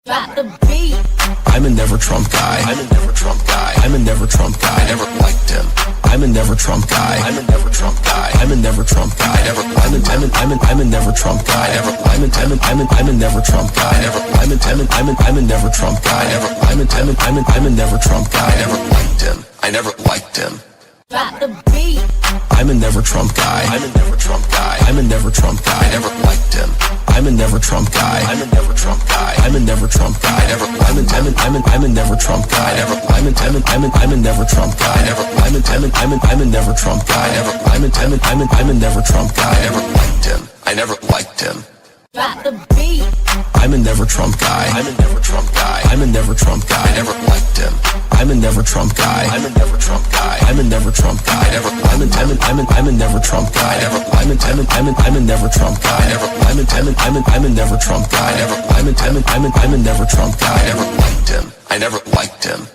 Drop the beat. I'm a never Trump guy. I'm a never Trump guy. I'm a never Trump guy. I never liked him. I'm a never Trump guy. I'm a never Trump guy. I'm a never Trump guy. I'm a never Trump guy. I'm a never Trump guy. I'm a never Trump guy. I'm a never Trump guy. I never liked him. I never liked him. Drop the beat. I'm a never Trump guy. I'm a never Trump guy. I'm a never Trump guy. I never liked him. I'm a never Trump guy. I'm a never Trump guy. I'm a never Trump guy. I'm a never Trump guy. I'm a never Trump guy. I'm a never Trump guy. I'm a never Trump guy. I never liked him. I never liked him. Drop the beat. I'm a never Trump guy. I'm a never Trump guy. I'm a never Trump guy. I never liked him. I'm a never Trump guy. I'm a never Trump guy. I'm a never Trump guy. I'm a never Trump guy. I'm a never Trump guy. I'm a never Trump guy. I'm a never Trump guy. I never liked him. I never liked him.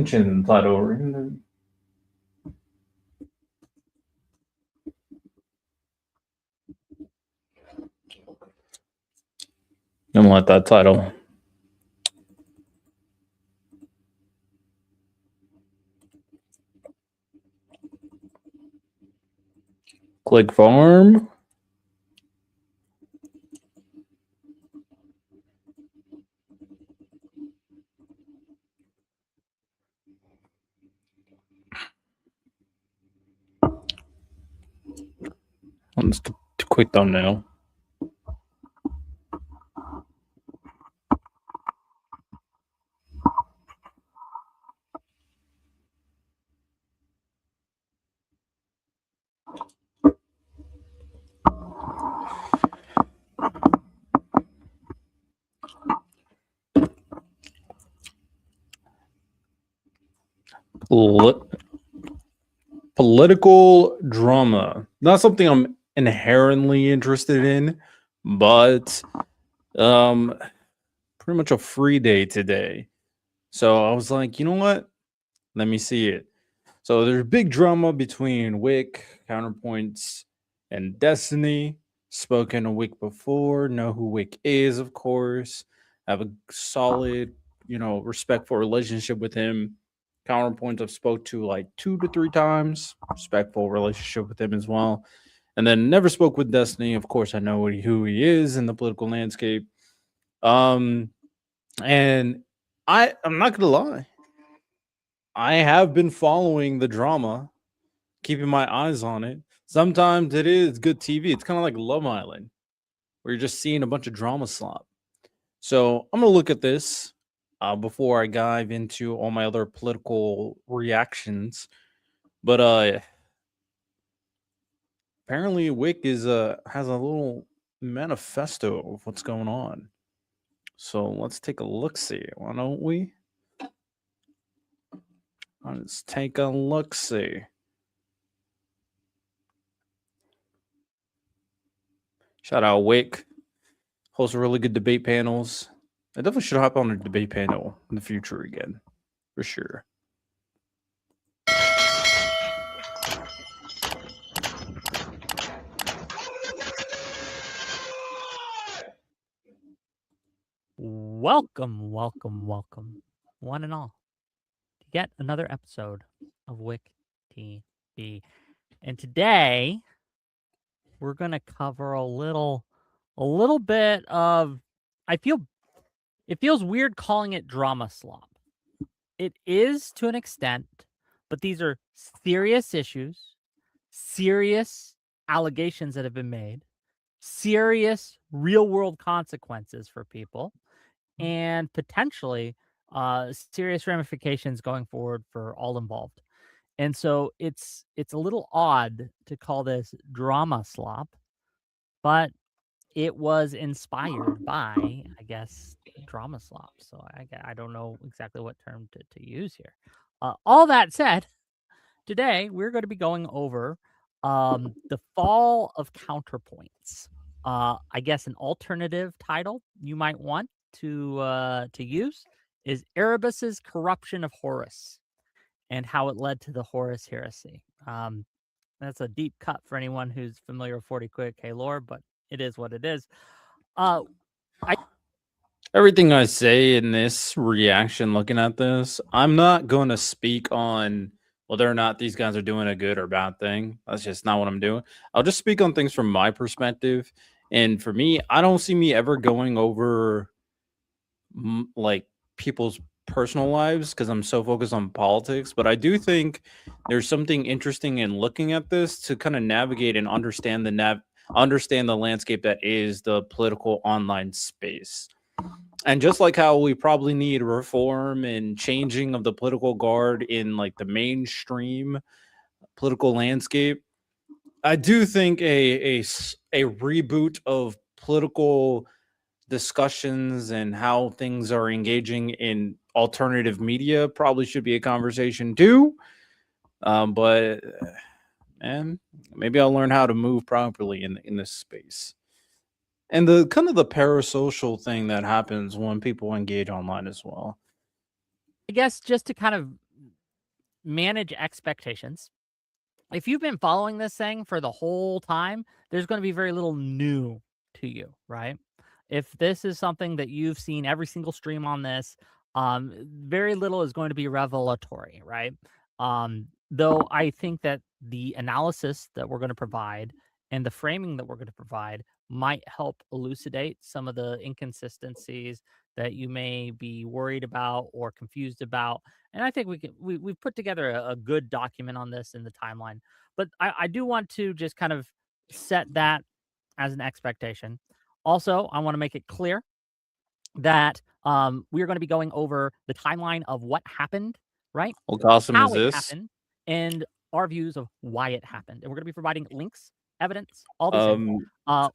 Change the title over here. I'm gonna let that title. Click farm. Let's do a quick thumbnail. Political drama. Not something I'm inherently interested in, but pretty much a free day today. So I was like, you know what? Let me see it. So there's big drama between Wick, Counterpoints, and Destiny. Spoken to Wick before, know who Wick is, of course. Have a solid, respectful relationship with him. Counterpoints I've spoke to like 2 to 3 times. Respectful relationship with him as well. And then never spoke with Destiny. Of course, I know who he is in the political landscape. And I'm not gonna lie. I have been following the drama, keeping my eyes on it. Sometimes it is good TV. It's kind of like Love Island, where you're just seeing a bunch of drama slop. So I'm gonna look at this before I dive into all my other political reactions. But apparently Wick has a little manifesto of what's going on. So let's take a look-see, why don't we? Let's take a look-see. Shout out Wick. Hosts really good debate panels. I definitely should hop on a debate panel in the future again, for sure. Welcome, one and all, to yet another episode of Wick TV. And today we're gonna cover a little bit of. It feels weird calling it drama slop. It is to an extent, but these are serious issues, serious allegations that have been made, serious real-world consequences for people, and potentially serious ramifications going forward for all involved. And so it's a little odd to call this drama slop, but it was inspired by, I guess, drama slop. So I don't know exactly what term to use here. All that said, today we're going to be going over the fall of counterpoints. I guess an alternative title you might want to use is Erebus's Corruption of Horus. and how it led to the Horus heresy. That's a deep cut for anyone who's familiar with 40K lore, but it is what it is. Everything I say in this reaction, looking at this, I'm not going to speak on whether or not these guys are doing a good or bad thing. That's just not what I'm doing. I'll just speak on things from my perspective. And for me, I don't see me ever going over like people's personal lives because I'm so focused on politics. But I do think there's something interesting in looking at this to kind of navigate and understand the landscape that is the political online space. And just like how we probably need reform and changing of the political guard in like the mainstream political landscape, I do think a reboot of political discussions and how things are engaging in alternative media probably should be a conversation too. But man, maybe I'll learn how to move properly in this space. And the kind of the parasocial thing that happens when people engage online as well. I guess just to kind of manage expectations. If you've been following this thing for the whole time, there's going to be very little new to you, right? If this is something that you've seen every single stream on this, very little is going to be revelatory, right? Though I think that the analysis that we're going to provide and the framing that we're going to provide might help elucidate some of the inconsistencies that you may be worried about or confused about. And I think we've put together a good document on this in the timeline. But I do want to just kind of set that as an expectation. Also, I want to make it clear that we are going to be going over the timeline of what happened, right? What awesome How is it this? happened, and our views of why it happened. And we're going to be providing links, evidence, all these things.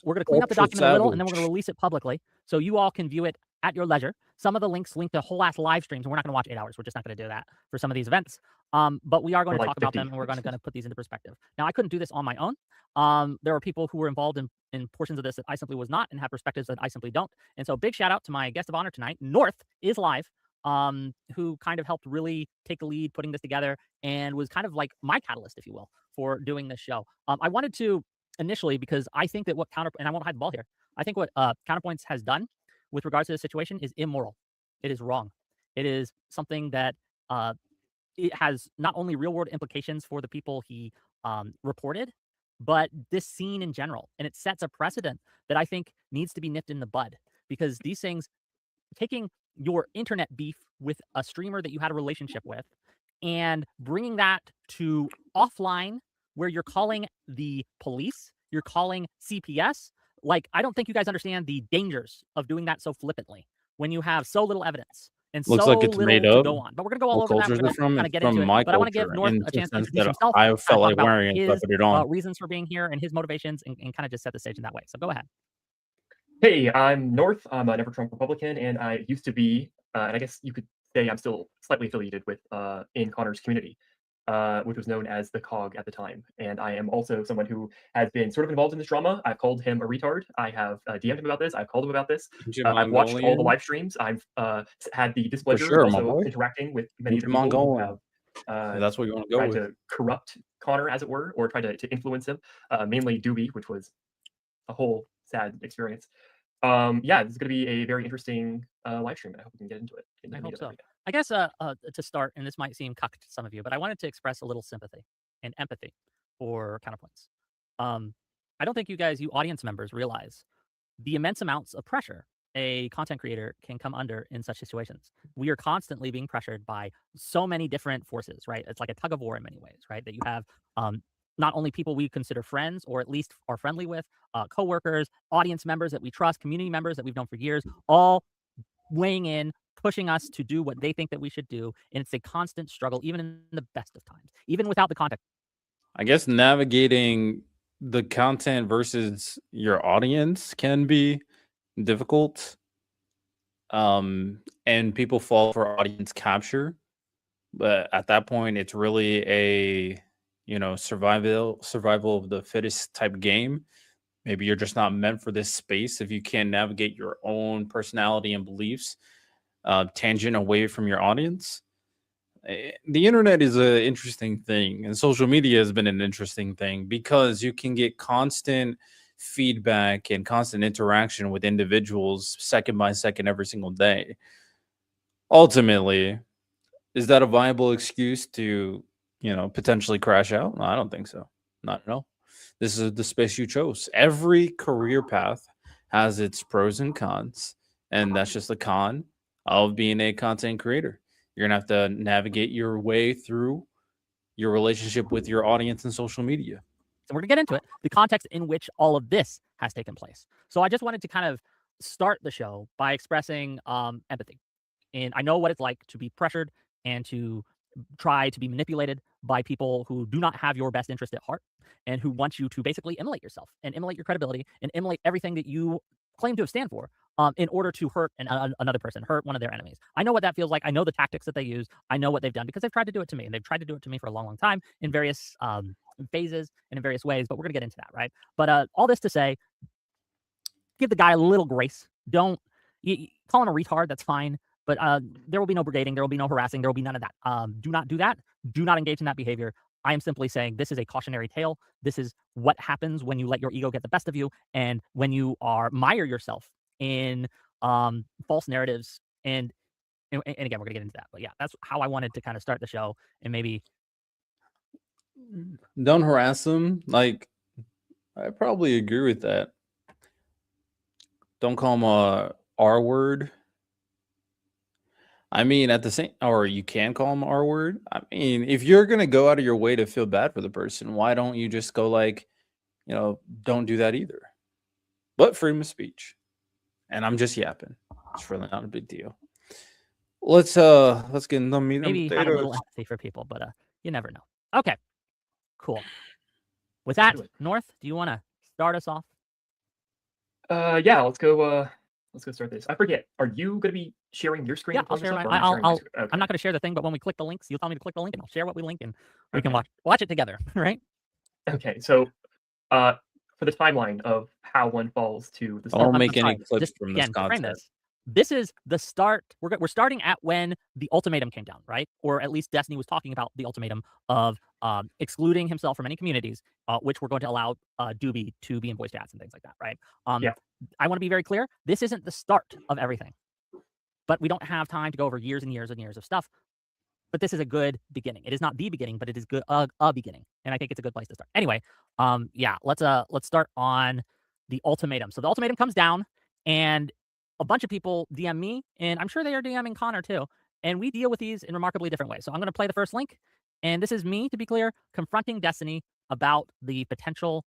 We're going to clean up the document a little, and then we're going to release it publicly so you all can view it at your leisure. Some of the links link to whole ass live streams, and we're not going to watch 8 hours. We're just not going to do that for some of these events. But we are going to talk about them, and we're going to put these into perspective. Now, I couldn't do this on my own. There are people who were involved in portions of this that I simply was not and have perspectives that I simply don't. And so big shout out to my guest of honor tonight. North is live, who kind of helped really take the lead putting this together and was kind of like my catalyst, if you will, for doing this show. I wanted to initially, because I think that what and I won't hide the ball here, I think what Counterpoints has done with regards to this situation is immoral. It is wrong. It is something that it has not only real world implications for the people he reported, but this scene in general. And it sets a precedent that I think needs to be nipped in the bud, because these things, taking your internet beef with a streamer that you had a relationship with and bringing that to offline where you're calling the police, you're calling CPS. Like, I don't think you guys understand the dangers of doing that so flippantly when you have so little evidence and Looks so like it's little made to up. go on. But we're going to go all What over that. culture We're is going it to from? kind of It's get from into it. my But I want to give culture, North in a the chance to sense introduce that himself. I felt like talk about wearing it, so I his put it on. reasons for being here and his motivations and kind of just set the stage in that way. So go ahead. Hey, I'm North. I'm a Never Trump Republican, and I used to be, and I guess you could say I'm still slightly affiliated with in Connor's community, which was known as the COG at the time. And I am also someone who has been sort of involved in this drama. I've called him a retard. I have DM'd him about this. I've called him about this. I've watched all the live streams. I've had the displeasure sure, of my also boy. interacting with many Keep of him the on people who going. have If that's what you want to go tried with. to corrupt Connor, as it were, or tried to influence him, mainly Doobie, which was a whole sad experience. Yeah, this is going to be a very interesting live stream, and I hope we can get into it. I hope so. I guess to start, and this might seem cucked to some of you, but I wanted to express a little sympathy and empathy for Counterpoints. I don't think you audience members, realize the immense amounts of pressure a content creator can come under in such situations. We are constantly being pressured by so many different forces, right? It's like a tug of war in many ways, right? That you have not only people we consider friends or at least are friendly with, coworkers, audience members that we trust, community members that we've known for years, all weighing in, pushing us to do what they think that we should do. And it's a constant struggle, even in the best of times, even without the context. I guess navigating the content versus your audience can be difficult. And people fall for audience capture. But at that point, it's really a survival of the fittest type game. Maybe you're just not meant for this space if you can't navigate your own personality and beliefs tangent away from your audience. The internet is an interesting thing, and social media has been an interesting thing because you can get constant feedback and constant interaction with individuals second by second every single day. Ultimately, is that a viable excuse to, potentially crash out? No, I don't think so. Not at all. This is the space you chose. Every career path has its pros and cons, and that's just the con of being a content creator. You're gonna have to navigate your way through your relationship with your audience and social media. So we're gonna get into it, the context in which all of this has taken place. So I just wanted to kind of start the show by expressing empathy. And I know what it's like to be pressured and to try to be manipulated by people who do not have your best interest at heart and who want you to basically immolate yourself and immolate your credibility and immolate everything that you claim to stand for in order to hurt another person, hurt one of their enemies. I know what that feels like. I know the tactics that they use. I know what they've done because they've tried to do it to me, and they've tried to do it to me for a long, long time in various phases and in various ways, but we're going to get into that, right? But all this to say, give the guy a little grace. Don't call him a retard. That's fine. But there will be no brigading. There will be no harassing. There will be none of that. Do not do that. Do not engage in that behavior. I am simply saying this is a cautionary tale. This is what happens when you let your ego get the best of you and when you mire yourself in false narratives. And again, we're going to get into that. But yeah, that's how I wanted to kind of start the show. And maybe don't harass them. Like, I probably agree with that. Don't call them a R word. I mean, at the same, or you can call them R word. I mean, if you're gonna go out of your way to feel bad for the person, why don't you just go like, don't do that either? But freedom of speech, and I'm just yapping. It's really not a big deal. Let's get in the meat and maybe have a little empathy for people, but you never know. Okay, cool. With that, North, do you want to start us off? Yeah, let's go. Let's go start this. I forget. Are you going to be sharing your screen? Yeah, I'll share mine. I'm not going to share the thing, but when we click the links, you'll tell me to click the link, and I'll share what we link, and we can watch it together, right? Okay. So, for the timeline of how one falls to the. I won't make any clips from this content. This is the start. We're starting at when the ultimatum came down, right? Or at least Destiny was talking about the ultimatum of excluding himself from any communities, which were going to allow Doobie to be in voice chats and things like that, right? Yeah. I want to be very clear. This isn't the start of everything, but we don't have time to go over years and years and years of stuff. But this is a good beginning. It is not the beginning, but it is good a beginning, and I think it's a good place to start. Anyway, yeah, let's start on the ultimatum. So the ultimatum comes down, and a bunch of people DM me, and I'm sure they are DMing Connor too. And we deal with these in remarkably different ways. So I'm going to play the first link, and this is me, to be clear, confronting Destiny about the potential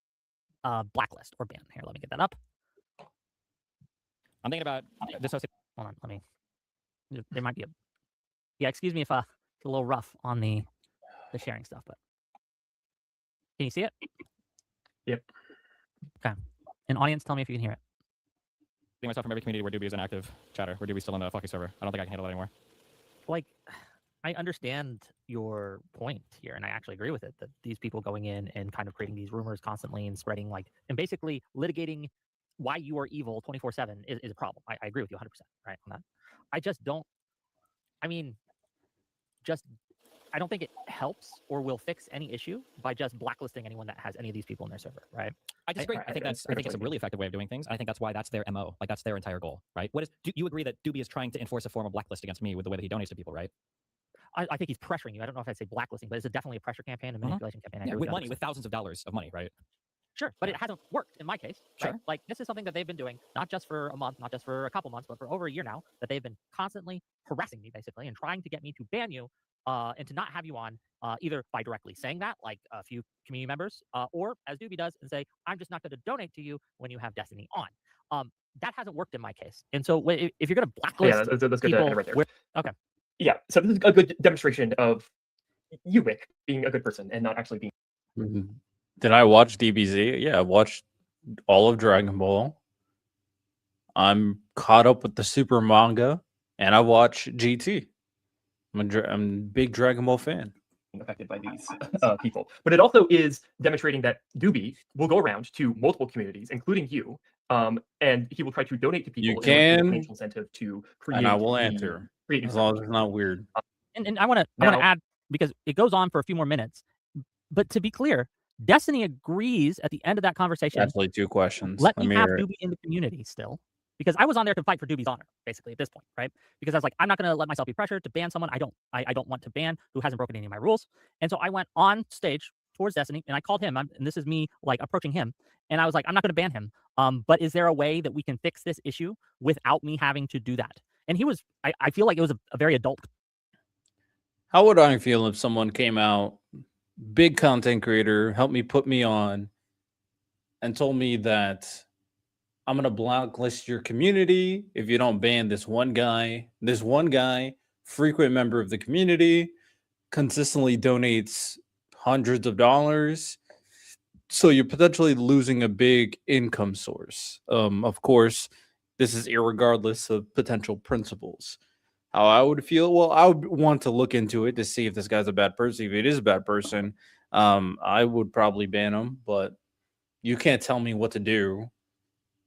blacklist or ban. Here, let me get that up. I'm thinking about this. Hold on, let me. There might be a. Yeah, excuse me if it's a little rough on the sharing stuff, but can you see it? Yep. Okay. And audience, tell me if you can hear it. Myself from every community where Doobie is an active chatter, where Doobie's still in the fucking server. I don't think I can handle that anymore. Like, I understand your point here, and I actually agree with it, that these people going in and kind of creating these rumors constantly and spreading, like, and basically litigating why you are evil 24/7 is a problem. I agree with you 100%, right, on that. I just don't, I mean, I don't think it helps or will fix any issue by just blacklisting anyone that has any of these people in their server, right? I disagree. I think it's a really effective way of doing things. I think that's why that's their MO. Like, that's their entire goal, right? Do you agree that Doobie is trying to enforce a form of blacklist against me with the way that he donates to people, right? I think he's pressuring you. I don't know if I'd say blacklisting, but it's definitely a pressure campaign and manipulation campaign. Yeah, with money, with thousands of dollars of money, right? Sure, but it hasn't worked in my case. Right? Sure. Like, this is something that they've been doing, not just for a month, not just for a couple months, but for over a year now, that they've been constantly harassing me, basically, and trying to get me to ban you and to not have you on, either by directly saying that, like a few community members, or as Doobie does, and say, I'm just not going to donate to you when you have Destiny on. That hasn't worked in my case. And so if you're going to blacklist that's good people, right there. Okay. Yeah, so this is a good demonstration of you, Wick, being a good person and not actually being. Mm-hmm. Did I watch DBZ? Yeah, I watched all of Dragon Ball. I'm caught up with the Super manga, and I watch GT. I'm a big Dragon Ball fan. Affected by these people, but it also is demonstrating that Doobie will go around to multiple communities, including you, and he will try to donate to people. You can financial incentive to create. And I will answer as long as it's not weird. And I want to add, because it goes on for a few more minutes. But to be clear, Destiny agrees at the end of that conversation. Actually, 2 questions. Let Let me me have hear it. Doobie in the community still, because I was on there to fight for Doobie's honor, basically at this point, right? Because I was like, I'm not going to let myself be pressured to ban someone. I don't want to ban who hasn't broken any of my rules. And so I went on stage towards Destiny and I called him, and this is me like approaching him, and I was like, I'm not going to ban him. But is there a way that we can fix this issue without me having to do that? And he was, I feel like it was a very adult. How would I feel if someone came out, big content creator, helped me put me on, and told me that I'm going to blacklist your community if you don't ban this one guy, frequent member of the community, consistently donates hundreds of dollars. So you're potentially losing a big income source. Of course, this is irregardless of potential principles. How I would feel? Well, I would want to look into it to see if this guy's a bad person. If it is a bad person, I would probably ban him. But you can't tell me what to do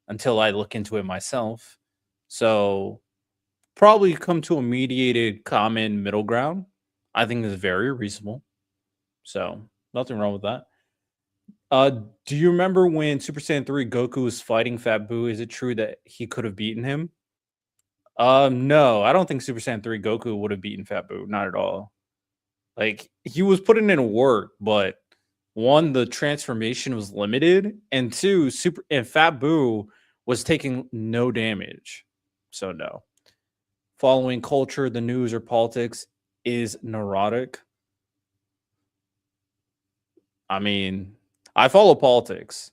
until I look into it myself. So probably come to a mediated common middle ground. I think is very reasonable. So nothing wrong with that. Do you remember when Super Saiyan 3 Goku was fighting Fat Buu? Is it true that he could have beaten him? No, I don't think Super Saiyan 3 Goku would have beaten Fat Buu. Not at all. Like, he was putting in work, but 1, the transformation was limited, and 2, Fat Buu was taking no damage. So no. Following culture, the news, or politics is neurotic. I mean, I follow politics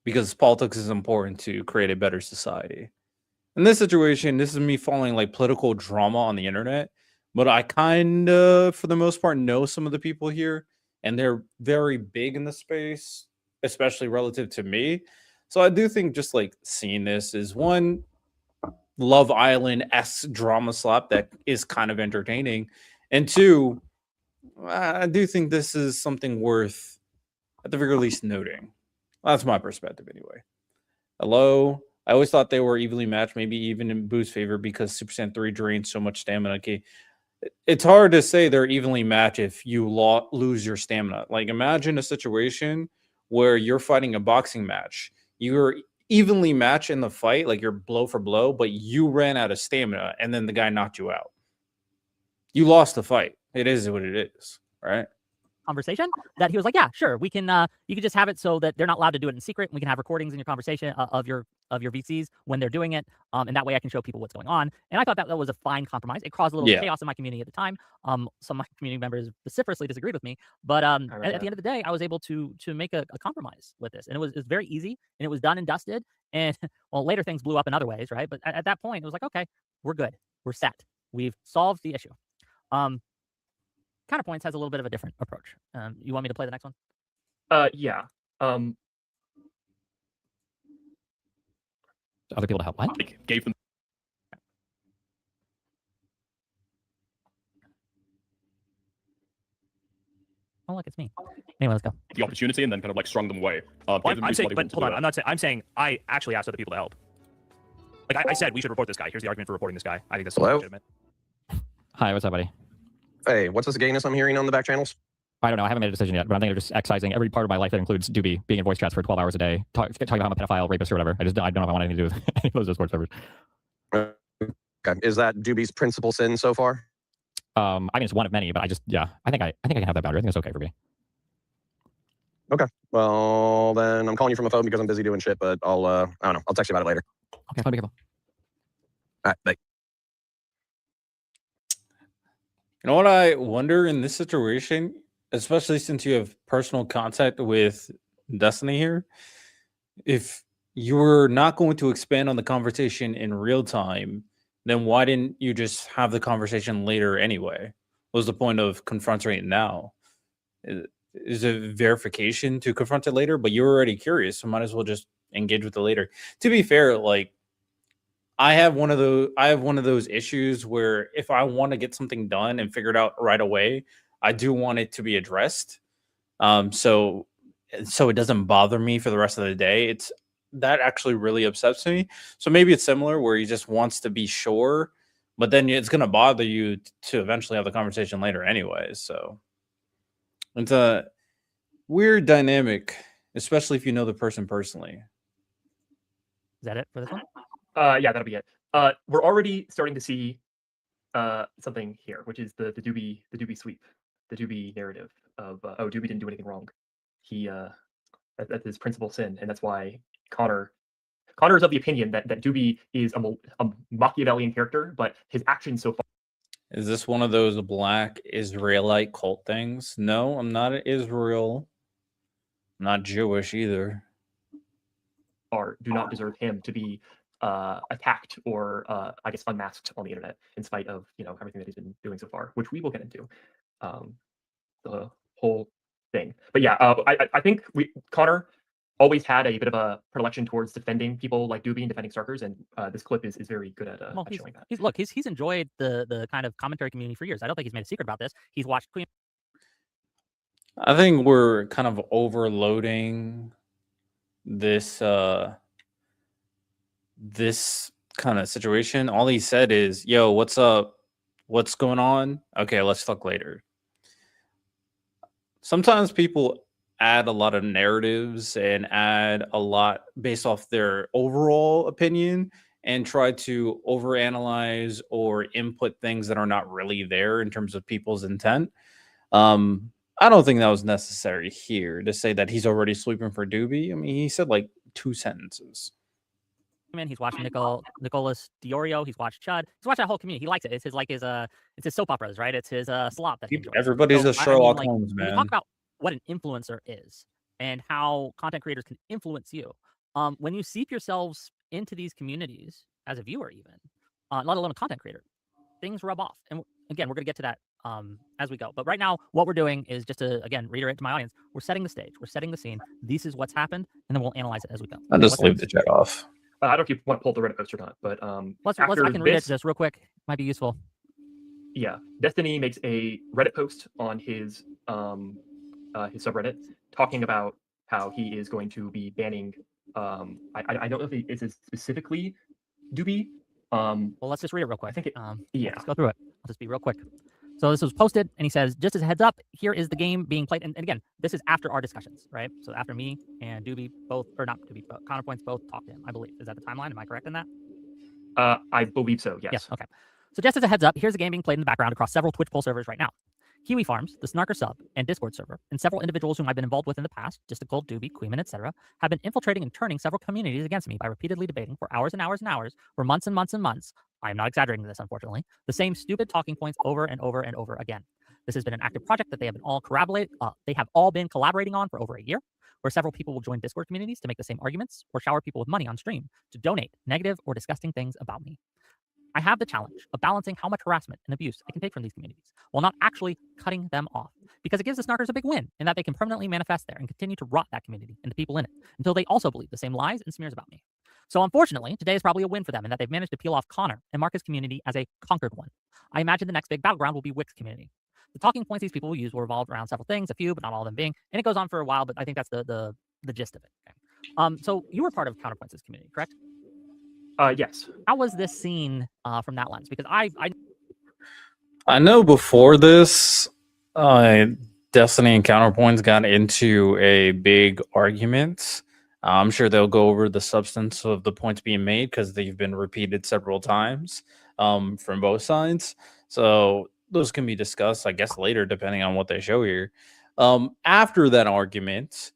because politics is important to create a better society. In this situation, this is me following like political drama on the internet, but I kind of, for the most part, know some of the people here, and they're very big in the space, especially relative to me. So I do think just like seeing this is one Love Island-esque drama slap that is kind of entertaining, and 2, I do think this is something worth, at the very least, noting. That's my perspective, anyway. Hello. I always thought they were evenly matched, maybe even in Boo's favor because Super Saiyan 3 drains so much stamina. Okay, it's hard to say they're evenly matched if you lose your stamina. Like, imagine a situation where you're fighting a boxing match. You're evenly matched in the fight, like you're blow for blow, but you ran out of stamina and then the guy knocked you out. You lost the fight. It is what it is, right? Conversation that he was like, yeah, sure, we can you can just have it so that they're not allowed to do it in secret. We can have recordings in your conversation of your VCs when they're doing it, and that way I can show people what's going on. And I thought that was a fine compromise. It caused a little chaos in my community at the time. Some of my community members vociferously disagreed with me, but at the end of the day, I was able to make a compromise with this, and it was very easy, and it was done and dusted. And well, later things blew up in other ways, right? But at that point, it was like, okay, we're good, we're set, we've solved the issue. Counterpoints has a little bit of a different approach. You want me to play the next one? Yeah. Other people to help. What? Like, gave them Oh, look, it's me. Anyway, let's go. the opportunity and then kind of like strung them away. Well, Gave them I'm use saying, what they but wanted to hold on, do. I'm not saying. I'm saying I actually asked other people to help. Like I said, we should report this guy. Here's the argument for reporting this guy. I think that's Hello? legitimate. Hi, what's up, buddy? Hey, what's this gayness I'm hearing on the back channels? I don't know. I haven't made a decision yet, but I think they're just excising every part of my life that includes Doobie being in voice chats for 12 hours a day, talking about how I'm a pedophile, rapist, or whatever. I don't know if I want anything to do with any of those Discord servers. Okay. Is that Doobie's principal sin so far? I mean, it's one of many, but I think I can have that boundary. I think it's okay for me. Okay. Well, then I'm calling you from a phone because I'm busy doing shit, but I don't know. I'll text you about it later. Okay, fine, be careful. All right, bye. You know what I wonder in this situation, especially since you have personal contact with Destiny here, if you were not going to expand on the conversation in real time, then why didn't you just have the conversation later anyway? What was the point of confronting it now? Is it verification to confront it later? But you're already curious, so might as well just engage with it later. To be fair, like I have one of those issues where if I want to get something done and figured out right away, I do want it to be addressed. So it doesn't bother me for the rest of the day. That actually really upsets me. So maybe it's similar where he just wants to be sure but then it's going to bother you to eventually have the conversation later anyway. So it's a weird dynamic, especially if you know the person personally. Is that it for this one? Yeah, that'll be it. We're already starting to see something here, which is the Doobie sweep, the Doobie narrative of oh, Doobie didn't do anything wrong. He that's his principal sin, and that's why Connor is of the opinion that Doobie is a Machiavellian character, but his actions so far. Is this one of those black Israelite cult things? No, I'm not Israel. I'm not Jewish either. Do not deserve him to be attacked or I guess unmasked on the internet, in spite of everything that he's been doing so far, which we will get into the whole thing. But yeah, I think Connor always had a bit of a predilection towards defending people like Doobie and defending Starkers, and this clip is very good at showing that. He's enjoyed the kind of commentary community for years. I don't think he's made a secret about this. He's watched Queen. I think we're kind of overloading this this kind of situation. All he said is, "Yo, what's up? What's going on? Okay, let's fuck later." Sometimes people add a lot of narratives and add a lot based off their overall opinion and try to overanalyze or input things that are not really there in terms of people's intent. I don't think that was necessary here to say that he's already sweeping for Doobie. I mean, he said like 2 sentences. He's watched Nicholas Diorio. He's watched Chud. He's watched that whole community. He likes it. It's his it's his soap operas, right? It's his slop that he enjoys. Everybody's a Sherlock Holmes, when man. we talk about what an influencer is and how content creators can influence you. When you seep yourselves into these communities as a viewer, even let alone a content creator, things rub off. And again, we're going to get to that as we go. But right now, what we're doing is just to, again, reiterate to my audience, we're setting the stage. We're setting the scene. This is what's happened, and then we'll analyze it as we go. I'll just leave the chat off. I don't know if you want to pull the Reddit post or not, but I can read it just real quick. Might be useful. Yeah, Destiny makes a Reddit post on his subreddit talking about how he is going to be banning. I don't know if it is specifically Doobie. Well, let's just read it real quick. I think yeah. Let's go through it. I'll just be real quick. So this was posted, and he says, just as a heads up, here is the game being played. And again, this is after our discussions, right? So after me and Doobie both, or not Doobie, but Counterpoints both talked to him, I believe. Is that the timeline? Am I correct in that? I believe so, yes. Yes, okay. So just as a heads up, here's a game being played in the background across several Twitch poll servers right now. Kiwi Farms, the Snarker sub, and Discord server, and several individuals whom I've been involved with in the past, just a Gold, Doobie, Queeman, etc., have been infiltrating and turning several communities against me by repeatedly debating for hours and hours and hours, for months and months and months. I am not exaggerating this, unfortunately. The same stupid talking points over and over and over again. This has been an active project that they have all been collaborating on for over a year, where several people will join Discord communities to make the same arguments or shower people with money on stream to donate negative or disgusting things about me. I have the challenge of balancing how much harassment and abuse I can take from these communities while not actually cutting them off, because it gives the Snarkers a big win in that they can permanently manifest there and continue to rot that community and the people in it until they also believe the same lies and smears about me. So unfortunately, today is probably a win for them in that they've managed to peel off Connor and mark his community as a conquered one. I imagine the next big battleground will be Wick's community. The talking points these people will use will revolve around several things, a few, but not all of them being, and it goes on for a while, but I think that's the gist of it. Okay. So you were part of Counterpoints' community, correct? Yes. How was this seen from that lens? Because I know before this, Destiny and Counterpoints got into a big argument. I'm sure they'll go over the substance of the points being made because they've been repeated several times from both sides. So those can be discussed, I guess, later, depending on what they show here. After that argument,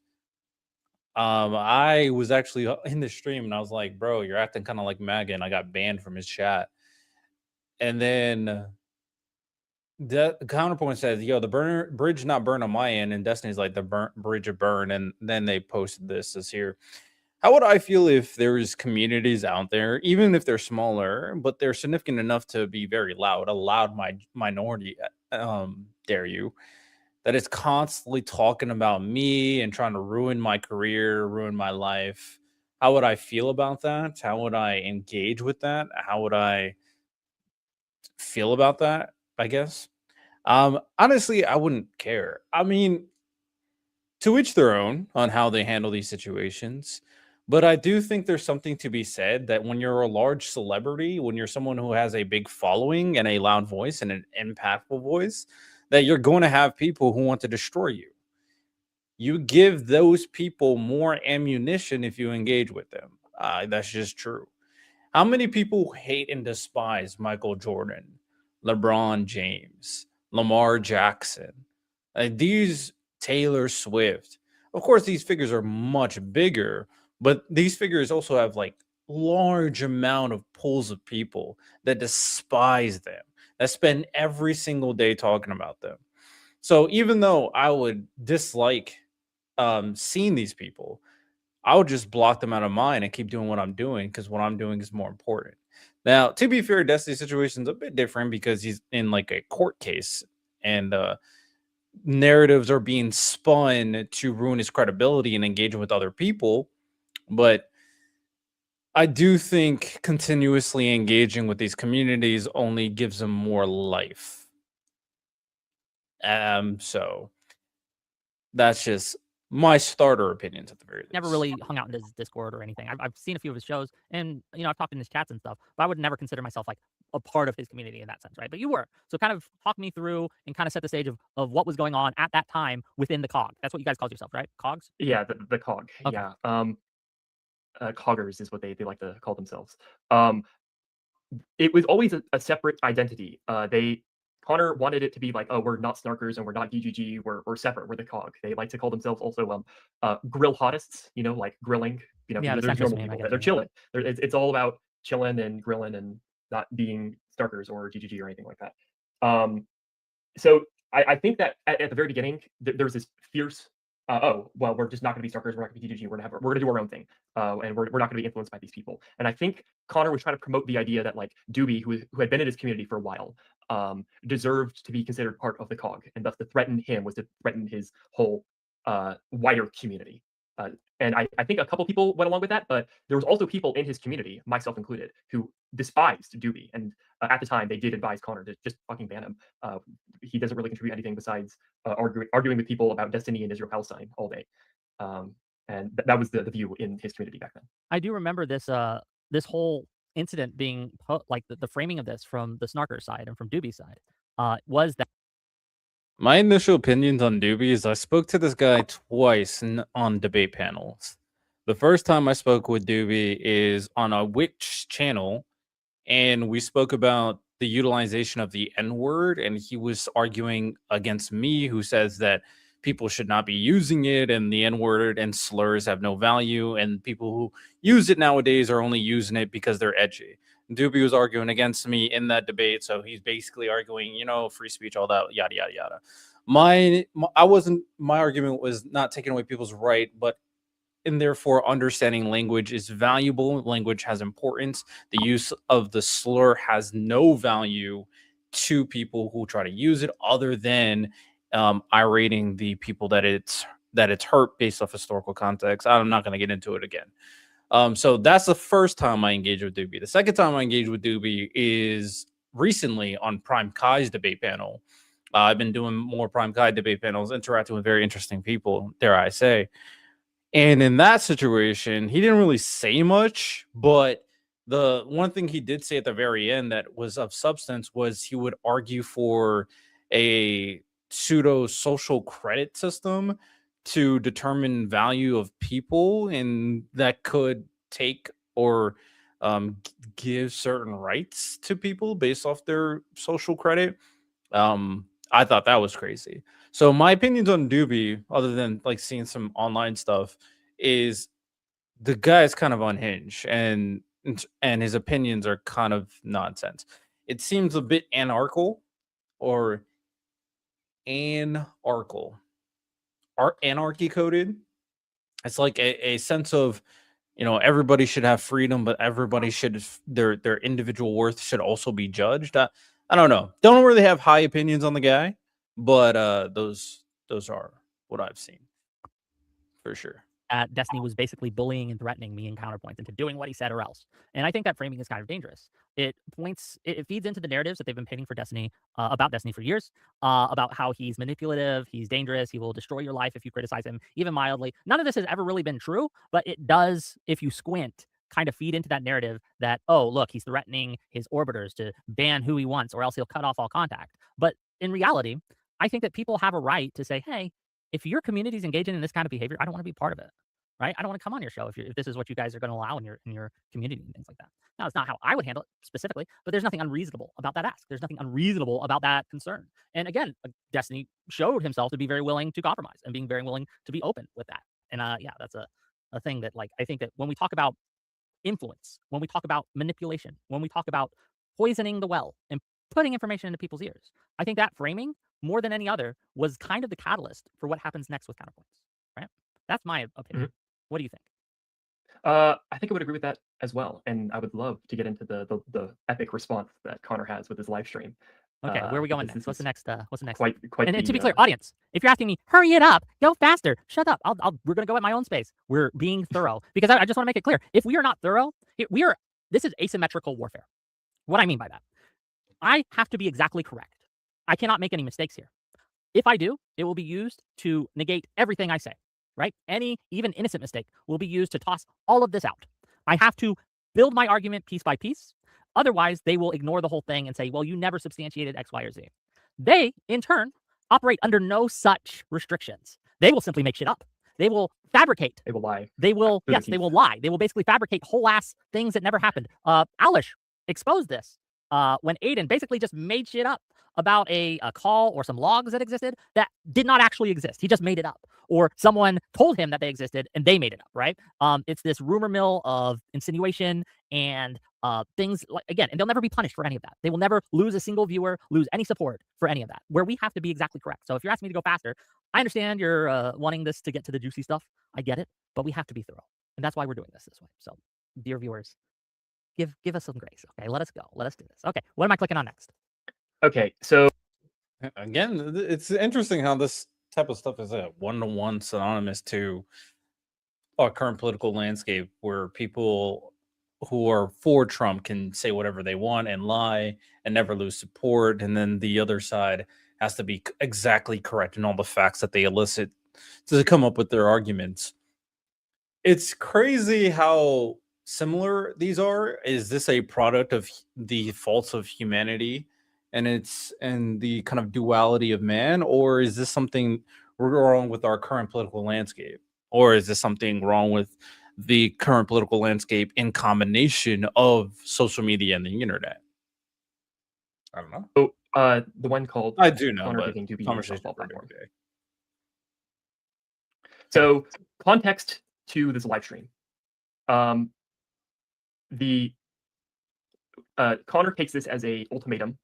I was actually in the stream and I was like, bro, you're acting kind of like MAGA, and I got banned from his chat. And then the Counterpoint says, yo, the bridge not burn on my end, and Destiny's like, the bridge of burn. And then they posted this here. How would I feel if there's communities out there, even if they're smaller, but they're significant enough to be very loud, a loud minority, dare you, that is constantly talking about me and trying to ruin my career, ruin my life? How would I feel about that? How would I engage with that? How would I feel about that, I guess? Honestly, I wouldn't care. I mean, to each their own on how they handle these situations. But I do think there's something to be said that when you're a large celebrity, when you're someone who has a big following and a loud voice and an impactful voice, that you're going to have people who want to destroy you. You give those people more ammunition if you engage with them. That's just true. How many people hate and despise Michael Jordan, LeBron James, Lamar Jackson? These Taylor Swift. Of course, these figures are much bigger, but these figures also have like large amount of pools of people that despise them, that spend every single day talking about them. So even though I would dislike seeing these people, I would just block them out of mind and keep doing what I'm doing because what I'm doing is more important. Now, to be fair, Destiny's situation's a bit different because he's in like a court case and narratives are being spun to ruin his credibility and engaging with other people. But I do think continuously engaging with these communities only gives them more life. So that's just my starter opinions at the very least. Never really hung out in his Discord or anything. I've seen a few of his shows, and I've talked in his chats and stuff. But I would never consider myself like a part of his community in that sense, right? But you were. So kind of talk me through and kind of set the stage of what was going on at that time within the COG. That's what you guys called yourself, right? COGs? Yeah, the cog. Okay. Yeah. Coggers is what they like to call themselves. It was always a separate identity. Connor wanted it to be like, oh, we're not snarkers and we're not DGG, we're separate, we're the cog. They like to call themselves also grill hotists, like grilling. Yeah, the there's centrist normal meme, I people get that they're you. chilling. It's all about chilling and grilling and not being snarkers or DGG or anything like that. So I think that at the very beginning, there's this fierce, oh, well, we're just not going to be snarkers, we're not going to be DGG, we're going to do our own thing, and we're not going to be influenced by these people. And I think Connor was trying to promote the idea that like Doobie, who had been in his community for a while, deserved to be considered part of the COG, and thus to threaten him was to threaten his whole wider community. And I think a couple people went along with that, but there was also people in his community, myself included, who despised Doobie. And at the time, they did advise Connor to just fucking ban him. He doesn't really contribute anything besides arguing with people about Destiny and Israel Palestine all day. And that was the view in his community back then. I do remember this this whole incident being like the framing of this from the Snarker side and from Doobie's side was that my initial opinions on Doobie is I spoke to this guy twice on debate panels. The first time I spoke with Doobie is on a Witch channel, and we spoke about the utilization of the N-word, and he was arguing against me, who says that people should not be using it, and the N-word and slurs have no value, and people who use it nowadays are only using it because they're edgy. Doobie was arguing against me in that debate, so he's basically arguing, free speech, all that, yada yada yada. My argument was not taking away people's right, but and therefore understanding language is valuable. Language has importance. The use of the slur has no value to people who try to use it, other than irating the people that it's hurt based off historical context. I'm not going to get into it again. So that's the first time I engaged with Doobie. The second time I engaged with Doobie is recently on Prime Kai's debate panel. I've been doing more Prime Kai debate panels, interacting with very interesting people, dare I say. And in that situation, he didn't really say much, but the one thing he did say at the very end that was of substance was he would argue for a pseudo social credit system to determine value of people, and that could take or give certain rights to people based off their social credit. I thought that was crazy. So my opinions on Doobie, other than like seeing some online stuff, is the guy is kind of unhinged, and his opinions are kind of nonsense. It seems a bit anarchical, or anarchy coded. It's like a sense of, everybody should have freedom, but everybody should their individual worth should also be judged. I don't know. Don't really have high opinions on the guy, but those are what I've seen for sure. that Destiny was basically bullying and threatening me in counterpoints into doing what he said or else. And I think that framing is kind of dangerous. It feeds into the narratives that they've been painting for Destiny, about Destiny for years, about how he's manipulative, he's dangerous, he will destroy your life if you criticize him, even mildly. None of this has ever really been true, but it does, if you squint, kind of feed into that narrative that, oh, look, he's threatening his orbiters to ban who he wants or else he'll cut off all contact. But in reality, I think that people have a right to say, hey, if your community is engaging in this kind of behavior, I don't want to be part of it, right? I don't want to come on your show if this is what you guys are going to allow in your community and things like that. Now, it's not how I would handle it specifically, but there's nothing unreasonable about that ask. There's nothing unreasonable about that concern. And again, Destiny showed himself to be very willing to compromise and being very willing to be open with that. And yeah, that's a thing that, like, I think that when we talk about influence, when we talk about manipulation, when we talk about poisoning the well and putting information into people's ears, I think that framing, more than any other, was kind of the catalyst for what happens next with counterpoints, right? That's my opinion. What do you think? I think I would agree with that as well, and I would love to get into the epic response that Connor has with his live stream. Okay, where are we going because next? this What's the is next? What's the next? Quite And to be the, clear, audience, if you're asking me, hurry it up, go faster, shut up. We're gonna go at my own space. We're being thorough because I just want to make it clear. If we are not thorough, this is asymmetrical warfare. What I mean by that, I have to be exactly correct. I cannot make any mistakes here. If I do, it will be used to negate everything I say, right? Any even innocent mistake will be used to toss all of this out. I have to build my argument piece by piece. Otherwise, they will ignore the whole thing and say, well, you never substantiated X, Y, or Z. They, in turn, operate under no such restrictions. They will simply make shit up. They will fabricate. They will lie. They will, yes, they will lie. They will basically fabricate whole ass things that never happened. Alish exposed this when Aiden basically just made shit up about a call or some logs that existed that did not actually exist. He just made it up. Or someone told him that they existed and they made it up, right? It's this rumor mill of insinuation and things like, again, and they'll never be punished for any of that. They will never lose a single viewer, lose any support for any of that, where we have to be exactly correct. So if you're asking me to go faster, I understand you're wanting this to get to the juicy stuff. I get it, but we have to be thorough. And that's why we're doing this way. So dear viewers, give us some grace. Okay, let us go. Let us do this. Okay, what am I clicking on next? Okay, so again, it's interesting how this type of stuff is a one-to-one synonymous to our current political landscape, where people who are for Trump can say whatever they want and lie and never lose support, and then the other side has to be exactly correct in all the facts that they elicit to come up with their arguments. It's crazy how similar these are. Is this a product of the faults of humanity and the kind of duality of man, or is this something wrong with our current political landscape, or is this something wrong with the current political landscape in combination of social media and the internet? I don't know. So the one called I do know, Connor but giving Doobie a conversation softball for another platform. day. So context to this live stream. The Connor takes this as a ultimatum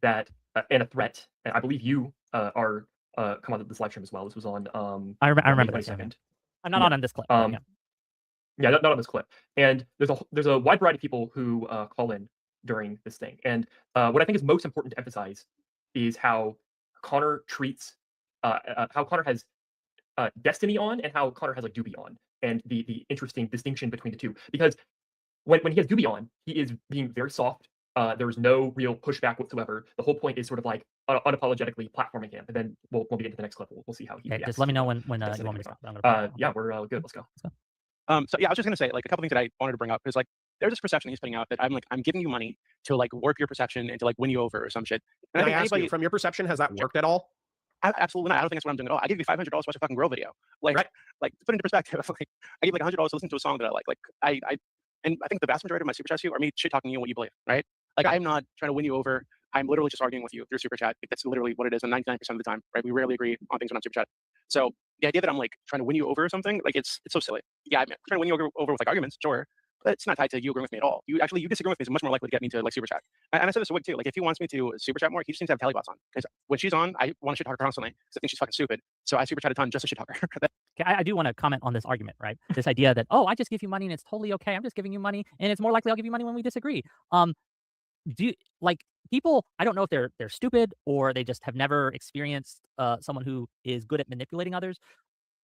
that and a threat. And I believe you are come on this live stream as well. This was on I remember May this. 22nd. I'm not on this clip. But Yeah, not on this clip. And there's a wide variety of people who call in during this thing. And what I think is most important to emphasize is how Connor treats how Connor has Destiny on and how Connor has like Doobie on, and the interesting distinction between the two. Because when he has Doobie on, he is being very soft. There's no real pushback whatsoever. The whole point is sort of like unapologetically platforming him. And then when we get into the next clip, we'll see how he. Okay, just let me know when you want me to stop. Yeah, we're good. Let's go. So yeah, I was just gonna say like a couple things that I wanted to bring up is like there's this perception he's putting out that I'm giving you money to like warp your perception and to like win you over or some shit. And Can I ask you, from your perception, has that worked at all? Absolutely not. I don't think that's what I'm doing at all. I give you $500 to watch a fucking Grow video. Like, like to put into perspective, like I give like $100 to listen to a song that I like. Like and I think the vast majority of my super chats to you are me shit talking you and what you believe, right? Like I'm not trying to win you over. I'm literally just arguing with you through super chat. Like, that's literally what it is, and 99% of the time, right? We rarely agree on things when I'm super chat. So the idea that I'm like trying to win you over or something, like it's so silly. Yeah, I'm trying to win you over with like arguments, sure, but it's not tied to you agreeing with me at all. You disagreeing with me is much more likely to get me to like super chat. And I said this to Wig too. Like if he wants me to super chat more, he just needs to have Telebots on. Because when she's on, I want to shit talk her constantly because I think she's fucking stupid. So I super chat a ton just to shit talk her. Okay, I do want to comment on this argument, right? This idea that, oh, I just give you money and it's totally okay. I'm just giving you money and it's more likely I'll give you money when we disagree. People, I don't know if they're stupid or they just have never experienced someone who is good at manipulating others.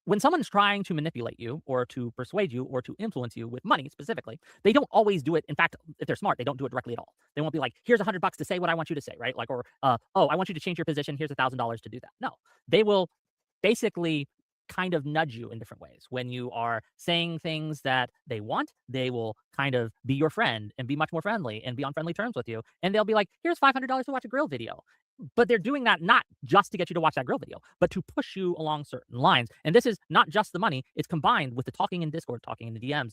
when someone's trying to manipulate you or to persuade you or to influence you with money specifically, they don't always do it. In fact, if they're smart, they don't do it directly at all. They won't be like, here's $100 to say what I want you to say, right? Like, or, oh, I want you to change your position. Here's $1,000 to do that. No, they will basically kind of nudge you in different ways. When you are saying things that they want, they will kind of be your friend and be much more friendly and be on friendly terms with you. And they'll be like, here's $500 to watch a grill video. But they're doing that not just to get you to watch that grill video, but to push you along certain lines. And this is not just the money, it's combined with the talking in Discord, talking in the DMs,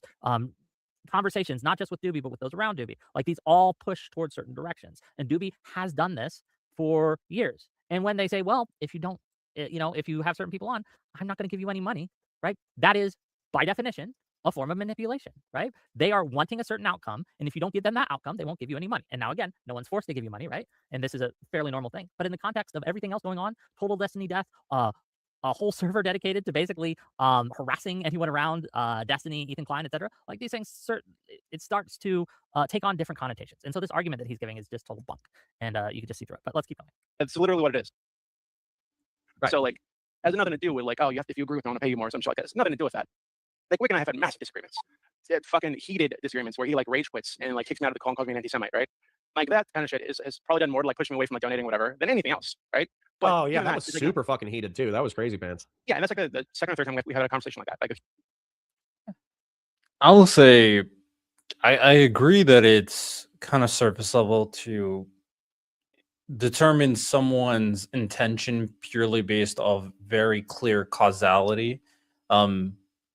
conversations, not just with Doobie, but with those around Doobie. Like, these all push towards certain directions. And Doobie has done this for years. And when they say, well, if you don't, if you have certain people on, I'm not going to give you any money, right? That is, by definition, a form of manipulation, right? They are wanting a certain outcome, and if you don't give them that outcome, they won't give you any money. And now, again, no one's forced to give you money, right? And this is a fairly normal thing. But in the context of everything else going on, total Destiny death, a whole server dedicated to basically harassing anyone around Destiny, Ethan Klein, etc. Like, these things, it starts to take on different connotations. And so this argument that he's giving is just total bunk, and you can just see through it. But let's keep going. That's literally what it is. Right. So, like, it has nothing to do with, like, oh, you have to, if you agree with me, I want to pay you more or something like that. It's nothing to do with that. Like, Wick and I have had massive disagreements. Fucking heated disagreements where he, like, rage quits and, like, kicks me out of the call and calls me an anti-Semite, right? Like, that kind of shit has probably done more to, like, push me away from, like, donating whatever than anything else, right? But Oh yeah, even that was it's like, super fucking heated too. That was crazy pants. yeah, and that's like the second or third time we had a conversation like that. Like, I will say, I agree that it's kind of surface level to determine someone's intention purely based off very clear causality.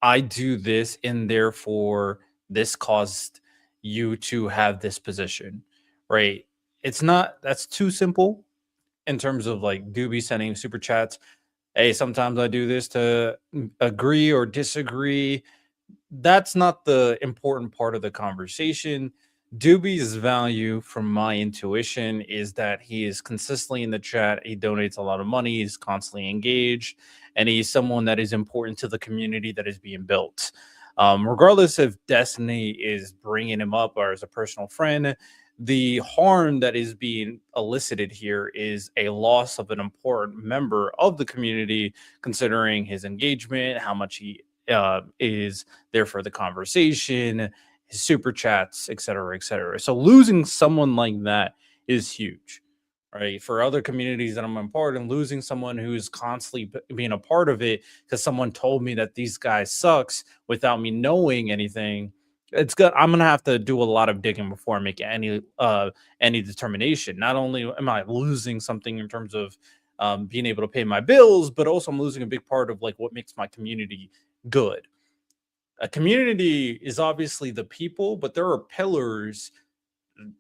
I do this, and therefore this caused you to have this position, right? It's not, that's too simple in terms of like Doobie sending super chats. Hey, sometimes I do this to agree or disagree. That's not the important part of the conversation. Doobie's value, from my intuition, is that he is consistently in the chat. He donates a lot of money. He's constantly engaged, and he's someone that is important to the community that is being built. Regardless if Destiny is bringing him up or as a personal friend, the harm that is being elicited here is a loss of an important member of the community, considering his engagement, how much he is there for the conversation, his super chats, et cetera, et cetera. So losing someone like that is huge, right? For other communities that I'm a part of, losing someone who is constantly being a part of it because someone told me that these guys sucks without me knowing anything, it's good. I'm gonna have to do a lot of digging before I make any determination. Not only am I losing something in terms of being able to pay my bills, but also I'm losing a big part of like what makes my community good. A community is obviously the people, but there are pillars.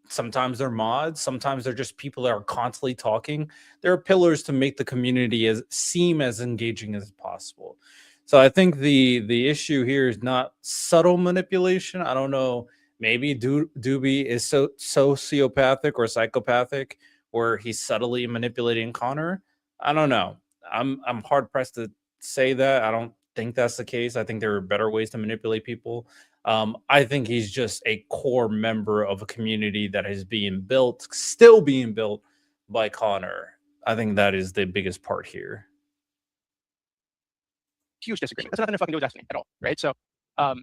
Sometimes they're mods, sometimes they're just people that are constantly talking. There are pillars to make the community seem as engaging as possible. So I think the issue here is not subtle manipulation. I don't know. Maybe Doobie is so sociopathic or psychopathic, where he's subtly manipulating Connor. I don't know. I'm hard pressed to say that. I don't think that's the case. I think there are better ways to manipulate people. I think he's just a core member of a community that is being built, still being built by Connor. I think that is the biggest part here. huge disagreement. That's nothing to fucking do with Destiny at all, right? So, I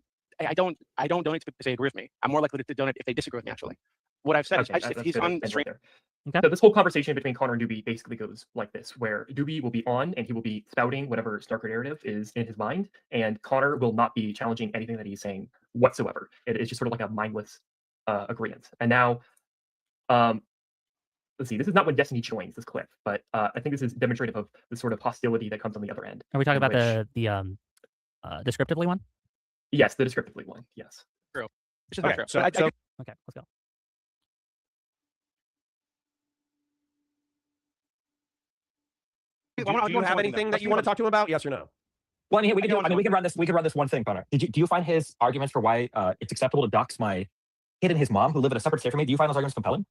don't donate to say agree with me. I'm more likely to donate if they disagree with me. Actually, what I've said is, if he's on stream. Okay. So this whole conversation between Connor and Doobie basically goes like this, where Doobie will be on and he will be spouting whatever darker narrative is in his mind, and Connor will not be challenging anything that he's saying whatsoever. It's just sort of like a mindless agreement. And now, let's see, this is not when Destiny joins this clip, but I think this is demonstrative of the sort of hostility that comes on the other end. Are we talking about the descriptively one? Yes, the descriptively one. Yes. True. Which is Okay, not true. so- I so- Okay, let's go. Do you have anything that you want to talk to him about? Yes or no? Well, I mean, we can run this. We can run this one thing, Connor. Do you find his arguments for why it's acceptable to dox my kid and his mom, who live in a separate state from me? Do you find those arguments compelling?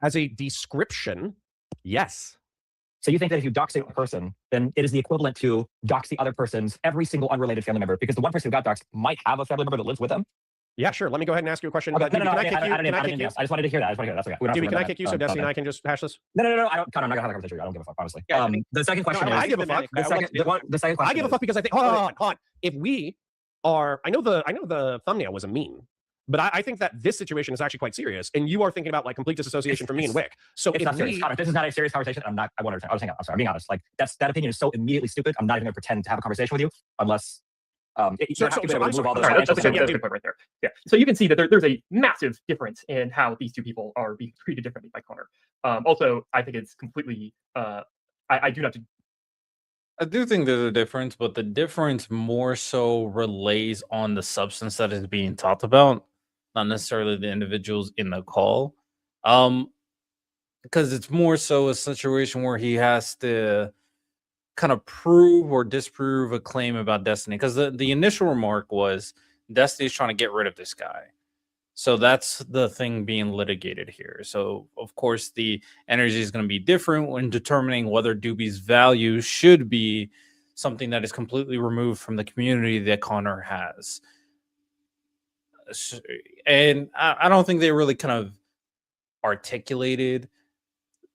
As a description, yes. So you think that if you dox a person, then it is the equivalent to dox the other person's every single unrelated family member, because the one person who got doxed might have a family member that lives with them? Yeah, sure. Let me go ahead and ask you a question. Okay, Doobie, no, can I I kick you? didn't Can I kick anything you? else. I just wanted to hear that. That's okay. We don't have to Doobie, can I worry about kick you that. so Done, Destiny and done. I can just hash this? No. I don't, Connor, I'm not gonna have a conversation. I don't give a fuck, honestly. Yeah, I The second question No, is. I give a fuck. The second I question give a is- fuck because I think hold on. If we are, I know the thumbnail was a meme, but I think that this situation is actually quite serious, and you are thinking about like complete disassociation from me and Wick. So It's if not serious. Connor, this is not a serious conversation. I want to hang out. I'm sorry. I'm being honest. Like that opinion is so immediately stupid. I'm not even going to pretend to have a conversation with you unless. I'm sorry. remove all those Sorry, financial that's a things. good point right there. Yeah. So you can see that there's a massive difference in how these two people are being treated differently by Connor. Also, I think it's completely. I do not. I do think there's a difference, but the difference more so relays on the substance that is being talked about, not necessarily the individuals in the call. Because it's more so a situation where he has to kind of prove or disprove a claim about Destiny. Because the initial remark was Destiny's trying to get rid of this guy. So that's the thing being litigated here. So, of course, the energy is going to be different when determining whether Doobie's value should be something that is completely removed from the community that Connor has. And I don't think they really kind of articulated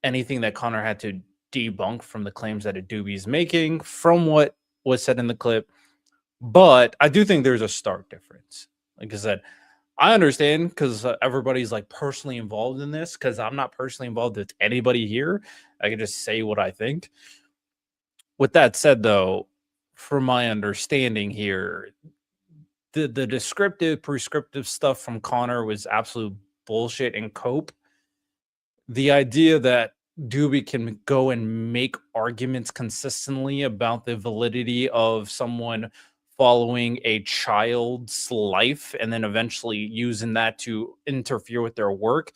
anything that Connor had to debunk from the claims that a Doobie is making from what was said in the clip. But I do think there's a stark difference. Like I said, I understand because everybody's like personally involved in this, because I'm not personally involved with anybody here. I can just say what I think. With that said, though, from my understanding here, the descriptive, prescriptive stuff from Connor was absolute bullshit and cope. The idea that Doobie can go and make arguments consistently about the validity of someone following a child's life and then eventually using that to interfere with their work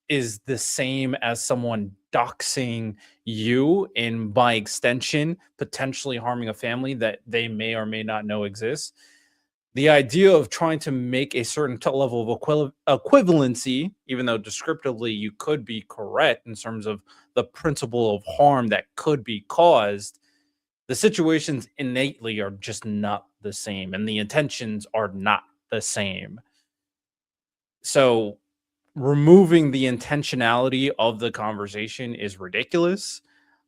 is the same as someone doxing you and by extension potentially harming a family that they may or may not know exists. The idea of trying to make a certain level of equivalency, even though descriptively you could be correct in terms of the principle of harm that could be caused, the situations innately are just not the same, and the intentions are not the same. So removing the intentionality of the conversation is ridiculous.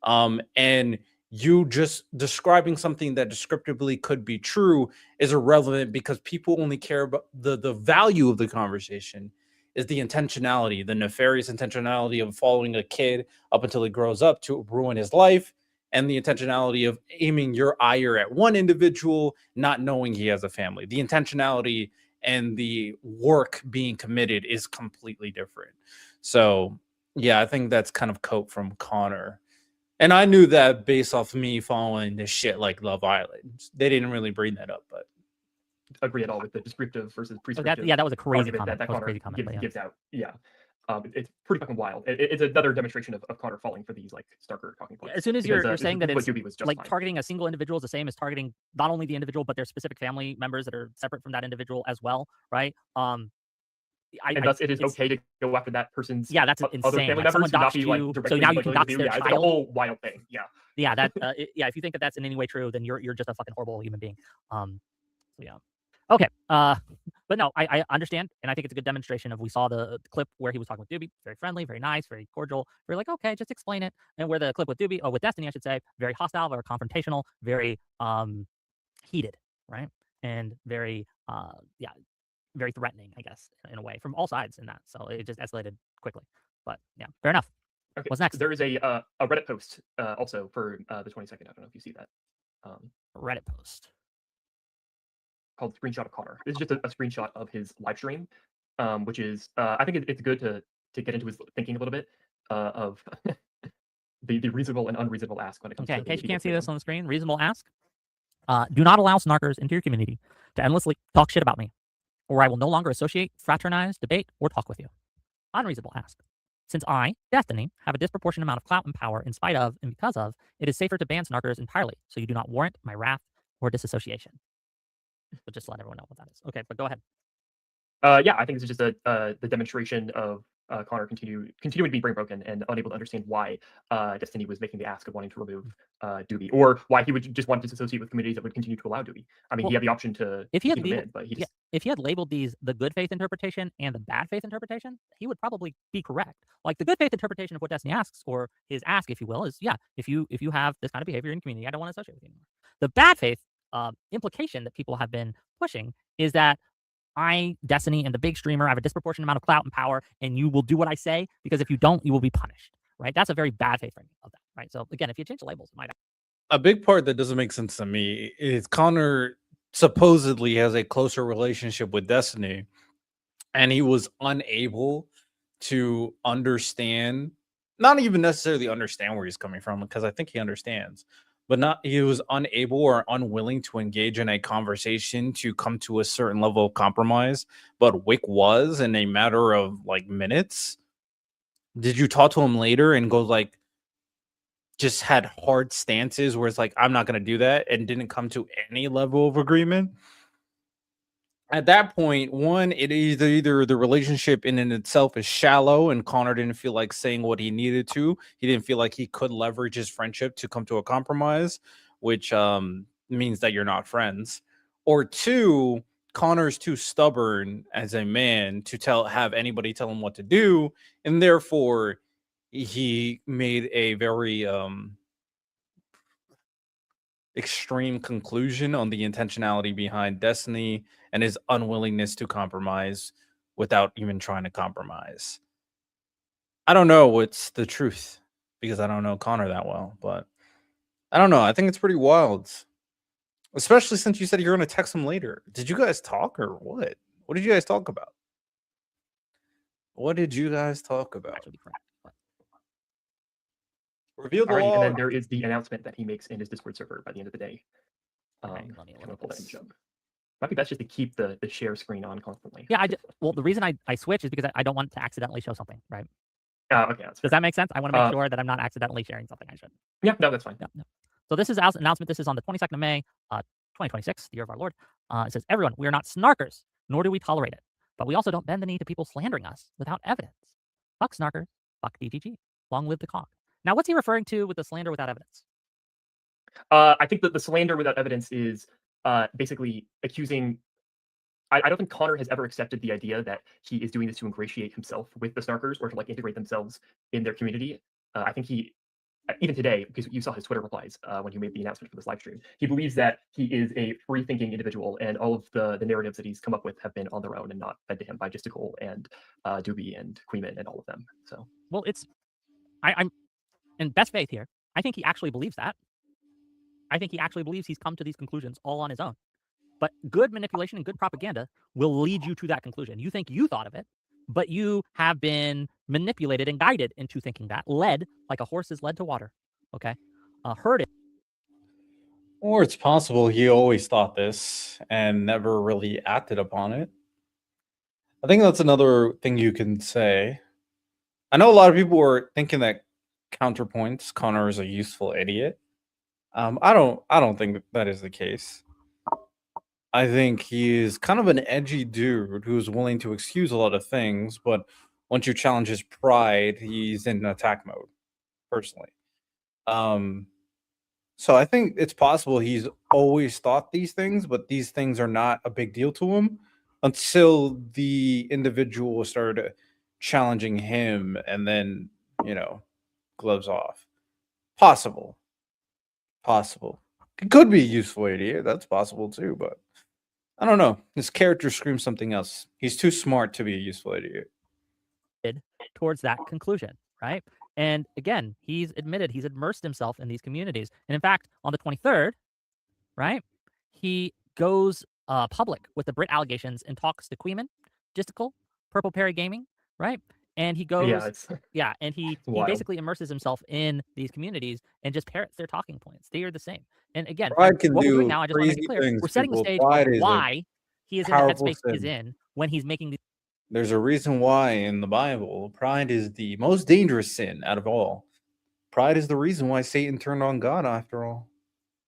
And you just describing something that descriptively could be true is irrelevant, because people only care about the value of the conversation is the intentionality, the nefarious intentionality of following a kid up until he grows up to ruin his life, and the intentionality of aiming your ire at one individual, not knowing he has a family. The intentionality and the work being committed is completely different. So, yeah, I think that's kind of cope from Connor. And I knew that based off me following this shit like Love Island. They didn't really bring that up, but Agree at all with the descriptive versus So prescriptive. that was a crazy argument comment. that That was a Connor crazy comment. But yeah. gives out. Yeah. It's pretty fucking wild. It's another demonstration of Connor falling for these like starker talking points. As soon as Because, you're saying that what it's Doobie was just like fine. targeting a single individual is the same as targeting not only the individual but their specific family members that are separate from that individual as well, right? And thus, it is okay to go after that person's that's other insane. family Like, members someone who not doxed be like you, so directly now you can related dox to you. their Yeah, it's like a child. whole wild thing. Yeah. Yeah, that if you think that that's in any way true, then you're just a fucking horrible human being. So yeah. Okay. But no, I understand, and I think it's a good demonstration of, we saw the clip where he was talking with Doobie, very friendly, very nice, very cordial. We're like, okay, just explain it. And where the clip with Doobie, with Destiny, I should say, very hostile, very confrontational, very heated, right? And very very threatening, I guess, in a way, from all sides in that. So it just escalated quickly. But yeah, fair enough. Okay. What's next? There is a Reddit post also for the 22nd. I don't know if you see that. Reddit post called Screenshot of Connor. This is just a screenshot of his live stream, which is I think it's good to get into his thinking a little bit of the reasonable and unreasonable ask when it comes to. Okay, in case you can't see this on the screen, reasonable ask. Do not allow snarkers into your community to endlessly talk shit about me, or I will no longer associate, fraternize, debate, or talk with you. Unreasonable ask. Since I, Destiny, have a disproportionate amount of clout and power in spite of and because of, it is safer to ban snarkers entirely, so you do not warrant my wrath or disassociation. But just to let everyone know what that is. Okay, but go ahead. Yeah, I think this is just the demonstration of Connor continuing to be brain broken and unable to understand why Destiny was making the ask of wanting to remove Doobie, or why he would just want to disassociate with communities that would continue to allow Doobie. I mean, Well, he had the option to if he had keep him labeled, in, but he yeah, just if he had labeled these the good faith interpretation and the bad faith interpretation, he would probably be correct. Like the good faith interpretation of what Destiny asks, or his ask, if you will, is yeah, if you have this kind of behavior in community, I don't want to associate with you anymore. The bad faith implication that people have been pushing is that I, Destiny, and the big streamer, I have a disproportionate amount of clout and power, and you will do what I say, because if you don't, you will be punished, right? That's a very bad faith framing of that, right? So again, if you change the labels, it might A big part that doesn't make sense to me is Connor supposedly has a closer relationship with Destiny, and he was unable to understand, not even necessarily understand where he's coming from, because I think he understands, but he was unable or unwilling to engage in a conversation to come to a certain level of compromise. But Wick was, in a matter of like minutes. Did you talk to him later and go like, just had hard stances where it's like, I'm not going to do that, and didn't come to any level of agreement? At that point, one, it is either the relationship in and itself is shallow and Connor didn't feel like saying what he needed to. He didn't feel like he could leverage his friendship to come to a compromise, which means that you're not friends. Or two, Connor's too stubborn as a man to have anybody tell him what to do, and therefore he made a very extreme conclusion on the intentionality behind Destiny and his unwillingness to compromise without even trying to compromise. I don't know what's the truth because I don't know Connor that well, but I don't know. I think it's pretty wild, especially since you said you're going to text him later. Did you guys talk or what? What did you guys talk about? What did you guys talk about? actually be correct. But Reveal the alrighty, and then log. there is the announcement that he makes in his Discord server by the end of the day. okay, let me I'm look gonna at pull that this. image up. Might be best just to keep the share screen on constantly. Yeah, well, the reason I switch is because I don't want to accidentally show something, right? Okay, that's fair. Does that make sense? I want to make sure that I'm not accidentally sharing something I shouldn't. Yeah, no, that's fine. Yeah, no. So this is Al's announcement. This is on the 22nd of May, 2026, the year of our Lord. It says, everyone, we are not snarkers, nor do we tolerate it. But we also don't bend the knee to people slandering us without evidence. Fuck snarkers, fuck DGG. Long live the cog. Now, what's he referring to with the slander without evidence? I think that the slander without evidence is basically accusing. I don't think Connor has ever accepted the idea that he is doing this to ingratiate himself with the snarkers or to like integrate themselves in their community. I think he, even today, because you saw his Twitter replies when he made the announcement for this live stream, he believes that he is a free-thinking individual, and all of the narratives that he's come up with have been on their own and not fed to him by Justical and Doobie and Queeman and all of them. So, well, I'm in best faith here. I think he actually believes that. I think he actually believes he's come to these conclusions all on his own. But good manipulation and good propaganda will lead you to that conclusion. You think you thought of it, but you have been manipulated and guided into thinking that. Led, like a horse is led to water. Okay? Heard it. Or it's possible he always thought this and never really acted upon it. I think that's another thing you can say. I know a lot of people were thinking that counterpoints Connor is a useful idiot. I don't think that is the case. I think he is kind of an edgy dude who's willing to excuse a lot of things, but once you challenge his pride, he's in attack mode, personally. So I think it's possible he's always thought these things, but these things are not a big deal to him until the individual started challenging him, and then, gloves off. Possible. It could be a useful idiot. That's possible too, but I don't know. His character screams something else. He's too smart to be a useful idiot. Towards that conclusion, right? And again, he's admitted he's immersed himself in these communities. And in fact, on the 23rd, right, he goes public with the Brit allegations and talks to Queeman, Justical, Purple Perry Gaming, right? And he goes, and he basically immerses himself in these communities and just parrots their talking points. They are the same. And again, what we're doing now, I just want to make it clear, we're setting the stage of why he is in the headspace he's in when he's making these. There's a reason why in the Bible, pride is the most dangerous sin out of all. Pride is the reason why Satan turned on God, after all.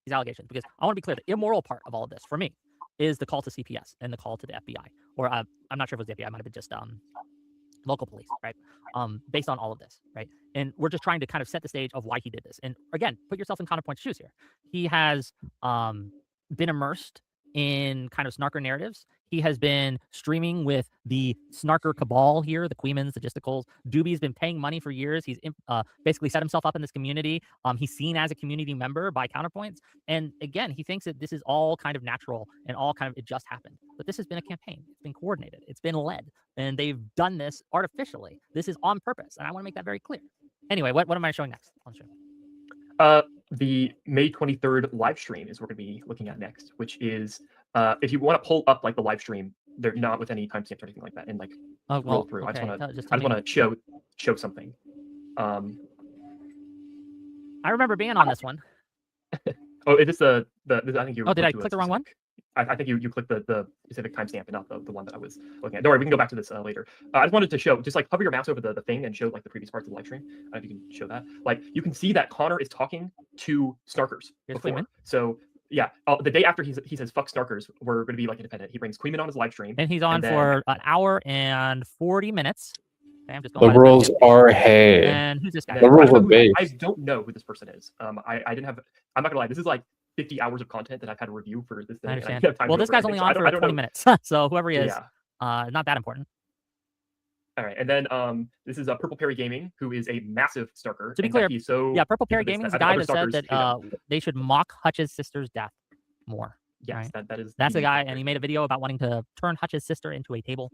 These allegations, because I want to be clear, the immoral part of all of this, for me, is the call to CPS and the call to the FBI. Or I'm not sure if it was the FBI, it might have been just local police, right? Based on all of this, right? And we're just trying to kind of set the stage of why he did this. And again, put yourself in Counterpoint's shoes here. He has been immersed in kind of snarker narratives. He has been streaming with the snarker cabal here, the Queemans, the Gisticles. Doobie's been paying money for years. He's basically set himself up in this community. He's seen as a community member by Counterpoints. And again, he thinks that this is all kind of natural and all kind of, it just happened. But this has been a campaign. It's been coordinated. It's been led. And they've done this artificially. This is on purpose. And I want to make that very clear. Anyway, what am I showing next on the stream? The May 23rd live stream is what we're going to be looking at next, which is if you want to pull up like the live stream, they're not with any timestamps or anything like that, and like roll through. Okay. I just want to show something. I remember being on this one. Oh, is this the I think you. Oh, did I click the wrong one? I think you clicked the specific timestamp and not the one that I was looking at. Don't worry, we can go back to this later. I just wanted to show, just like hover your mouse over the thing and show like the previous parts of the live stream. I don't know if you can show that. Like you can see that Connor is talking to snarkers before. So yeah, the day after he says fuck snarkers, we're going to be like independent. He brings Queeman on his live stream, and he's on for an hour and 40 minutes. Okay, I'm just going Liberals are hay. And who's this guy? Liberals are base. I don't know who this person is. I didn't have. I'm not gonna lie. This is like 50 hours of content that I've had to review for this thing. I understand. Well, this guy's only on for 20 minutes, so whoever he is, not that important. All right, and then this is Purple Perry Gaming, who is a massive snarker. To be clear, Purple Perry Gaming is a guy that said that they should mock Hutch's sister's death more. Yes, right? That's the guy, and he made a video about wanting to turn Hutch's sister into a table.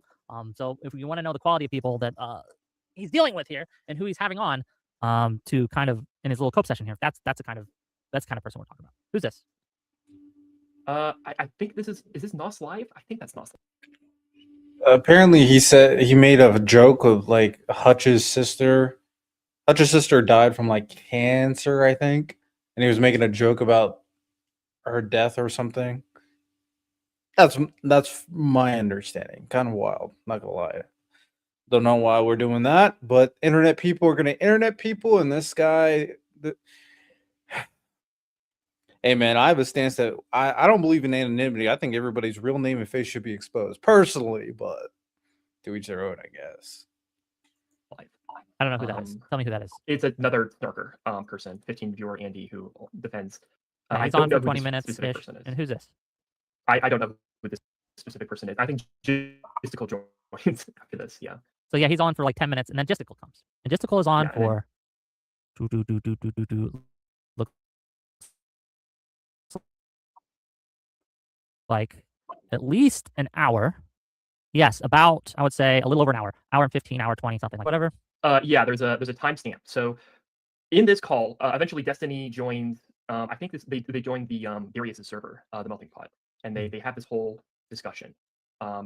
So if you want to know the quality of people that he's dealing with here and who he's having on, to kind of in his little cope session here, that's the kind of person we're talking about. Who's this? I think this is this Nos Live? I think that's Nos Live. Apparently, he said he made a joke of like Hutch's sister. Hutch's sister died from like cancer, I think, and he was making a joke about her death or something. That's my understanding. Kind of wild, not gonna lie. Don't know why we're doing that, but internet people are gonna internet people, and this guy. Hey man, I have a stance that I don't believe in anonymity. I think everybody's real name and face should be exposed personally, but to each their own, I guess. I don't know who that is. Tell me who that is. It's another snarker person, 15 viewer Andy, who defends. He's on for 20 minutes. And who's this? I don't know who this specific person is. I think Gisticle joins after this. Yeah. So yeah, he's on for like 10 minutes, and then Gisticle comes. And Gisticle is on for look like at least an hour. Yes, about I would say a little over an hour, hour and 15, hour 20, something like whatever. Yeah, there's a timestamp. So in this call, eventually Destiny joined. I think they joined the Darius' server, the Melting Pot, and they have this whole discussion.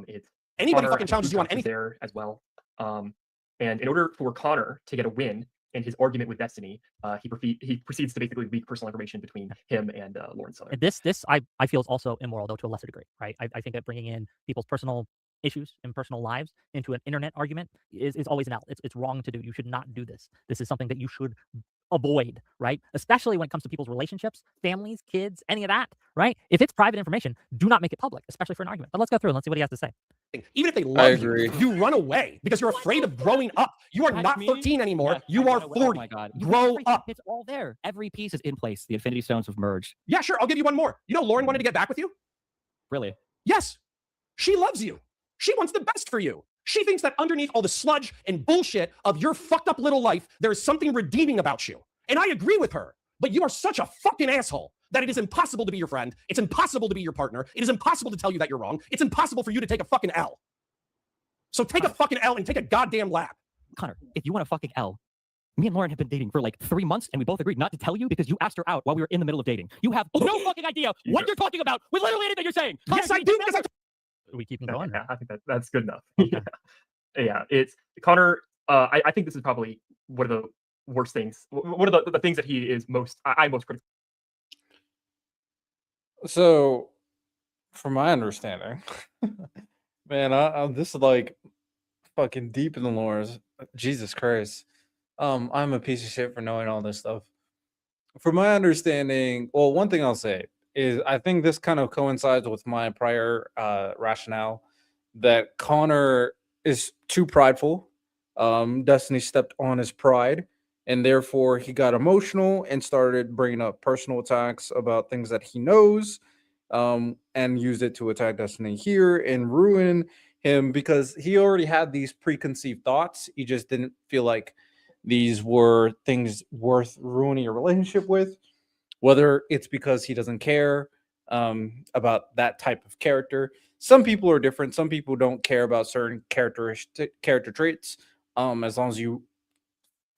It's anybody fucking challenges you on anything there as well. And in order for Connor to get a win in his argument with Destiny, he proceeds to basically leak personal information between him and Lawrence Southern. This I feel is also immoral, though to a lesser degree, right? I think that bringing in people's personal issues and personal lives into an internet argument is always an out. It's wrong to do. You should not do this. This is something that you should avoid, right? Especially when it comes to people's relationships, families, kids, any of that, right? If it's private information, do not make it public, especially for an argument. But let's go through and let's see what he has to say. Even if they love you, you run away because you're afraid of growing up. You are not 13 anymore. You are 40. Oh my God. Grow up. It's all there. Every piece is in place. The Infinity Stones have merged. Yeah, sure. I'll give you one more. You know Lauren wanted to get back with you? Really? Yes. She loves you. She wants the best for you. She thinks that underneath all the sludge and bullshit of your fucked up little life, there is something redeeming about you. And I agree with her. But you are such a fucking asshole that it is impossible to be your friend. It's impossible to be your partner. It is impossible to tell you that you're wrong. It's impossible for you to take a fucking L. So take a fucking L and take a goddamn lap. Connor, if you want a fucking L, me and Lauren have been dating for like 3 months, and we both agreed not to tell you because you asked her out while we were in the middle of dating. You have no fucking idea what you're talking about with literally anything you're saying. Connor, yes, I do. Because we keep going. Yeah, I think that's good enough. Yeah, it's Connor. I think this is probably one of the worst things. One of the things that he is most critical. So, from my understanding, man, this is like fucking deep in the lore. Jesus Christ. I'm a piece of shit for knowing all this stuff. From my understanding, well, one thing I'll say is I think this kind of coincides with my prior rationale that Connor is too prideful Destiny stepped on his pride, and therefore he got emotional and started bringing up personal attacks about things that he knows, and used it to attack Destiny here and ruin him because he already had these preconceived thoughts. He just didn't feel like these were things worth ruining a relationship with, whether it's because he doesn't care about that type of character. Some people are different. Some people don't care about certain character traits, as long as you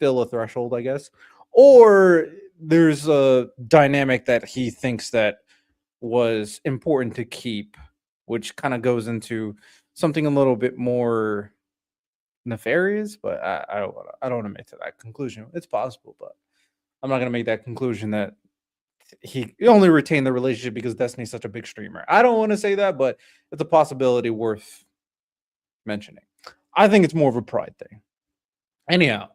fill a threshold, I guess. Or there's a dynamic that he thinks that was important to keep, which kind of goes into something a little bit more nefarious. But I don't want to make to that conclusion. It's possible, but I'm not going to make that conclusion that he only retained the relationship because Destiny's such a big streamer. I don't want to say that, but it's a possibility worth mentioning. I think it's more of a pride thing. Anyhow,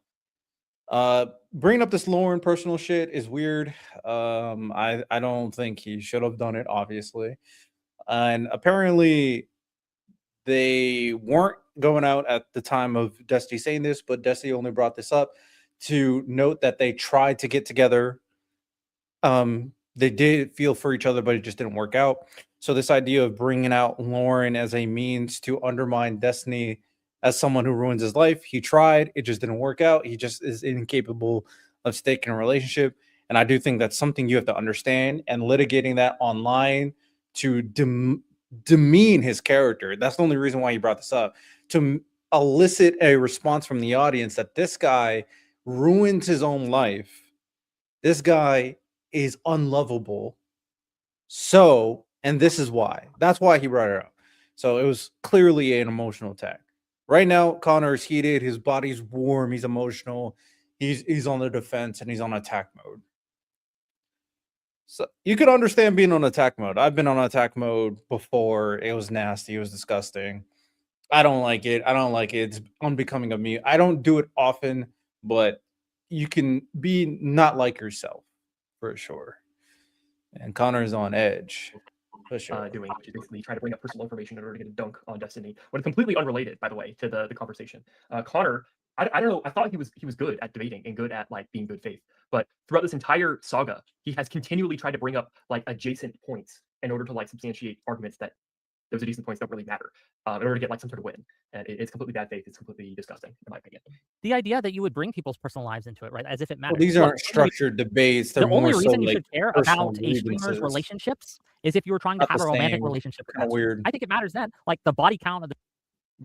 bringing up this Lauren personal shit is weird. I don't think he should have done it, obviously. And apparently they weren't going out at the time of Dusty saying this, but Dusty only brought this up to note that they tried to get together. They did feel for each other, but it just didn't work out. So this idea of bringing out Lauren as a means to undermine Destiny as someone who ruins his life, he tried, it just didn't work out. He just is incapable of staying in a relationship. And I do think that's something you have to understand, and litigating that online to demean his character. That's the only reason why he brought this up, to elicit a response from the audience that this guy ruins his own life. This guy is unlovable. So, and this is why. That's why he brought it up. So it was clearly an emotional attack. Right now, Connor is heated. His body's warm. He's emotional. He's on the defense and he's on attack mode. So you could understand being on attack mode. I've been on attack mode before. It was nasty. It was disgusting. I don't like it. I don't like it. It's unbecoming of me. I don't do it often, but you can be not like yourself for sure. And Connor's on edge. For sure. Doing, which is basically trying to bring up personal information in order to get a dunk on Destiny, when it's completely unrelated, by the way, to the conversation. Connor, I don't know. I thought he was good at debating and good at like being good faith, but throughout this entire saga, he has continually tried to bring up like adjacent points in order to like substantiate arguments that those adjacent points don't really matter, in order to get like some sort of win. And it's completely bad faith. It's completely disgusting, in my opinion. The idea that you would bring people's personal lives into it, right, as if it matters. Well, these aren't structured debates. They're the only more reason so you like should care personal about a streamer's grievances. relationships is if you were trying to Not have the a romantic same. relationship. Kind of weird. I think it matters then, like the body count of the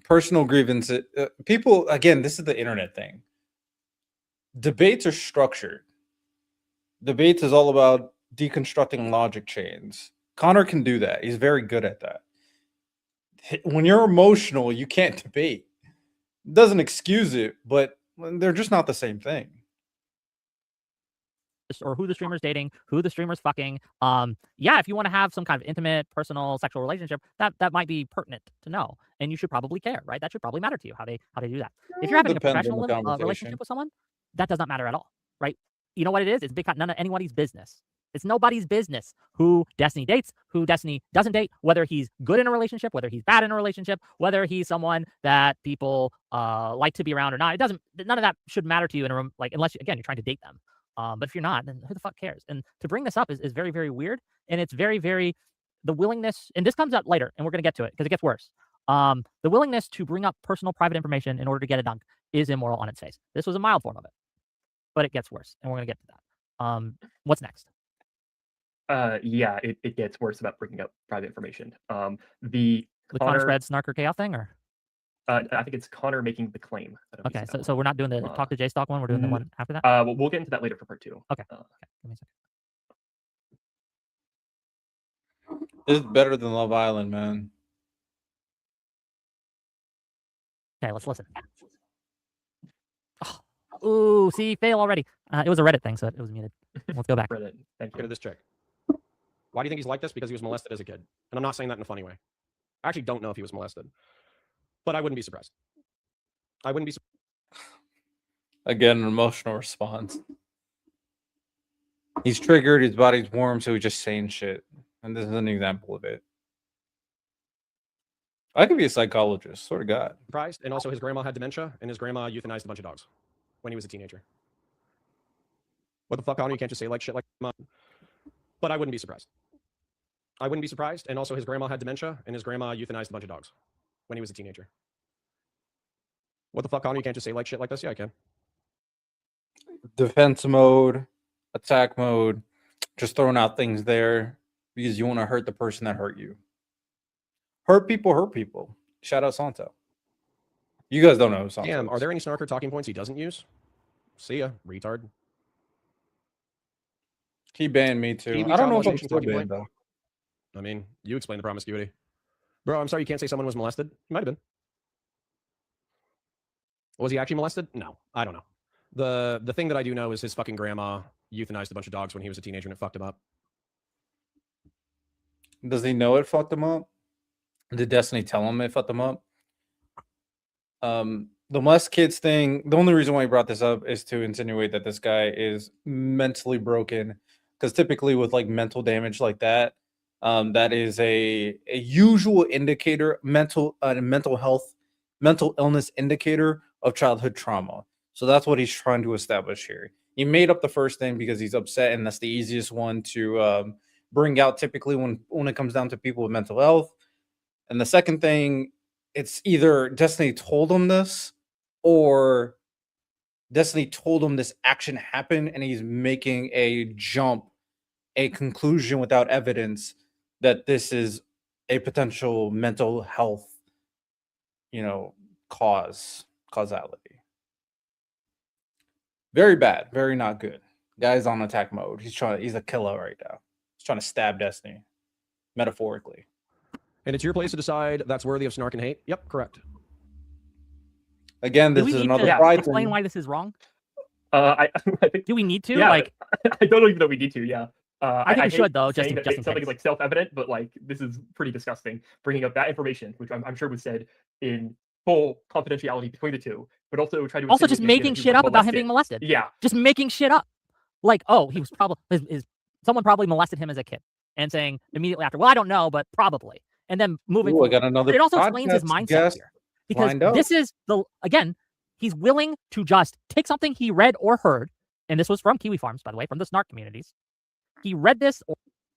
Personal grievances. People, again, this is the internet thing. Debates are structured. Debates is all about deconstructing logic chains. Connor can do that. He's very good at that. When you're emotional, you can't debate. It doesn't excuse it, but they're just not the same thing. or who the streamer's dating, who the streamer's fucking. Yeah, if you want to have some kind of intimate, personal, sexual relationship, that might be pertinent to know, and you should probably care, right? That should probably matter to you how they do that. If you're having a Depends on professional the conversation. relationship with someone, that does not matter at all, right? You know what it is? It's none of anybody's business. It's nobody's business who Destiny dates, who Destiny doesn't date, whether he's good in a relationship, whether he's bad in a relationship, whether he's someone that people like to be around or not. It doesn't. None of that should matter to you in a room, like unless again you're trying to date them. But if you're not, then who the fuck cares? And to bring this up is very, very weird, and it's very, very the willingness. And this comes out later, and we're gonna get to it because it gets worse. The willingness to bring up personal, private information in order to get a dunk is immoral on its face. This was a mild form of it, but it gets worse, and we're gonna get to that. What's next? Yeah, it gets worse about bringing up private information. The Connor spread snark or chaos thing, or I think it's Connor making the claim. okay, so we're not doing the talk to JStock one. We're doing the one after that. We'll get into that later for part 2. Okay. Okay. Give me a second. This is better than Love Island, man. Okay, let's listen. Oh, ooh, see, fail already. It was a Reddit thing, so it was muted. Let's go back. Reddit. Thank Look you. at this chick. Why do you think he's like this? Because he was molested as a kid. And I'm not saying that in a funny way. I actually don't know if he was molested. But I wouldn't be surprised. I wouldn't be surprised. Again, an emotional response. He's triggered, his body's warm, so he's just saying shit. And this is an example of it. I could be a psychologist. Swear to God. Surprised, and also his grandma had dementia, and his grandma euthanized a bunch of dogs when he was a teenager. What the fuck, Connor? You can't just say like shit like that. But I wouldn't be surprised. I wouldn't be surprised, and also his grandma had dementia, and his grandma euthanized a bunch of dogs when he was a teenager. What the fuck, Connor? You can't just say like shit like this? Yeah, I can. Defense mode, attack mode, just throwing out things there because you want to hurt the person that hurt you. Hurt people. Shout out Santo. You guys don't know who Santo Damn, is. are there any snarker talking points he doesn't use? See ya, retard. He banned me too. Kiwi I don't know if I'm conversation still talking banned point? though. I mean, you explain the promiscuity. Bro, I'm sorry you can't say someone was molested. He might have been. Was he actually molested? No, I don't know. The thing that I do know is his fucking grandma euthanized a bunch of dogs when he was a teenager and it fucked him up. Does he know it fucked him up? Did Destiny tell him it fucked him up? The molest kids thing, the only reason why he brought this up is to insinuate that this guy is mentally broken. Because typically with like mental damage like that, that is a usual indicator, mental health, mental illness indicator of childhood trauma. So that's what he's trying to establish here. He made up the first thing because he's upset, and that's the easiest one to bring out typically when it comes down to people with mental health. And the second thing, it's either Destiny told him this or Destiny told him this action happened and he's making a conclusion without evidence that this is a potential mental health, causality. Very bad, very not good. Guy's on attack mode. He's a killer right now. He's trying to stab Destiny, metaphorically. And it's your place to decide that's worthy of snark and hate? Yep, correct. Again, Do this we is need another to pride explain thing. why this is wrong? I think Do we need to? Yeah, Like, I don't even know we need to. Yeah. I think we hate should, though, just saying in- that just in something case. is like self-evident, but like this is pretty disgusting. Bringing up that information, which I'm sure was said in full confidentiality between the two, but also try to also just insinuate the idea making that he shit was up about him being molested. Yeah. Just making shit up. Like, oh, he was probably someone probably molested him as a kid, and saying immediately after, well, I don't know, but probably, and then moving. Ooh, I forward. got another. But it also explains his podcast mindset guest here, because lined up. this is he's willing to just take something he read or heard, and this was from Kiwi Farms, by the way, from the snark communities. He read this.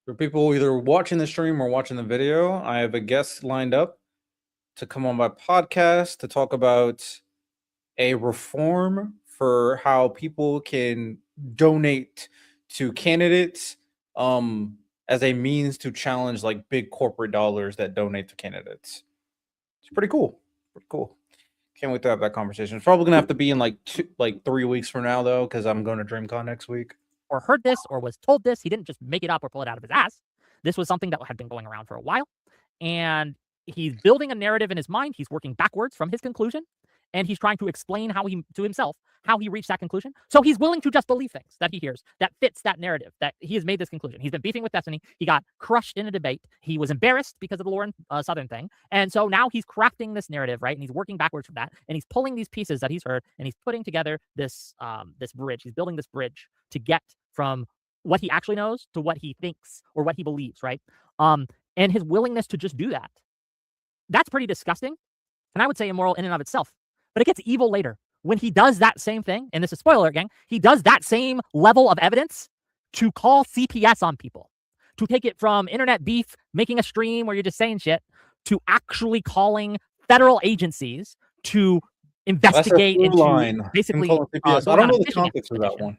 For people either watching the stream or watching the video, I have a guest lined up to come on my podcast to talk about a reform for how people can donate to candidates as a means to challenge like big corporate dollars that donate to candidates. It's pretty cool. Pretty cool. Can't wait to have that conversation. It's probably gonna have to be in like 3 weeks from now though, because I'm going to DreamCon next week. Or heard this or was told this. He didn't just make it up or pull it out of his ass. This was something that had been going around for a while. And he's building a narrative in his mind. He's working backwards from his conclusion. And he's trying to explain to himself how he reached that conclusion. So he's willing to just believe things that he hears that fits that narrative, that he has made this conclusion. He's been beefing with Destiny. He got crushed in a debate. He was embarrassed because of the Lauren Southern thing. And so now he's crafting this narrative, right? And he's working backwards from that. And he's pulling these pieces that he's heard and he's putting together this bridge. He's building this bridge to get from what he actually knows to what he thinks or what he believes, right? And his willingness to just do that. That's pretty disgusting. And I would say immoral in and of itself. But it gets evil later. When he does that same thing, and this is spoiler gang, he does that same level of evidence to call CPS on people, to take it from internet beef, making a stream where you're just saying shit, to actually calling federal agencies to investigate into basically I don't know the context of that one.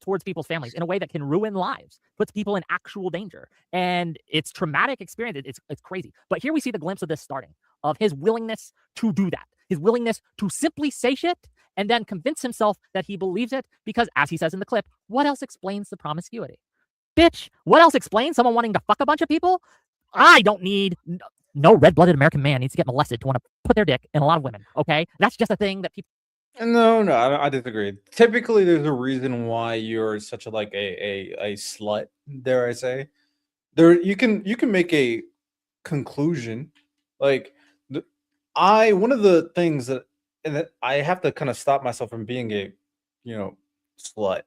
Towards people's families in a way that can ruin lives, puts people in actual danger. And it's traumatic experience. It's crazy. But here we see the glimpse of this starting, of his willingness to do that. His willingness to simply say shit and then convince himself that he believes it because, as he says in the clip, what else explains the promiscuity? Bitch, what else explains someone wanting to fuck a bunch of people? I don't need... No red-blooded American man needs to get molested to want to put their dick in a lot of women, okay? That's just a thing that people... No, I disagree. Typically, there's a reason why you're such a slut, dare I say. You can make a conclusion. Like, one of the things that I have to kind of stop myself from being a, slut,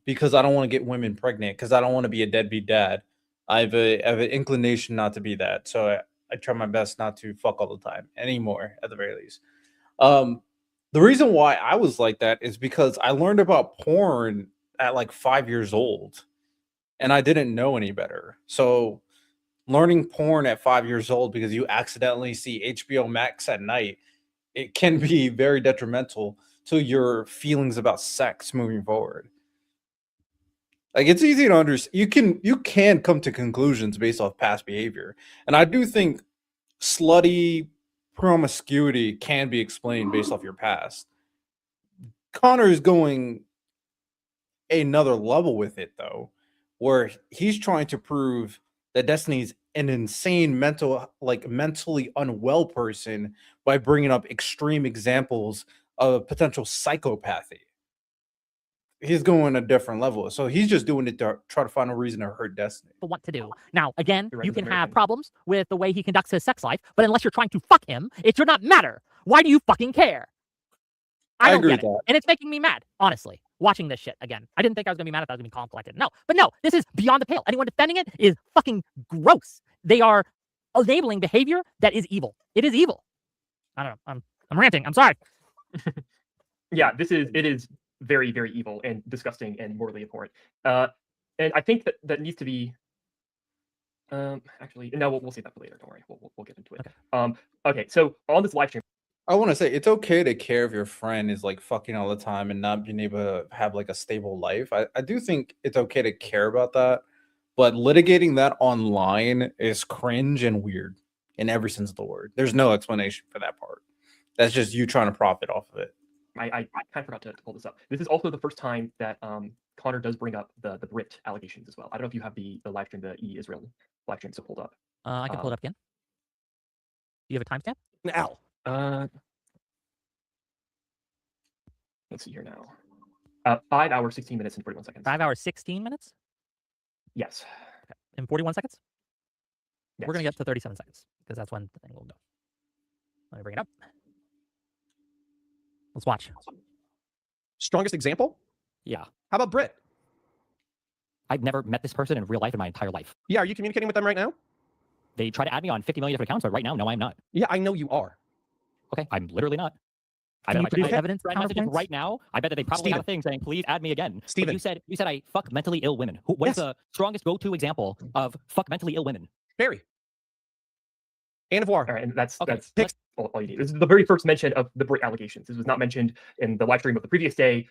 because I don't want to get women pregnant, because I don't want to be a deadbeat dad. I have an inclination not to be that. So I try my best not to fuck all the time anymore, at the very least. The reason why I was like that is because I learned about porn at like 5 years old, and I didn't know any better. So learning porn at 5 years old because you accidentally see HBO Max at night, it can be very detrimental to your feelings about sex moving forward. Like it's easy to understand. You can come to conclusions based off past behavior, and I do think slutty promiscuity can be explained based off your past. Connor is going another level with it though, where he's trying to prove that Destiny's an insane mentally unwell person by bringing up extreme examples of potential psychopathy. He's going a different level, so he's just doing it to try to find a reason to hurt Destiny. Want to do. Now, again, You're right, you that's can very have funny. problems with the way he conducts his sex life, but unless you're trying to fuck him, it should not matter. Why do you fucking care? I don't agree get with it. that. And it's making me mad, honestly, watching this shit again. I didn't think I was gonna be mad if I was gonna be calm and collected. No, but no, this is beyond the pale. Anyone defending it is fucking gross. They are enabling behavior that is evil. It is evil. I don't know. I'm ranting. I'm sorry. Yeah, it is very, very evil and disgusting and morally abhorrent. And I think that needs to be. Actually, no, we'll see that for later. Don't worry, we'll get into it. Okay, so on this live stream, I want to say it's okay to care if your friend is like fucking all the time and not being able to have like a stable life. I do think it's okay to care about that, but litigating that online is cringe and weird in every sense of the word. There's no explanation for that part. That's just you trying to profit off of it. I kind of forgot to pull this up. This is also the first time that Connor does bring up the Brit allegations as well. I don't know if you have the live stream, the Israel live stream, so pulled up. I can pull it up again. Do you have a timestamp? An L. Let's see here now. 5 hours, 16 minutes, and 41 seconds. 5 hours, 16 minutes? Yes. Okay. In 41 seconds? Yes. We're going to get to 37 seconds because that's when the thing will go. Let me bring it up. Let's watch. Strongest example? Yeah. How about Brit? I've never met this person in real life in my entire life. Yeah, are you communicating with them right now? They try to add me on 50 million different accounts, but right now, no, I'm not. Yeah, I know you are. Okay, I'm literally not. I Can bet you my produce evidence friend messages counterpoints? right now. I bet that they probably have a thing saying, "Please add me again." But Steven. you said I fuck mentally ill women. What is the strongest go-to example of fuck mentally ill women? Barry. Anne of War. All right, and that's Okay, that's all you need. This is the very first mention of the Brit allegations. This was not mentioned in the live stream of the previous day.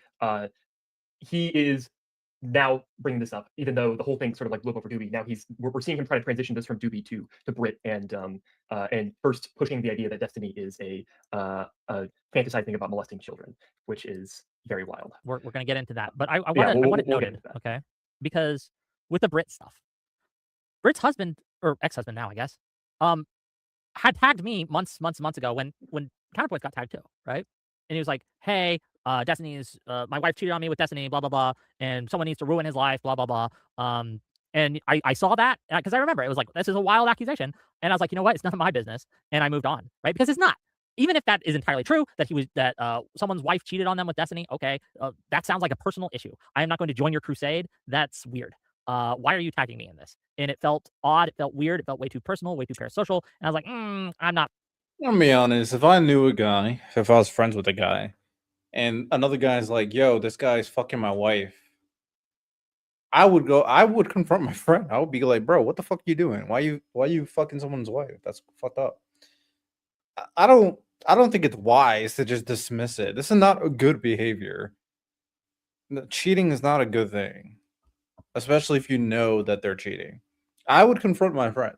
He is now bringing this up, even though the whole thing sort of like blew up over Doobie. Now we're seeing him try to transition this from Doobie to Brit, and first pushing the idea that Destiny is a fantasizing about molesting children, which is very wild. We're going to get into that, but I want Yeah, it we'll get noted, into that. okay? Because with the Brit stuff, Brit's husband or ex-husband now, I guess, had tagged me months ago when Counterpoints got tagged too, right? And he was like, "Hey, Destiny's my wife cheated on me with Destiny, blah blah blah, and someone needs to ruin his life, blah blah blah." And I saw that because I remember it was like, this is a wild accusation, and I was like, you know what? It's none of my business, and I moved on, right? Because it's not. Even if that is entirely true, that someone's wife cheated on them with Destiny, okay, that sounds like a personal issue. I am not going to join your crusade. That's weird. Why are you tagging me in this? And it felt odd. It felt weird. It felt way too personal, way too parasocial. And I was like, I'm not. I'll be honest. If I knew a guy, if I was friends with a guy, and another guy's like, "Yo, this guy's fucking my wife," I would confront my friend. I would be like, "Bro, what the fuck you doing? Why you fucking someone's wife? That's fucked up." I don't think it's wise to just dismiss it. This is not a good behavior. Cheating is not a good thing, especially if you know that they're cheating. I would confront my friend.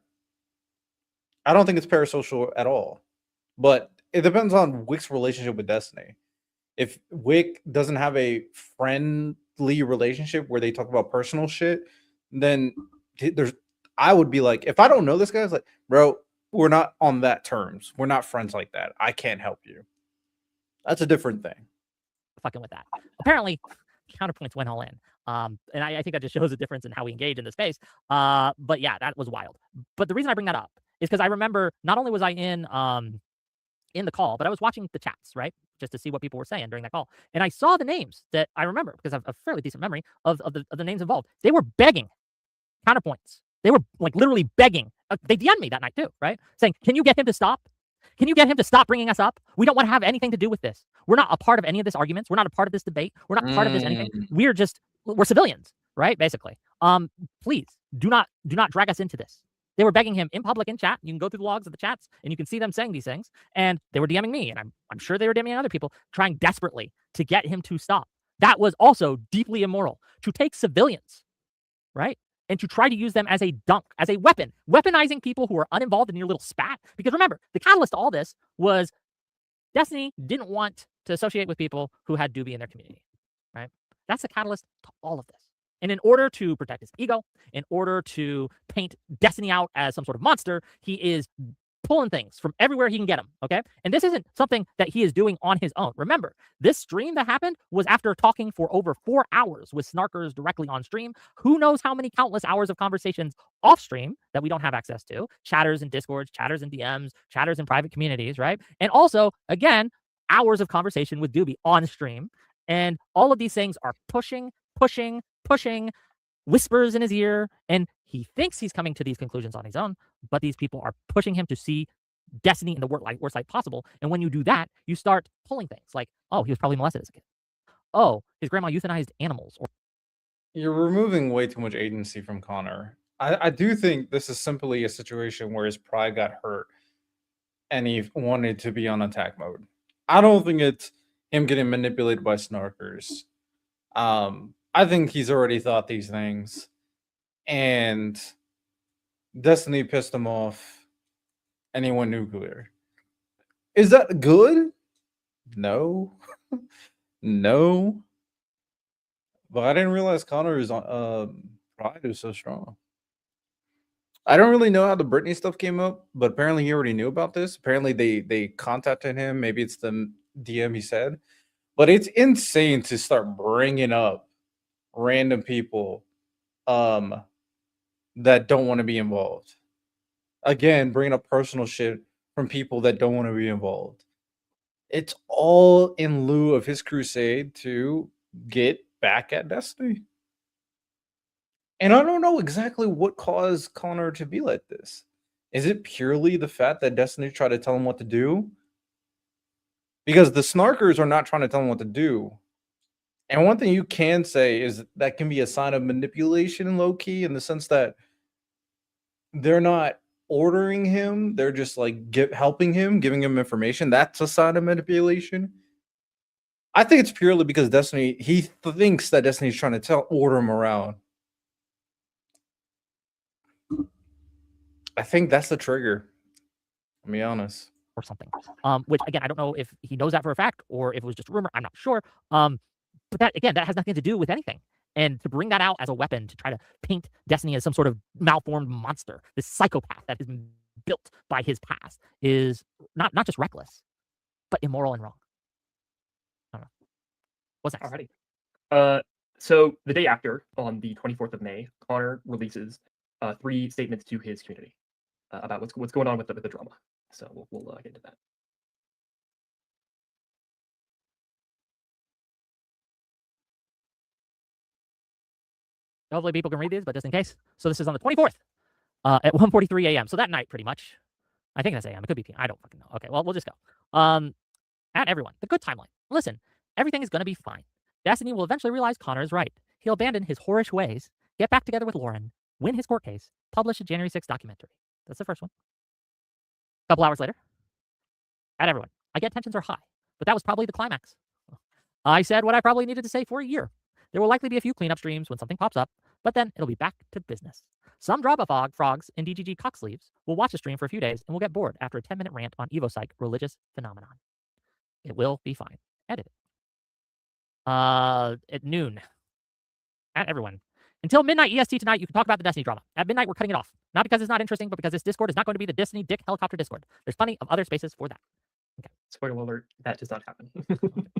I don't think it's parasocial at all, but it depends on Wick's relationship with Destiny. If Wick doesn't have a friendly relationship where they talk about personal shit, then I would be like, if I don't know this guy, it's like, bro, we're not on that terms. We're not friends like that. I can't help you. That's a different thing. Fucking with that. Apparently, Counterpoints went all in. And I think that just shows a difference in how we engage in the space. But yeah, that was wild. But the reason I bring that up is because I remember not only was I in the call, but I was watching the chats, right? Just to see what people were saying during that call. And I saw the names that I remember because I have a fairly decent memory of the names involved. They were begging Counterpoints They were like literally begging. They DM'd me that night too, right? Saying, "Can you get him to stop? Can you get him to stop bringing us up? We don't want to have anything to do with this. We're not a part of any of this arguments. We're not a part of this debate. We're not part of this anything. We're civilians, right? Basically. Please do not drag us into this." They were begging him in public in chat. You can go through the logs of the chats and you can see them saying these things. And they were DMing me, and I'm sure they were DMing other people, trying desperately to get him to stop. That was also deeply immoral. To take civilians, right, and to try to use them as a dunk, as a weapon, weaponizing people who are uninvolved in your little spat. Because remember, the catalyst to all this was Destiny didn't want to associate with people who had Doobie in their community, right? That's the catalyst to all of this. And in order to protect his ego, in order to paint Destiny out as some sort of monster, he is pulling things from everywhere he can get them, okay? And this isn't something that he is doing on his own. Remember, this stream that happened was after talking for over 4 hours with snarkers directly on stream. Who knows how many countless hours of conversations off stream that we don't have access to? Chatters in Discord, chatters in DMs, chatters in private communities, right? And also, again, hours of conversation with Doobie on stream. And all of these things are pushing, whispers in his ear, and he thinks he's coming to these conclusions on his own, but these people are pushing him to see Destiny in the worst light possible. And when you do that, you start pulling things like, oh, he was probably molested as a kid. Oh, his grandma euthanized animals. You're removing way too much agency from Connor. I do think this is simply a situation where his pride got hurt and he wanted to be on attack mode. I don't think it's him getting manipulated by snarkers. I think he's already thought these things, and Destiny pissed him off, and he went nuclear. Is that good? No. No. But I didn't realize Connor's pride is so strong. I don't really know how the Britney stuff came up, but apparently he already knew about this. Apparently they contacted him. Maybe it's the DM he said. But it's insane to start bringing up random people that don't want to be involved. Again, bringing up personal shit from people that don't want to be involved. It's all in lieu of his crusade to get back at Destiny. And I don't know exactly what caused Connor to be like this. Is it purely the fact that Destiny tried to tell him what to do? Because the snarkers are not trying to tell him what to do. And one thing you can say is that can be a sign of manipulation, low key, in the sense that they're not ordering him; they're just like helping him, giving him information. That's a sign of manipulation. I think it's purely because Destiny. He thinks that Destiny's trying to order him around. I think that's the trigger. I'll be honest. Or something. Which again, I don't know if he knows that for a fact or if it was just a rumor. I'm not sure. But that, again, that has nothing to do with anything. And to bring that out as a weapon to try to paint Destiny as some sort of malformed monster, this psychopath that has been built by his past, is not just reckless, but immoral and wrong. I don't know. What's next? Alrighty. So the day after, on the 24th of May, Connor releases 3 statements to his community about what's going on with the drama. So we'll get into that. Hopefully people can read these, but just in case. So this is on the 24th at 1:43 a.m. So that night, pretty much. I think that's a.m. It could be p.m. I don't fucking know. Okay, well, we'll just go. At everyone, the good timeline. Listen, everything is going to be fine. Destiny will eventually realize Connor is right. He'll abandon his whorish ways, get back together with Lauren, win his court case, publish a January 6th documentary. That's the first one. A couple hours later. At everyone, I get tensions are high, but that was probably the climax. I said what I probably needed to say for a year. There will likely be a few cleanup streams when something pops up, but then it'll be back to business. Some drama frogs and DGG cocksleeves will watch the stream for a few days and will get bored after a 10-minute rant on EvoPsych religious phenomenon. It will be fine. Edit it. At noon. At everyone. Until midnight EST tonight, you can talk about the Destiny drama. At midnight, we're cutting it off. Not because it's not interesting, but because this Discord is not going to be the Destiny Dick Helicopter Discord. There's plenty of other spaces for that. Okay. Spoiler alert, that does not happen.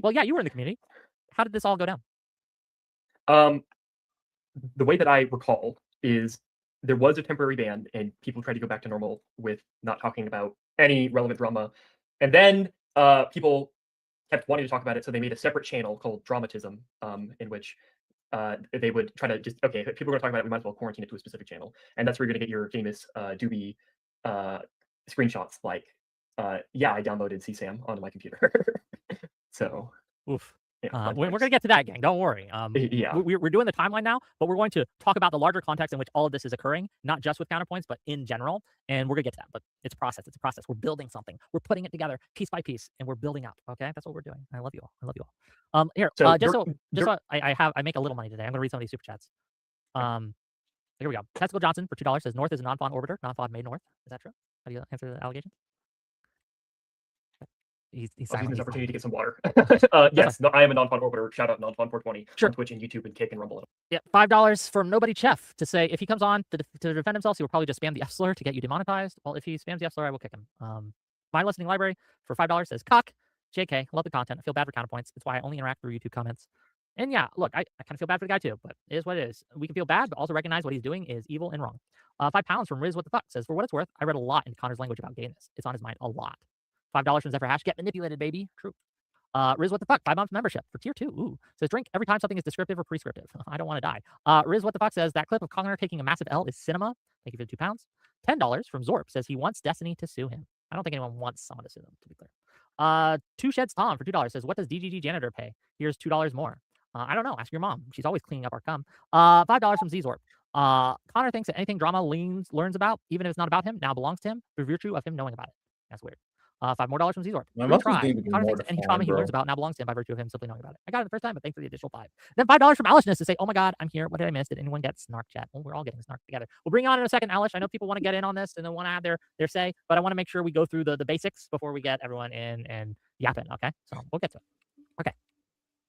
Well, yeah, you were in the community. How did this all go down? The way that I recall is there was a temporary ban and people tried to go back to normal with not talking about any relevant drama. And then people kept wanting to talk about it, so they made a separate channel called Dramatism, in which they would try to just, okay, if people are going to talk about it, we might as well quarantine it to a specific channel. And that's where you're going to get your famous doobie screenshots like, yeah, I downloaded CSAM onto my computer. So, Oof. yeah, We're going to get to that, gang. Don't worry. yeah. We're doing the timeline now, but we're going to talk about the larger context in which all of this is occurring, not just with counterpoints, but in general. And we're going to get to that. But it's a process. It's a process. We're building something. We're putting it together piece by piece, and we're building up. Okay, that's what we're doing. I love you all. I love you all. Here, So I make a little money today. I'm going to read some of these super chats. Here we go. Testicle Johnson for $2 says North is a non-fawn orbiter. Non-fawn made North. Is that true? How do you answer the allegation? He's Using this silent. opportunity to get some water. Yes, no, I am a non-fawn orbiter. Shout out non-fawn420 Sure. on Twitch and YouTube and Kick and Rumble. Yeah, $5 from Nobody Chef to say if he comes on to defend himself, he will probably just spam the F slur to get you demonetized. Well, if he spams the F slur, I will kick him. My listening library for $5 says cock. JK, love the content. I feel bad for counterpoints. That's why I only interact through YouTube comments. And yeah, look, I kind of feel bad for the guy too, but it is what it is. We can feel bad, but also recognize what he's doing is evil and wrong. £5 from Riz What the Fuck says, for what it's worth, I read a lot into Connor's language about gayness. It's on his mind a lot. $5 from Zephyr Hash. Get manipulated, baby. True. Riz What the Fuck, 5 months membership for tier 2. Ooh. Says drink every time something is descriptive or prescriptive. I don't want to die. Riz What the Fuck says that clip of Connor taking a massive L is cinema. Thank you for the £2. $10 from Zorp says he wants Destiny to sue him. I don't think anyone wants someone to sue them, to be clear. Two Sheds Tom for $2 says, what does DGG janitor pay? Here's $2 more. I don't know. Ask your mom. She's always cleaning up our cum. $5 from Zzorp. Connor thinks that anything drama learns about, even if it's not about him, now belongs to him for virtue of him knowing about it. That's weird. $5 more from Zzorp. My mouth is Try. being Connor more thinks that any defined, trauma he bro. learns about now belongs to him by virtue of him simply knowing about it. I got it the first time, but thanks for the additional 5. Then $5 from Alishness to say, oh my God, I'm here. What did I miss? Did anyone get Snark Chat? Well, we're all getting Snark together. We'll bring you on in a second, Alish. I know people want to get in on this and they want to have their say, but I want to make sure we go through the basics before we get everyone in and yapping, okay? So we'll get to it. Okay.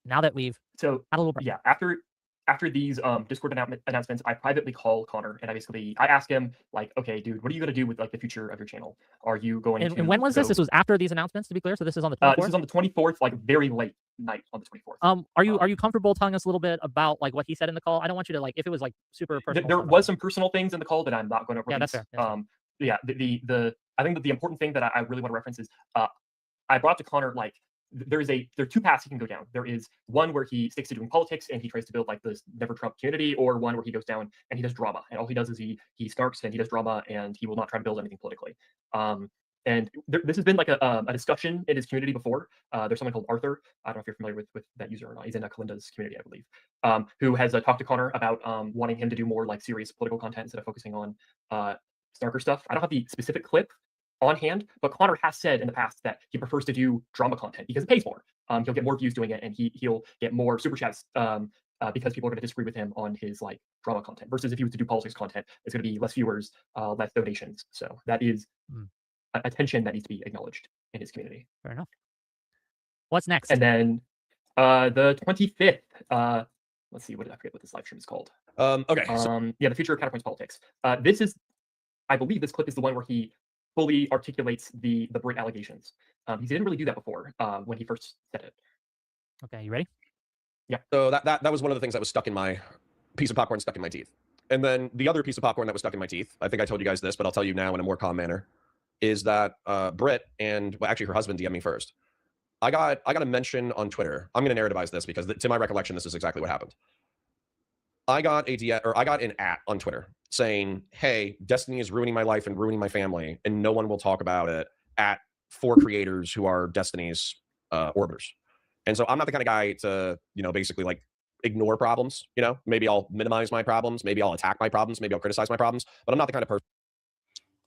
Now that we've So had a little break. yeah, after these Discord announcements, I privately call Connor and I ask him like, okay, dude, what are you gonna do with like the future of your channel? Are you going to? And when was this? This was after these announcements, to be clear. So this is on the 24th. This is on the 24th, like very late night on the 24th. Are you comfortable telling us a little bit about like what he said in the call? I don't want you to like if it was like super personal. There was some personal things in the call that I'm not going to release. Yeah, that's fair. That's fair. Yeah, I think that the important thing that I really want to reference is I brought up to Connor like there are two paths he can go down. There is one where he sticks to doing politics and he tries to build like this Never Trump community, or one where he goes down and he does drama, and all he does is he snarks and he does drama and he will not try to build anything politically. And this has been like a discussion in his community before. There's someone called Arthur. I don't know if you're familiar with that user or not. He's in Kalinda's community, I believe, who has talked to Connor about wanting him to do more like serious political content instead of focusing on snarker stuff. I don't have the specific clip on hand, but Connor has said in the past that he prefers to do drama content because it pays more. He'll get more views doing it, and he'll get more super chats because people are going to disagree with him on his like drama content. Versus if he was to do politics content, it's going to be less viewers, less donations. So that is a tension that needs to be acknowledged in his community. Fair enough. What's next? And then the 25th. Let's see, I forget what this live stream is called. Okay. Yeah, the future of counterpoints politics. This is, I believe, this clip is the one where he fully articulates the Brit allegations. He didn't really do that before when he first said it. Okay, you ready? Yeah. So that was one of the things that was stuck in my piece of popcorn stuck in my teeth. And then the other piece of popcorn that was stuck in my teeth, I think I told you guys this, but I'll tell you now in a more calm manner, is that Britt and actually her husband DM'd me first. I got a mention on Twitter. I'm going to narrativize this because to my recollection, this is exactly what happened. I got an @ on Twitter saying, hey, Destiny is ruining my life and ruining my family, and no one will talk about it at 4 creators who are Destiny's orbiters. And so I'm not the kind of guy to, basically like ignore problems. Maybe I'll minimize my problems. Maybe I'll attack my problems. Maybe I'll criticize my problems. But I'm not the kind of person.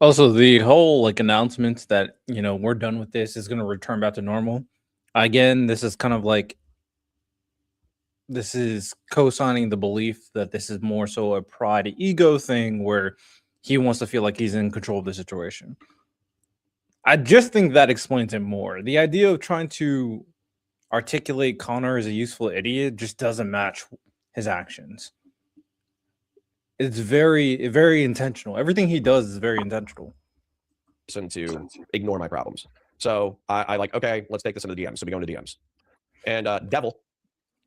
Also, the whole like announcements that, we're done with this is going to return back to normal. Again, this is kind of like, this is co-signing the belief that this is more so a pride ego thing where he wants to feel like he's in control of the situation. I just think that explains it more. The idea of trying to articulate Connor as a useful idiot just doesn't match his actions. It's very, very intentional. Everything he does is very intentional. To ignore my problems. So I like, okay, let's take this into the DMs. So we go into DMs. And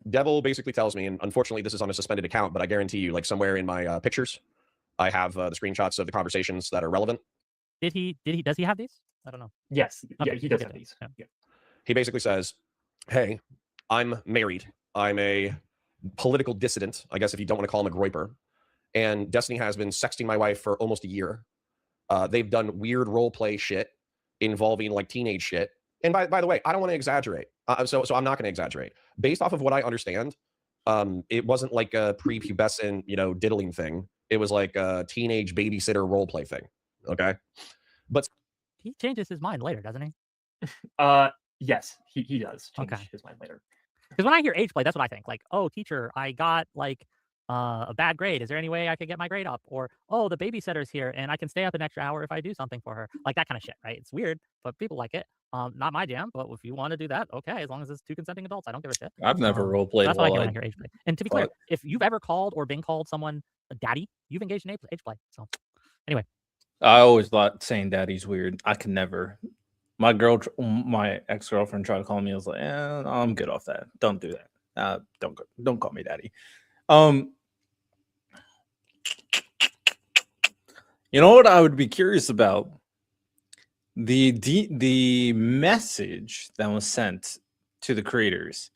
Devil basically tells me, and unfortunately this is on a suspended account, but I guarantee you, like somewhere in my pictures, I have the screenshots of the conversations that are relevant. Does he have these? I don't know. Yes. Okay. Yeah, he does have these. Yeah. Yeah. He basically says, hey, I'm married. I'm a political dissident, I guess if you don't want to call him a groiper. And Destiny has been sexting my wife for almost a year. They've done weird role play shit involving like teenage shit. And by the way, I don't want to exaggerate. So I'm not going to exaggerate. Based off of what I understand, it wasn't like a prepubescent, diddling thing. It was like a teenage babysitter role play thing. Okay. But he changes his mind later, doesn't he? Yes, he does change Okay. his mind later. Because when I hear age play, that's what I think. Like, oh, teacher, I got like a bad grade. Is there any way I could get my grade up? Or, oh, the babysitter's here and I can stay up an extra hour if I do something for her. Like that kind of shit, right? It's weird, but people like it. Not my jam, but if you want to do that, okay, as long as it's two consenting adults, I don't give a shit. I've never role played. That's what I hear when I hear age play. And to be clear, Fuck. if you've ever called or been called someone a daddy, you've engaged in age play. So anyway. I always thought saying daddy's weird. I can never. My ex-girlfriend tried to call me. I was like, I'm good off that. Don't do that. Don't call me daddy. You know what I would be curious about? The message that was sent to the creators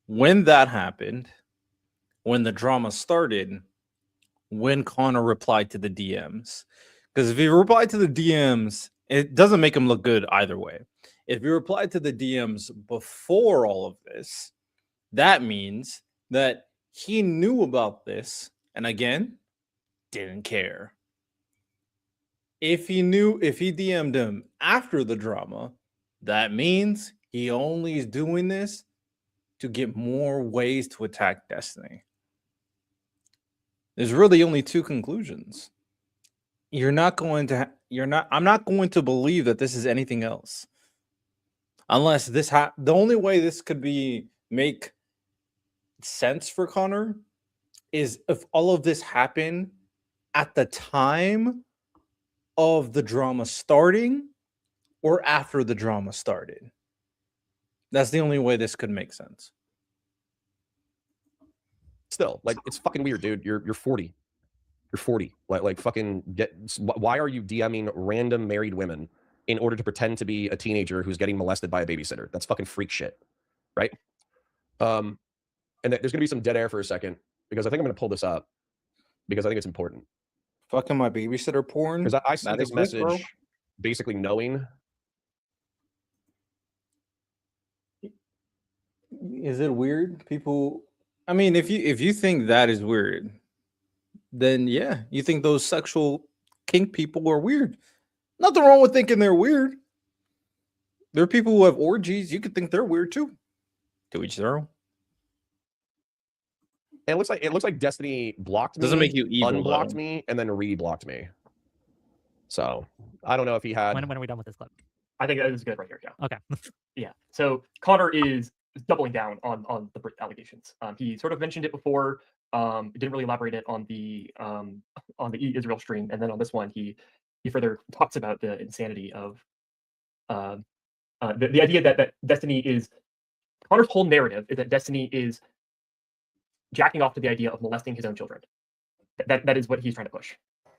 when that happened, when the drama started, when Connor replied to the DMs. Because if he replied to the DMs, it doesn't make him look good either way. If you replied to the DMs before all of this, that means that he knew about this and again, didn't care. If he DM'd him after the drama, that means he only is doing this to get more ways to attack Destiny. There's really only two conclusions. I'm not going to believe that this is anything else. Unless the only way this could make sense for Connor is if all of this happened at the time of the drama starting or after the drama started. That's the only way this could make sense. Still, like, it's fucking weird, dude. You're 40. You're 40. Like fucking why are you DMing random married women in order to pretend to be a teenager who's getting molested by a babysitter? That's fucking freak shit, right? And there's gonna be some dead air for a second because I think I'm gonna pull this up because I think it's important. Fucking my babysitter porn. Because I see this message basically knowing. Is it weird? People, I mean, if you think that is weird, then yeah, you think those sexual kink people are weird. Nothing wrong with thinking they're weird. There are people who have orgies. You could think they're weird too. To each their own. It looks like Destiny blocked me. Doesn't make you evil, unblocked though. me, and then re-blocked me. So I don't know if he had. When are we done with this clip? I think that is good right here. Yeah. Okay. Yeah. So Connor is doubling down on the Brit allegations. He sort of mentioned it before. Didn't really elaborate it on the Israel stream, and then on this one, he further talks about the insanity of the idea that Destiny is Connor's whole narrative is that Destiny is jacking off to the idea of molesting his own children. That is what he's trying to push.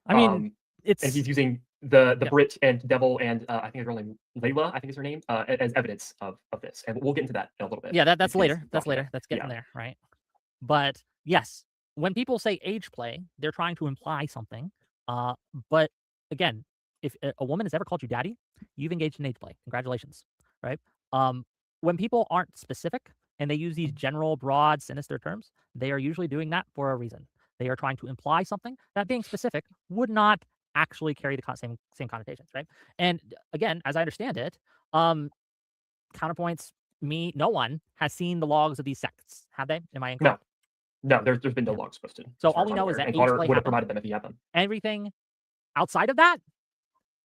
I mean, and he's using the Brit and Devil and I think her girl name Layla, I think is her name, as evidence of this. And we'll get into that in a little bit. Yeah, that's later. That's later. That's getting there, right? But yes, when people say age play, they're trying to imply something. But again, if a woman has ever called you daddy, you've engaged in age play. Congratulations, right? When people aren't specific and they use these general, broad, sinister terms, they are usually doing that for a reason. They are trying to imply something that being specific would not actually carry the same connotations, right? And again, as I understand it, counterpoints, no one has seen the logs of these sects, have they? Am I incorrect? No, there's been no logs posted. So all we know is that and Connor age play would have happened. provided them if he had them. Everything outside of that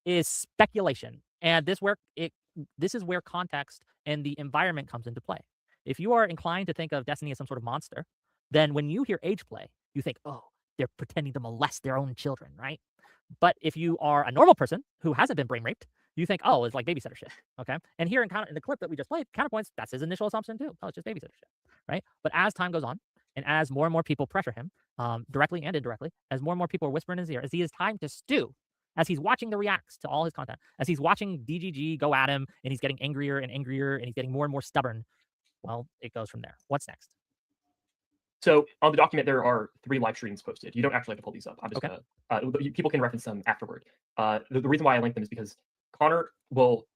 is speculation, and this is where context and the environment comes into play. If you are inclined to think of Destiny as some sort of monster, then when you hear age play, you think, oh, they're pretending to molest their own children, right? But if you are a normal person who hasn't been brain raped, you think, oh, it's like babysitter shit, okay? And here in the clip that we just played, Counterpoints, that's his initial assumption too. Oh, it's just babysitter shit, right? But as time goes on, and as more and more people pressure him, directly and indirectly, as more and more people are whispering in his ear, as he has time to stew, as he's watching the reacts to all his content, as he's watching DGG go at him, and he's getting angrier and angrier, and he's getting more and more stubborn, well, it goes from there. What's next? So on the document, there are 3 live streams posted. You don't actually have to pull these up. I'm just people can reference them afterward. The reason why I linked them is because Connor will,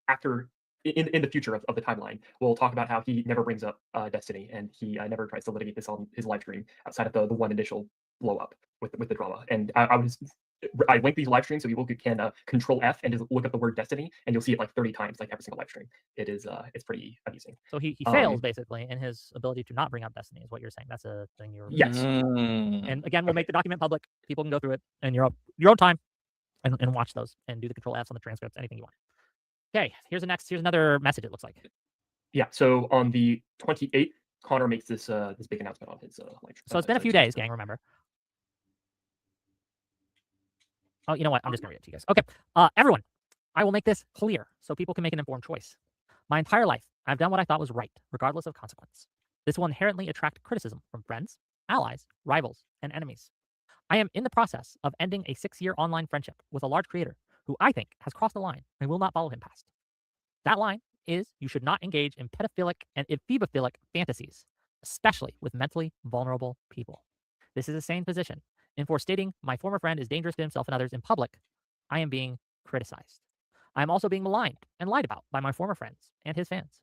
after in the future of the timeline, will talk about how he never brings up Destiny, and he never tries to litigate this on his live stream outside of the one initial blow up with the drama. And I linked these live streams so people can control F and just look up the word Destiny, and you'll see it like 30 times, like every single live stream. It is it's pretty amusing. So he fails basically in his ability to not bring up Destiny, is what you're saying. That's a thing you're. Yes. And again, we'll make the document public. People can go through it in your own time and watch those and do the control Fs on the transcripts, anything you want. Okay, here's another message. It looks like. Yeah. So on the 28th, Connor makes this this big announcement on his live. So it's been a few days, gang. Remember. Oh, you know what? I'm just gonna read it to you guys. Okay, everyone, I will make this clear so people can make an informed choice. My entire life, I've done what I thought was right, regardless of consequence. This will inherently attract criticism from friends, allies, rivals, and enemies. I am in the process of ending a 6-year online friendship with a large creator who I think has crossed the line and will not follow him past. That line is you should not engage in pedophilic and ephebophilic fantasies, especially with mentally vulnerable people. This is a sane position, and for stating my former friend is dangerous to himself and others in public, I am being criticized. I am also being maligned and lied about by my former friends and his fans.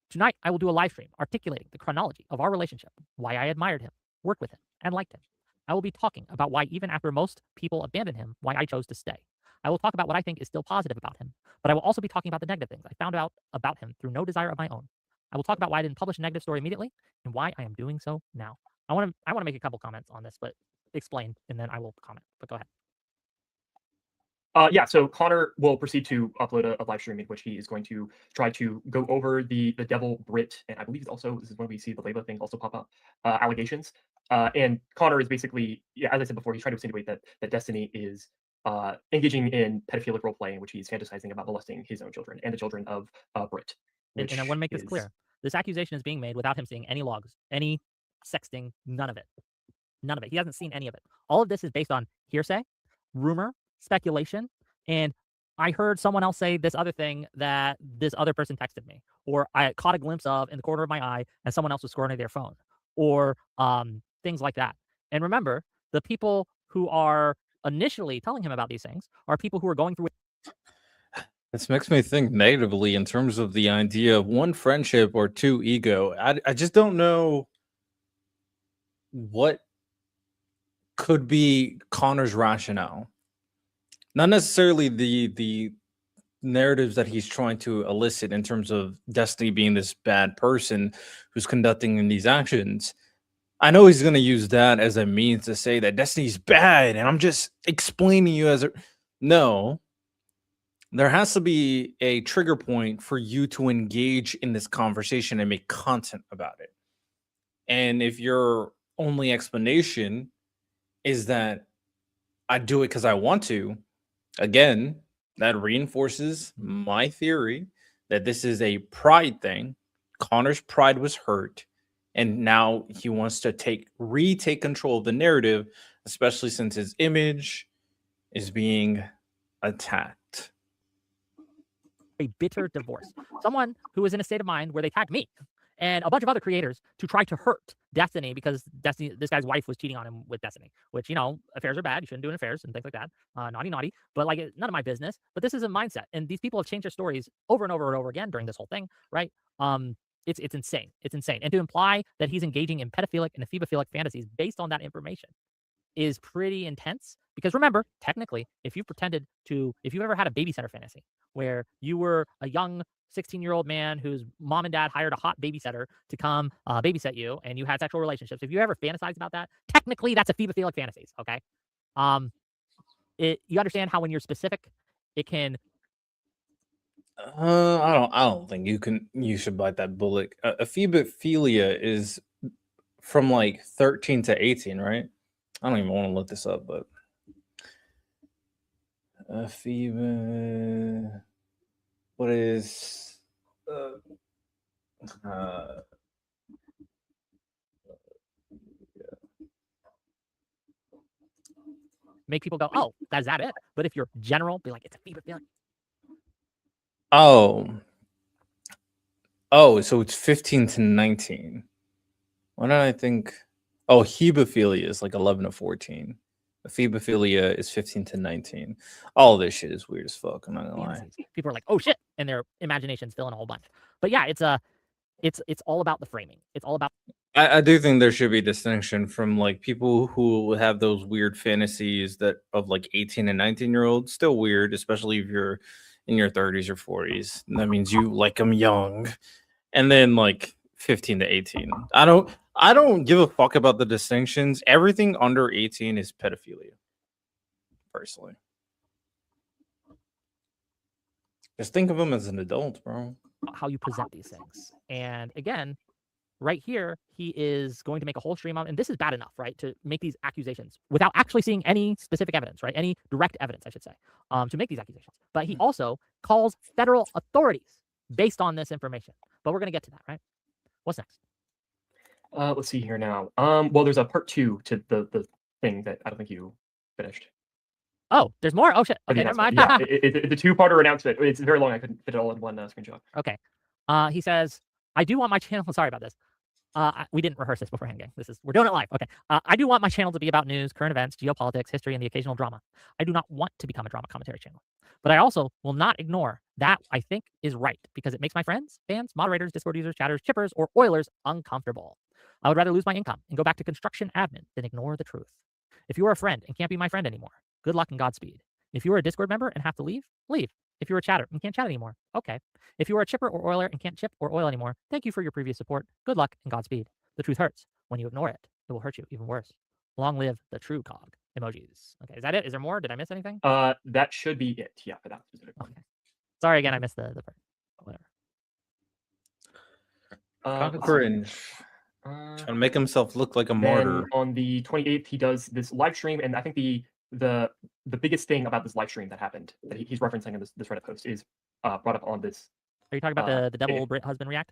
Tonight, I will do a live stream articulating the chronology of our relationship, why I admired him, worked with him, and liked him. I will be talking about why even after most people abandoned him, why I chose to stay. I will talk about what I think is still positive about him, but I will also be talking about the negative things I found out about him through no desire of my own. I will talk about why I didn't publish a negative story immediately and why I am doing so now. I want to make a couple comments on this, but explain, and then I will comment. But go ahead. Yeah, so Connor will proceed to upload a live stream in which he is going to try to go over the devil Brit, and I believe this is when we see the Layla thing also pop up, allegations. And Connor is basically, yeah, as I said before, he's trying to insinuate that Destiny is engaging in pedophilic role play in which he's fantasizing about molesting his own children and the children of Brit. And I want to make this clear. This accusation is being made without him seeing any logs, any sexting, none of it. None of it. He hasn't seen any of it. All of this is based on hearsay, rumor, speculation, and I heard someone else say this other thing that this other person texted me, or I caught a glimpse of in the corner of my eye and someone else was scrolling their phone, or things like that. And remember, the people who are initially telling him about these things are people who are going through it. This makes me think negatively in terms of the idea of 1, friendship, or 2, ego. I just don't know what could be Connor's rationale. Not necessarily the narratives that he's trying to elicit in terms of Destiny being this bad person who's conducting these actions. I know he's going to use that as a means to say that Destiny's bad, and I'm just explaining you as a... No. There has to be a trigger point for you to engage in this conversation and make content about it. And if your only explanation is that I do it because I want to, again, that reinforces my theory that this is a pride thing. Connor's pride was hurt, and now he wants to retake control of the narrative, especially since his image is being attacked. A bitter divorce. Someone who is in a state of mind where they tagged me and a bunch of other creators to try to hurt Destiny because this guy's wife was cheating on him with Destiny, which, you know, affairs are bad. You shouldn't do affairs and things like that. Naughty. But like, none of my business. But this is a mindset. And these people have changed their stories over and over and over again during this whole thing, right? It's insane. It's insane. And to imply that he's engaging in pedophilic and ephebophilic fantasies based on that information is pretty intense. Because remember, technically, if you've ever had a babysitter fantasy where you were a young 16-year-old man whose mom and dad hired a hot babysitter to come babysit you, and you had sexual relationships, if you ever fantasized about that, technically that's a ephebophilic fantasies, okay? You understand how when you're specific, it can... I don't think you should bite that bullet. Ephebophilia is from like 13 to 18, right? I don't even want to look this up, but what is make people go, oh, is that it? But if you're general, be like, it's a ephebophilic. Oh, so it's 15 to 19. Why did I think Oh, hebephilia is like 11 to 14. Ephebophilia is 15 to 19. All this shit is weird as fuck. I'm not gonna lie. People are like, oh shit, and their imagination's filling a whole bunch. But yeah, it's all about the framing. It's all about I do think there should be distinction from like people who have those weird fantasies that of like 18 and 19-year-olds. Still weird, especially if you're in your 30s or 40s. And that means you like them young. And then like 15 to 18. I don't give a fuck about the distinctions. Everything under 18 is pedophilia. Personally. Just think of them as an adult, bro. how you present these things. And again, right here, he is going to make a whole stream on, and this is bad enough, right, to make these accusations without actually seeing any specific evidence, right, any direct evidence, I should say, to make these accusations. But he also calls federal authorities based on this information. But we're going to get to that, right? What's next? Let's see here now. Well, there's a part 2 to the thing that I don't think you finished. Oh, there's more? Oh, shit. Okay, never mind. Yeah, it's a two-parter announcement. It's very long. I couldn't fit it all in one screenshot. Okay. He says, I do want my channel. Sorry about this. We didn't rehearse this beforehand, gang. We're doing it live. Okay. I do want my channel to be about news, current events, geopolitics, history, and the occasional drama. I do not want to become a drama commentary channel. But I also will not ignore that I think is right because it makes my friends, fans, moderators, Discord users, chatters, chippers, or Oilers uncomfortable. I would rather lose my income and go back to construction admin than ignore the truth. If you are a friend and can't be my friend anymore, good luck and Godspeed. If you are a Discord member and have to leave, leave. If you're a chatter and can't chat anymore, okay. If you are a chipper or oiler and can't chip or oil anymore, thank you for your previous support. Good luck and Godspeed. The truth hurts. When you ignore it, it will hurt you even worse. Long live the true cog. Emojis. Okay, is that it? Is there more? Did I miss anything? That should be it. Yeah, for that specific one. Okay. Sorry again, I missed the part. Whatever. Cringe. Trying to make himself look like a martyr. On the 28th, he does this live stream, and I think the biggest thing about this live stream that happened that he's referencing in this Reddit post is brought up on this. Are you talking about the devil Brit husband react?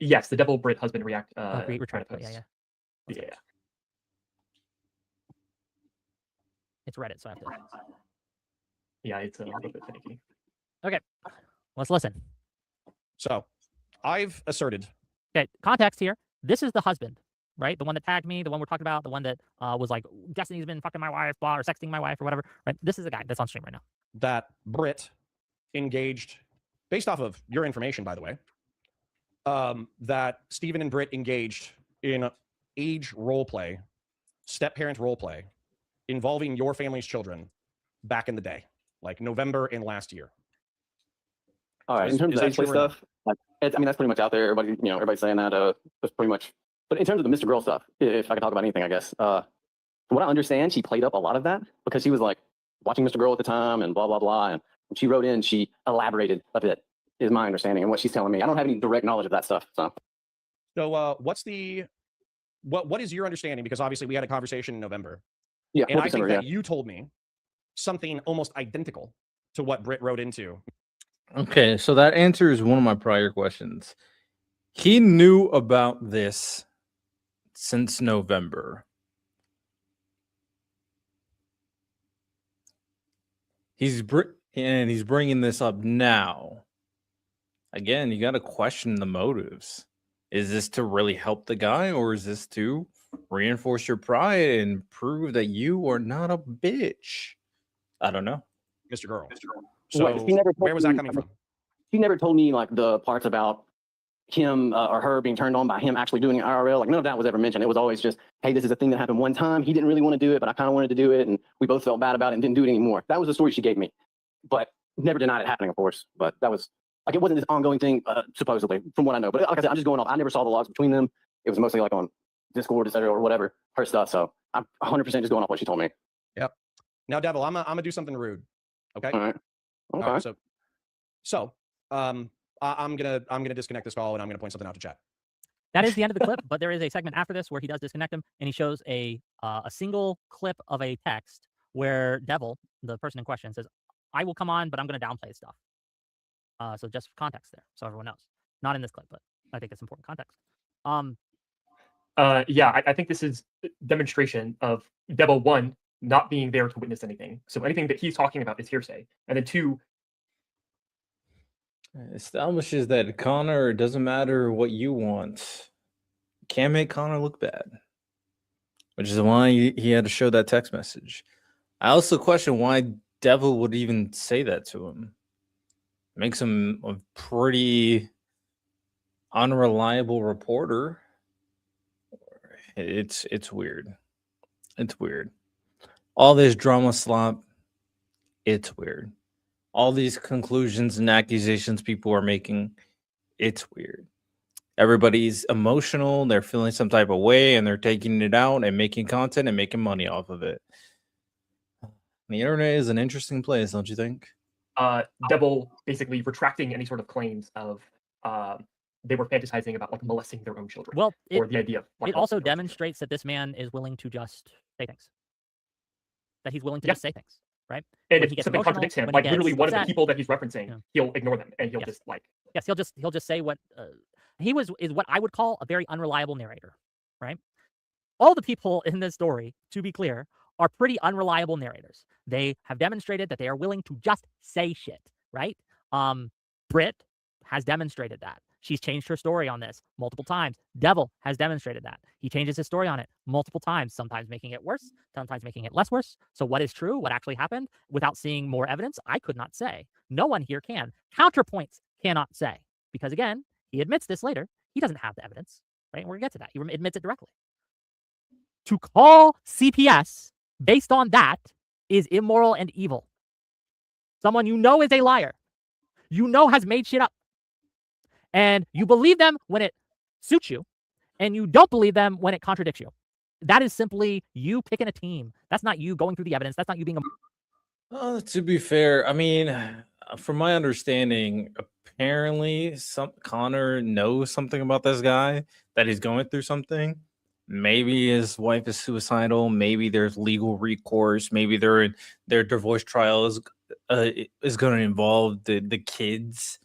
Yes, the devil Brit husband react. Reddit post. Yeah. It's Reddit, so I have to. Yeah, it's a little bit finicky. Okay, let's listen. So, I've asserted. Okay, context here. This is the husband, right? The one that tagged me, the one we're talking about, the one that was like, Destiny's been fucking my wife, blah, or sexting my wife, or whatever. Right? This is the guy that's on stream right now. That Brit engaged, based off of your information, by the way, that Steven and Brit engaged in age role play, step-parent role play, involving your family's children back in the day, like November and last year. All right, in terms of age play stuff, like, I mean, that's pretty much out there. Everybody's saying that. That's pretty much. But in terms of the Mr. Girl stuff, if I could talk about anything, I guess. From what I understand, she played up a lot of that because she was like watching Mr. Girl at the time and blah, blah, blah. And when she wrote in, she elaborated a bit, is my understanding and what she's telling me. I don't have any direct knowledge of that stuff. So what is your understanding? Because obviously we had a conversation in November. Yeah, and I think that you told me something almost identical to what Britt wrote into. Okay, so that answers one of my prior questions. He knew about this since November. He's bringing this up now. Again, you got to question the motives. Is this to really help the guy, or is this to reinforce your pride and prove that you are not a bitch? I don't know. Mr. Girl. So where was that coming from? She never told me like the parts about him or her being turned on by him actually doing it IRL. Like none of that was ever mentioned. It was always just, hey, this is a thing that happened one time. He didn't really want to do it, but I kind of wanted to do it, and we both felt bad about it and didn't do it anymore. That was the story she gave me, but never denied it happening, of course. But that was like, it wasn't this ongoing thing, supposedly, from what I know. But like I said, I'm just going off. I never saw the logs between them. It was mostly like on Discord, etc., or whatever, her stuff. So I'm 100% just going off what she told me. Yep. Now, Devil, I'm gonna do something rude. Okay. All right. Okay. All right, so I'm gonna disconnect this call and I'm gonna point something out to chat. That is the end of the clip, but there is a segment after this where he does disconnect him, and he shows a single clip of a text where Devil, the person in question, says, "I will come on, but I'm going to downplay stuff." So just context there, so everyone knows. Not in this clip, but I think it's important context. Yeah, I think this is demonstration of Devil, one, not being there to witness anything. So anything that he's talking about is hearsay. And then two, establishes that Connor, it doesn't matter what you want. Can't make Connor look bad. which is why he had to show that text message. I also question why Devil would even say that to him. Makes him a pretty unreliable reporter. It's weird. It's weird. All this drama slop, it's weird. All these conclusions and accusations people are making, it's weird. Everybody's emotional, they're feeling some type of way, and they're taking it out and making content and making money off of it. The internet is an interesting place, don't you think? Devil basically retracting any sort of claims of they were fantasizing about like molesting their own children. Well, or the idea of like, it also molesting their own children. demonstrates that this man is willing to just say things. That he's willing to Yeah. just say things, right? And When if he gets something emotional, contradicts him, when he like literally gets one of the upset. people that he's referencing, Yeah. he'll ignore them and he'll Yes. just like Yes, he'll just say what he is what I would call a very unreliable narrator, right? All the people in this story, to be clear, are pretty unreliable narrators. They have demonstrated that they are willing to just say shit, right? Britt has demonstrated that. She's changed her story on this multiple times. Devil has demonstrated that. He changes his story on it multiple times, sometimes making it worse, sometimes making it less worse. So what is true? What actually happened? Without seeing more evidence, I could not say. No one here can. Counterpoints cannot say. Because again, he admits this later. He doesn't have the evidence, right? And we're going to get to that. He admits it directly. To call CPS based on that is immoral and evil. Someone you know is a liar. You know has made shit up. And you believe them when it suits you, and you don't believe them when it contradicts you. That is simply you picking a team. That's not you going through the evidence. That's not you being a... To be fair, I mean, from my understanding, apparently Connor knows something about this guy, that he's going through something. Maybe his wife is suicidal. Maybe there's legal recourse. Maybe their divorce trial is going to involve the kids,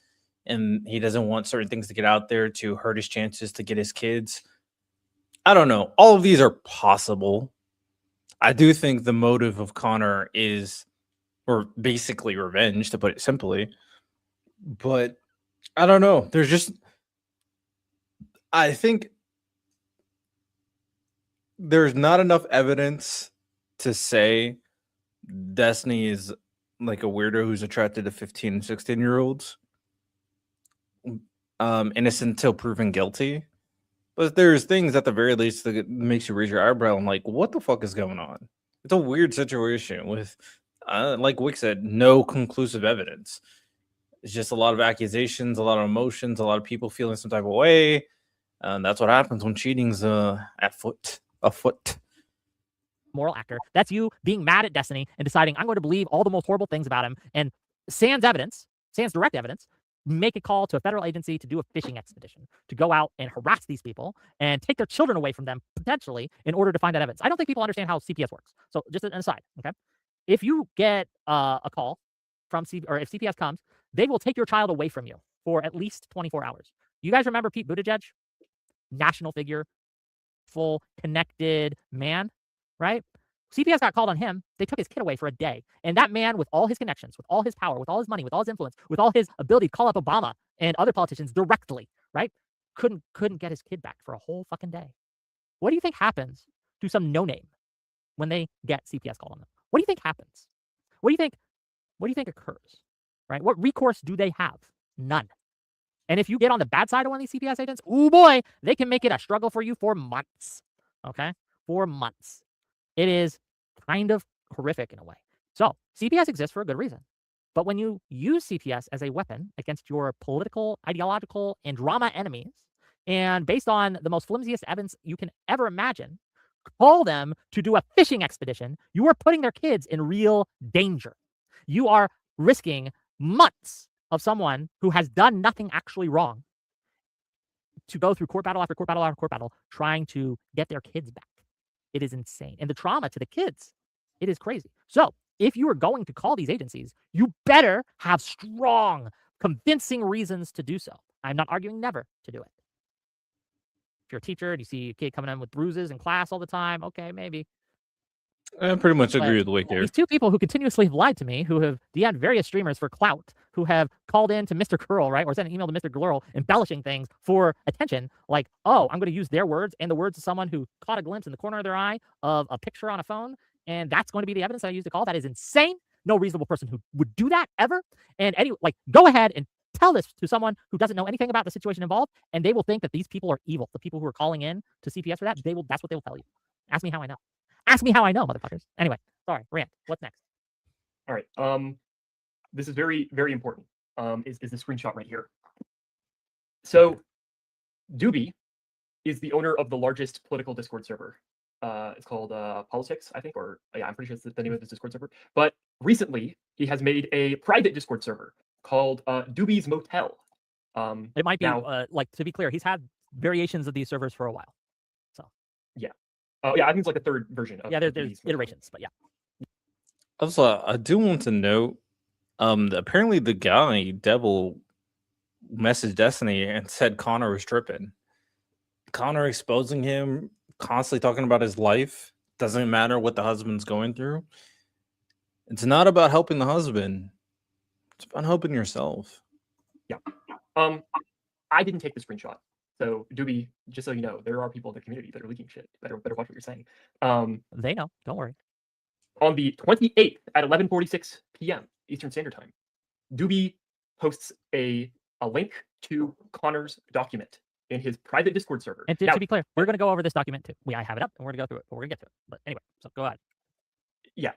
and he doesn't want certain things to get out there to hurt his chances to get his kids. I don't know. All of these are possible. I do think the motive of Connor is, or basically revenge, to put it simply. But I don't know. I think there's not enough evidence to say Destiny is like a weirdo who's attracted to 15 and 16-year-olds. Innocent until proven guilty. But there's things at the very least that makes you raise your eyebrow and like, what the fuck is going on? It's a weird situation with, like Wick said, no conclusive evidence. It's just a lot of accusations, a lot of emotions, a lot of people feeling some type of way. And that's what happens when cheating's afoot. moral actor. That's you being mad at Destiny and deciding I'm going to believe all the most horrible things about him. And sans direct evidence, make a call to a federal agency to do a fishing expedition, to go out and harass these people and take their children away from them potentially in order to find that evidence. I don't think people understand how CPS works. So just an aside, okay? If you get a call from or if CPS comes, they will take your child away from you for at least 24 hours. You guys remember Pete Buttigieg? National figure, full connected man, right? CPS got called on him. They took his kid away for a day. And that man, with all his connections, with all his power, with all his money, with all his influence, with all his ability to call up Obama and other politicians directly, right? Couldn't get his kid back for a whole fucking day. What do you think happens to some no-name when they get CPS called on them? What do you think happens? What do you think occurs? Right? What recourse do they have? None. And if you get on the bad side of one of these CPS agents, oh boy, they can make it a struggle for you for months. Okay? For months. It is kind of horrific in a way. So CPS exists for a good reason. But when you use CPS as a weapon against your political, ideological, and drama enemies, and based on the most flimsiest evidence you can ever imagine, call them to do a fishing expedition, you are putting their kids in real danger. You are risking months of someone who has done nothing actually wrong to go through court battle after court battle after court battle trying to get their kids back. It is insane. And the trauma to the kids, it is crazy. So if you are going to call these agencies, you better have strong, convincing reasons to do so. I'm not arguing never to do it. If you're a teacher and you see a kid coming in with bruises in class all the time, okay, maybe. I pretty much agree with Wick here. These two people who continuously have lied to me, who have DM'd various streamers for clout, who have called in to Mr. Girl, right, or sent an email to Mr. Girl embellishing things for attention, like, oh, I'm going to use their words and the words of someone who caught a glimpse in the corner of their eye of a picture on a phone, and that's going to be the evidence that I use to call. That is insane. No reasonable person who would do that ever. And go ahead and tell this to someone who doesn't know anything about the situation involved, and they will think that these people are evil. The people who are calling in to CPS for that, that's what they will tell you. Ask me how I know. Ask me how I know, motherfuckers. Anyway, sorry, rant. What's next? All right. This is very, very important. Is the screenshot right here. So Doobie is the owner of the largest political Discord server. It's called Politics, I think, or yeah, I'm pretty sure it's the name of this Discord server. But recently, he has made a private Discord server called Doobie's Motel. It might be now, to be clear, he's had variations of these servers for a while. So yeah, yeah, I think it's like a third version. Of yeah, there's Doobie's iterations, but yeah. Also, I do want to note, apparently the guy Devil messaged Destiny and said Connor was tripping. Connor exposing him, constantly talking about his life. Doesn't matter what the husband's going through. It's not about helping the husband. It's about helping yourself. Yeah. I didn't take the screenshot. So Doobie, just so you know, there are people in the community that are leaking shit. Better watch what you're saying. They know. Don't worry. On the 28th at 11:46 p.m. Eastern Standard Time, Doobie posts a link to Connor's document in his private Discord server. And to be clear, we're going to go over this document too. I have it up, and we're going to go through it, but we're going to get to it. But anyway, so go ahead. Yeah.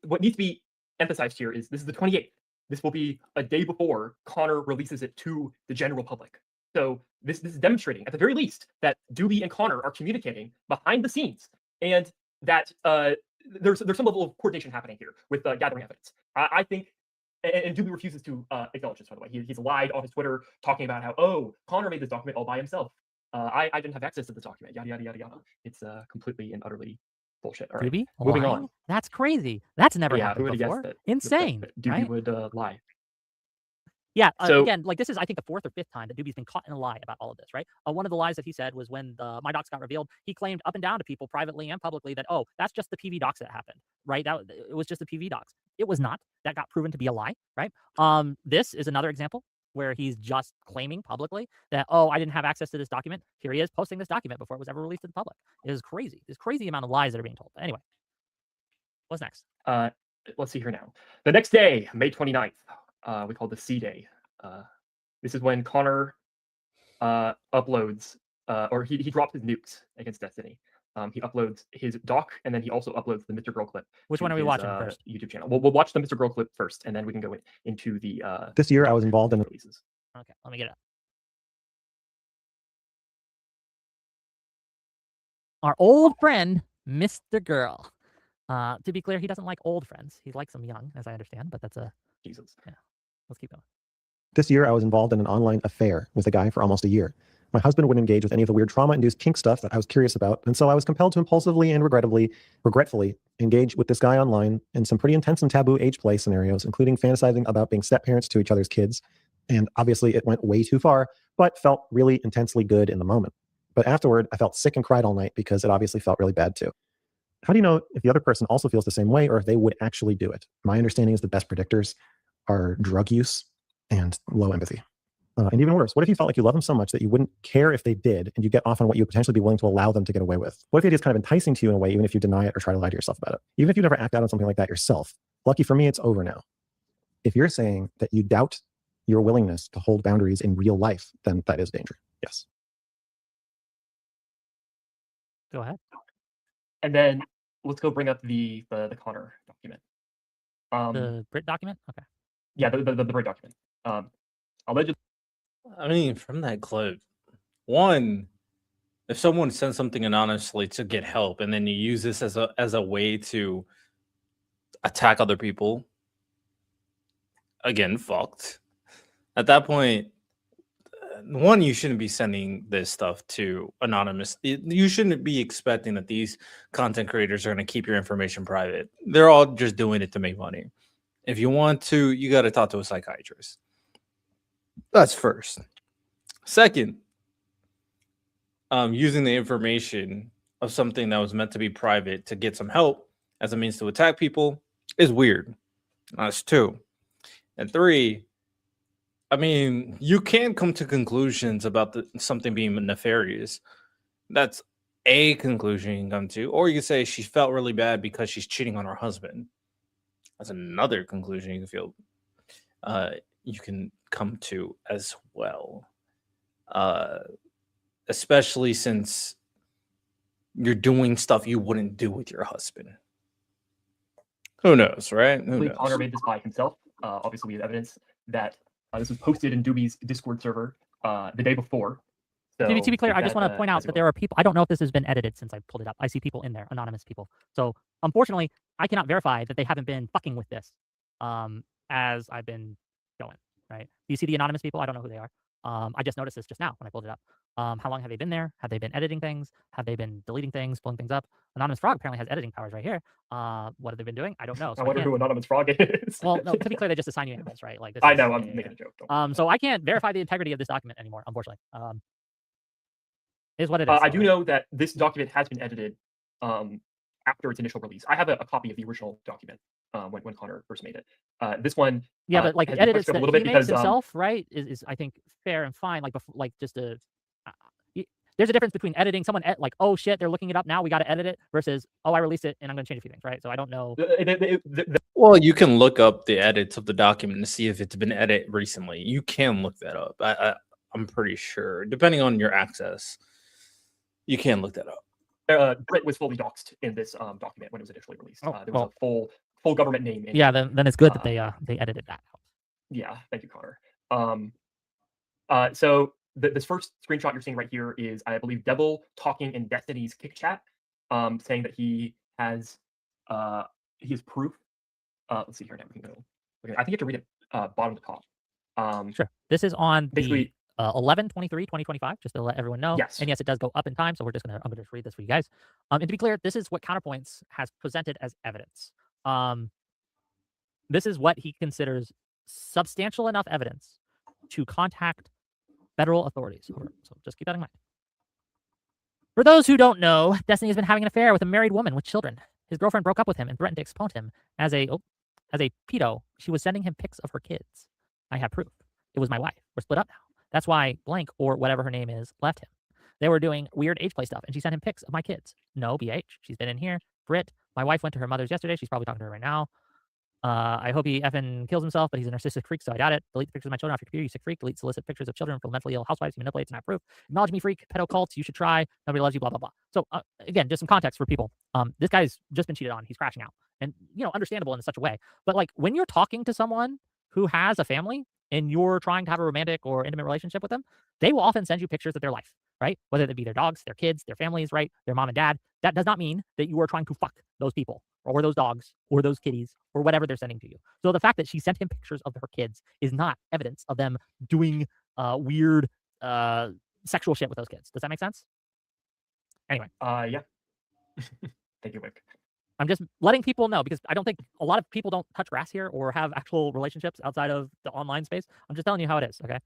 What needs to be emphasized here is this is the 28th. This will be a day before Connor releases it to the general public. So this is demonstrating, at the very least, that Doobie and Connor are communicating behind the scenes, and that there's some level of coordination happening here with gathering evidence. I think, and Doobie refuses to acknowledge this, by the way. He's lied on his Twitter talking about how, oh, Connor made this document all by himself. I didn't have access to this document, yada, yada, yada, yada. It's completely and utterly bullshit. All right, Doobie? moving lying? on. That's crazy. That's never Yeah, who happened would have before. guessed Insane. that Doobie right? would lie? Yeah, So- again, this is, I think, the fourth or fifth time that Doobie's been caught in a lie about all of this, right? One of the lies that he said was when the My Docs got revealed, he claimed up and down to people privately and publicly that, oh, that's just the PV Docs that happened, right? It was just the PV Docs. It was not. That got proven to be a lie, right? This is another example where he's just claiming publicly that, oh, I didn't have access to this document. Here he is posting this document before it was ever released to the public. It is crazy. This crazy amount of lies that are being told. But anyway, what's next? Let's see here now. The next day, May 29th, we call the C Day. This is when Connor uploads, or he drops his nukes against Destiny. He uploads his doc, and then he also uploads the Mr. Girl clip. Which to one are we his, watching first? YouTube channel. We'll watch the Mr. Girl clip first, and then we can go into the. This year, I was involved in releases. Okay, let me get it up. Our old friend, Mr. Girl. To be clear, he doesn't like old friends. He likes them young, as I understand, but that's a... Jesus. Yeah, let's keep going. This year, I was involved in an online affair with a guy for almost a year. My husband wouldn't engage with any of the weird trauma-induced kink stuff that I was curious about, and so I was compelled to impulsively and regretfully engage with this guy online in some pretty intense and taboo age play scenarios, including fantasizing about being step-parents to each other's kids. And obviously, it went way too far, but felt really intensely good in the moment. But afterward, I felt sick and cried all night because it obviously felt really bad too. How do you know if the other person also feels the same way or if they would actually do it? My understanding is the best predictors are drug use and low empathy. And even worse, what if you felt like you love them so much that you wouldn't care if they did and you get off on what you would potentially be willing to allow them to get away with? What if the idea is kind of enticing to you in a way, even if you deny it or try to lie to yourself about it? Even if you never act out on something like that yourself, lucky for me, it's over now. If you're saying that you doubt your willingness to hold boundaries in real life, then that is danger. Yes. Go ahead. And then let's go bring up the Connor document. The Brit document? Okay. Yeah, the Brit document. Allegedly. I mean, from that clip, one, if someone sends something anonymously to get help, and then you use this as a way to attack other people, again, fucked. At that point, one, you shouldn't be sending this stuff to anonymous. You shouldn't be expecting that these content creators are going to keep your information private. They're all just doing it to make money. If you want to, you got to talk to a psychiatrist. That's first. Second, using the information of something that was meant to be private to get some help as a means to attack people is weird. That's two. And three, I mean, you can come to conclusions about something being nefarious. That's a conclusion you can come to. Or you can say she felt really bad because she's cheating on her husband. That's another conclusion you can feel. You can come to as well. Especially since you're doing stuff you wouldn't do with your husband. Who knows, right? Who knows? Connor made this by himself. Obviously, we have evidence that this was posted in Doobie's Discord server the day before. So to be clear, I just want to point out as that well. there are people. I don't know if this has been edited since I pulled it up. I see people in there, anonymous people. So unfortunately, I cannot verify that they haven't been fucking with this as I've been going. Right? Do you see the anonymous people? I don't know who they are. I just noticed this just now when I pulled it up. How long have they been there? Have they been editing things? Have they been deleting things, pulling things up? Anonymous Frog apparently has editing powers right here. What have they been doing? I don't know. So I wonder who Anonymous Frog is. Well, no, to be clear, they just assign you animals, right? Like this I is- know, I'm yeah, making a joke. yeah. So I can't verify the integrity of this document anymore, unfortunately. Is what it is. I do know that this document has been edited after its initial release. I have a copy of the original document when Connor first made it. This one, Yeah, but like has been edits touched up that a little he bit makes because himself, right? Is I think fair and fine. Like before, like just a. There's a difference between editing someone like, oh shit, they're looking it up now, we got to edit it, versus, oh, I released it and I'm going to change a few things, right? So I don't know. Well, you can look up the edits of the document to see if it's been edited recently. You can look that up. I'm pretty sure, depending on your access, you can look that up. Brit was fully doxxed in this document when it was initially released. Oh, there was well. a full government name. In Yeah, it. then it's good that they edited that out. Yeah, thank you, Connor. So this first screenshot you're seeing right here is, I believe, Devil talking in Destiny's kick chat, saying that he has proof. Let's see here now. We can go. Okay, I think you have to read it bottom to top. Sure. This is on basically the 11/23/2025, just to let everyone know. Yes. And yes, it does go up in time, so I'm gonna just read this for you guys. And to be clear, this is what Counterpoints has presented as evidence. This is what he considers substantial enough evidence to contact federal authorities. So just keep that in mind. For those who don't know, Destiny has been having an affair with a married woman with children. His girlfriend broke up with him and threatened to expose him as a pedo. She was sending him pics of her kids. I have proof. It was my wife. We're split up now. That's why blank or whatever her name is left him. They were doing weird age play stuff, and she sent him pics of my kids. No, BH. She's been in here. Brit, my wife went to her mother's yesterday. She's probably talking to her right now. I hope he effing kills himself, but he's a narcissistic freak, so I doubt it. Delete the pictures of my children off your computer, you sick freak. Delete solicit pictures of children from mentally ill housewives. He manipulates and not proof. Acknowledge me, freak. Pedo cults. You should try. Nobody loves you. Blah blah blah. So again, just some context for people. This guy's just been cheated on. He's crashing out, and understandable in such a way. But like when you're talking to someone who has a family and you're trying to have a romantic or intimate relationship with them, they will often send you pictures of their life, right? Whether it be their dogs, their kids, their families, right? Their mom and dad. That does not mean that you are trying to fuck those people or those dogs or those kitties or whatever they're sending to you. So the fact that she sent him pictures of her kids is not evidence of them doing weird sexual shit with those kids. Does that make sense? Anyway. Yeah. Thank you, Wick. I'm just letting people know because I don't think a lot of people don't touch grass here or have actual relationships outside of the online space. I'm just telling you how it is, okay?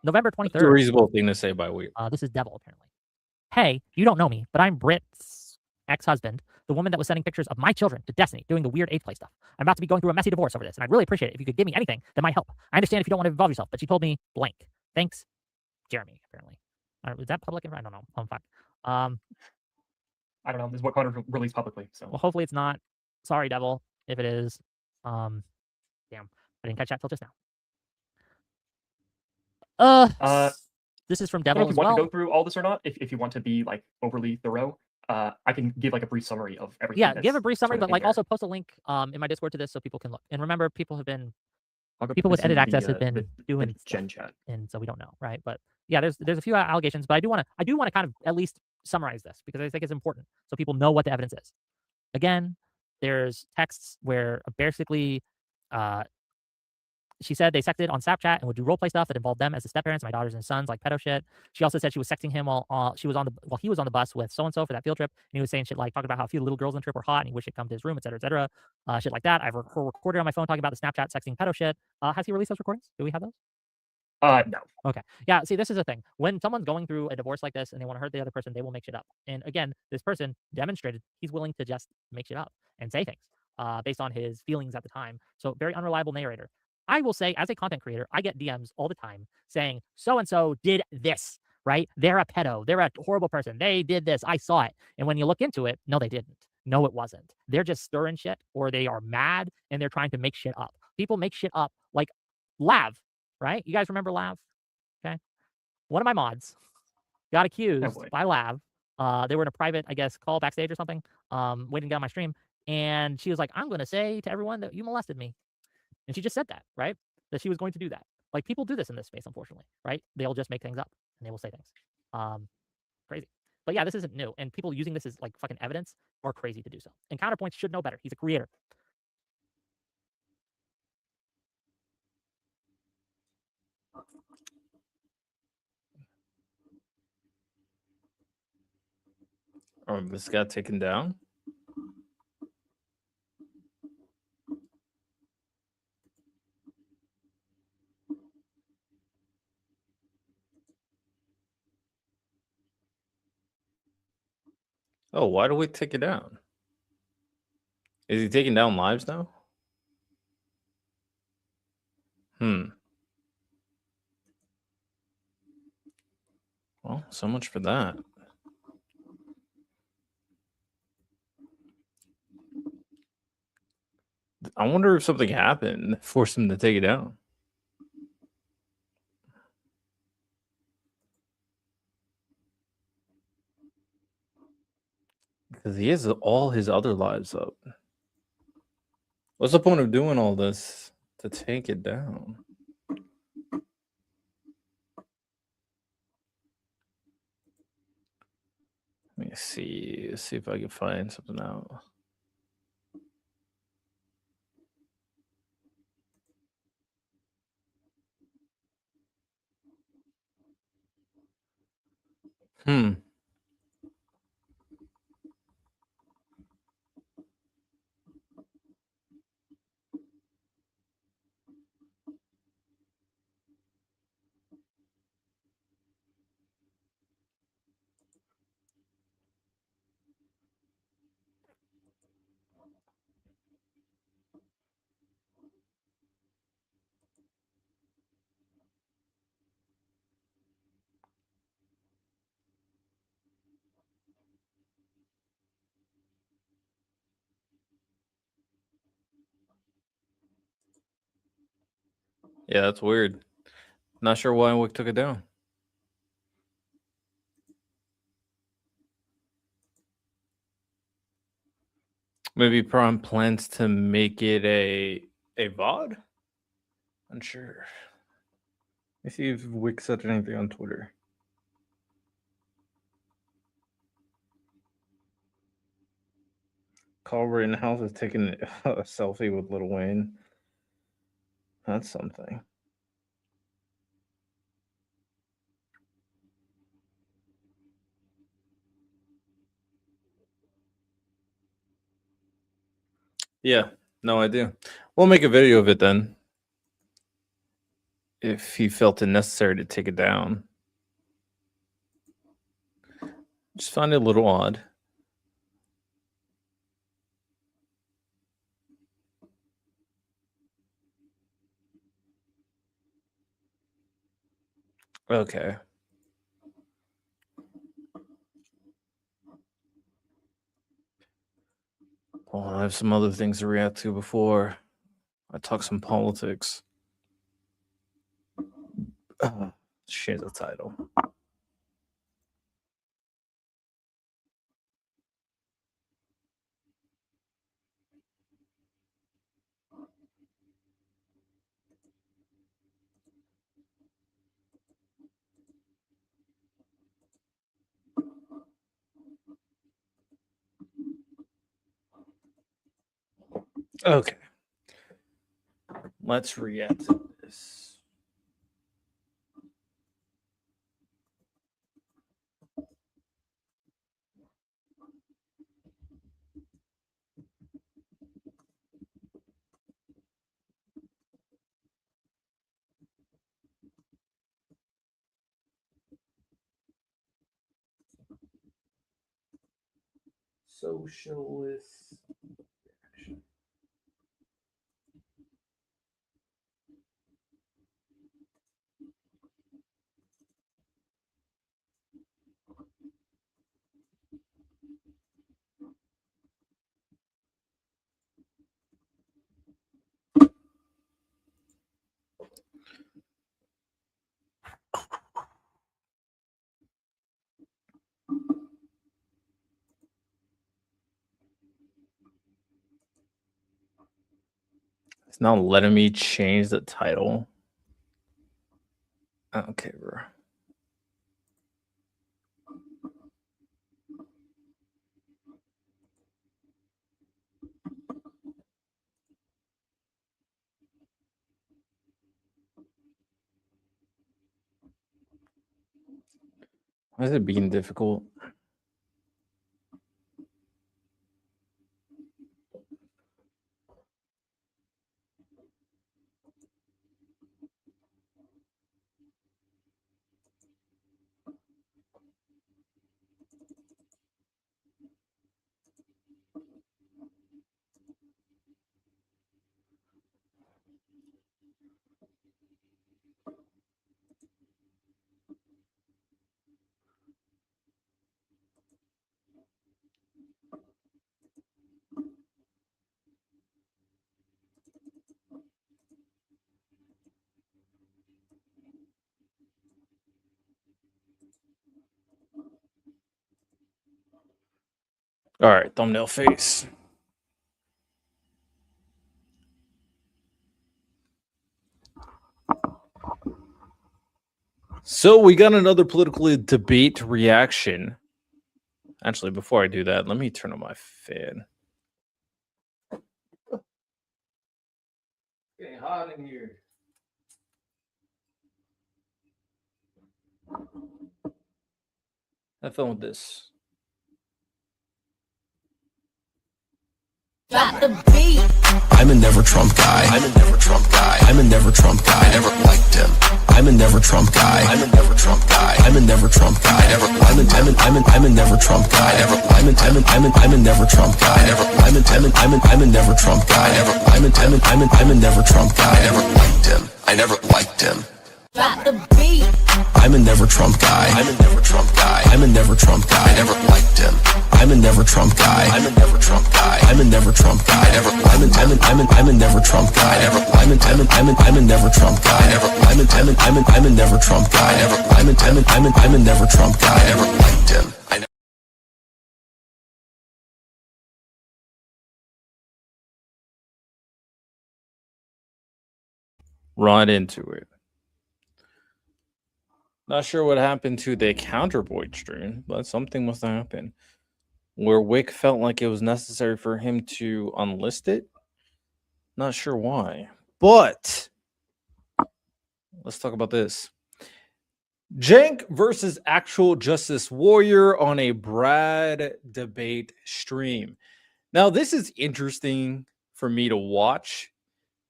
November 23rd. It's a reasonable thing to say by week. This is Devil, apparently. Hey, you don't know me, but I'm Brit's ex-husband, the woman that was sending pictures of my children to Destiny, doing the weird age play stuff. I'm about to be going through a messy divorce over this, and I'd really appreciate it if you could give me anything that might help. I understand if you don't want to involve yourself, but she told me blank. Thanks, Jeremy, apparently. Is that public? I don't know. Oh, fuck. I don't know. This is what Connor released publicly. So well, hopefully it's not. Sorry, Devil, if it is. Damn, I didn't catch that till just now. This is from Devil if you as want well. to go through all this or not, if you want to be like overly thorough, I can give like a brief summary of everything. Yeah, give a brief summary, sort of but like in there. also post a link in my Discord to this so people can look. And remember, people with edit access have been doing Gen chat, and so we don't know, right? But yeah, there's a few allegations, but I do want to kind of at least summarize this because I think it's important so people know what the evidence is. Again, there's texts where basically she said they sexted on Snapchat and would do roleplay stuff that involved them as the step-parents, my daughters and sons, like pedo shit. She also said she was sexting him while he was on the bus with so-and-so for that field trip. And he was saying shit like, talking about how a few little girls on the trip were hot and he wished he'd come to his room, et cetera, shit like that. I've recorded on my phone talking about the Snapchat sexting pedo shit. Has he released those recordings? Do we have those? No. Okay. Yeah, see, this is the thing. When someone's going through a divorce like this and they want to hurt the other person, they will make shit up. And again, this person demonstrated he's willing to just make shit up and say things based on his feelings at the time. So very unreliable narrator. I will say, as a content creator, I get DMs all the time saying, so and so did this, right? They're a pedo. They're a horrible person. They did this. I saw it. And when you look into it, no, they didn't. No, it wasn't. They're just stirring shit, or they are mad and they're trying to make shit up. People make shit up, like Lav, right? You guys remember Lav? Okay. One of my mods got accused boy. by Lav. They were in a private, I guess, call backstage or something, waiting to get on my stream. And she was like, I'm going to say to everyone that you molested me. And she just said that, right? That she was going to do that. Like, people do this in this space, unfortunately, right? They'll just make things up and they will say things. Crazy. But yeah, this isn't new. And people using this as like fucking evidence are crazy to do so. And Counterpoint should know better. He's a creator. Oh, this got taken down? Oh, why do we take it down? Is he taking down lives now? Well, so much for that. I wonder if something happened that forced him to take it down. Because he has all his other lives up. What's the point of doing all this to take it down? Let me see. Let's see if I can find something out. Yeah, that's weird. Not sure why Wick took it down. Maybe Prime plans to make it a VOD? Unsure. Let me see if Wick said anything on Twitter. Carl Rittenhouse is taking a selfie with Lil Wayne. That's something. Yeah, no idea. We'll make a video of it then. If he felt it necessary to take it down. Just find it a little odd. Okay. Well, I have some other things to react to before I talk some politics. Share the title. Okay. Let's react to this. Socialist reaction. not letting me change the title. Okay, bro. Why is it being difficult? All right, thumbnail face. So we got another political debate reaction. Actually, before I do that, let me turn on my fan. It's getting hot in here. Have fun with this. Drop the beat. I'm a never Trump guy. I'm a never Trump guy. I'm a never Trump guy. I never liked him. I'm a never Trump guy. I'm a never Trump guy. I'm a never Trump guy. I'm a never Trump guy. I'm a never Trump guy. I'm a never Trump guy. I'm a never Trump guy. I never liked him. I never liked him. Drop the beat. I'm a never Trump guy. I'm a never Trump guy. I'm a never Trump guy. I never liked him. I'm a never Trump guy. I'm a never Trump guy. I'm a never Trump guy. I'm a never Trump guy. I'm a never Trump guy. I'm a never Trump guy. I'm a never Trump guy. I never liked him. Right into it. Not sure what happened to the counterpoint stream, but something must have happened where Wick felt like it was necessary for him to unlist it. Not sure why, but let's talk about this. Jank versus actual justice warrior on a Brad debate stream. Now, this is interesting for me to watch,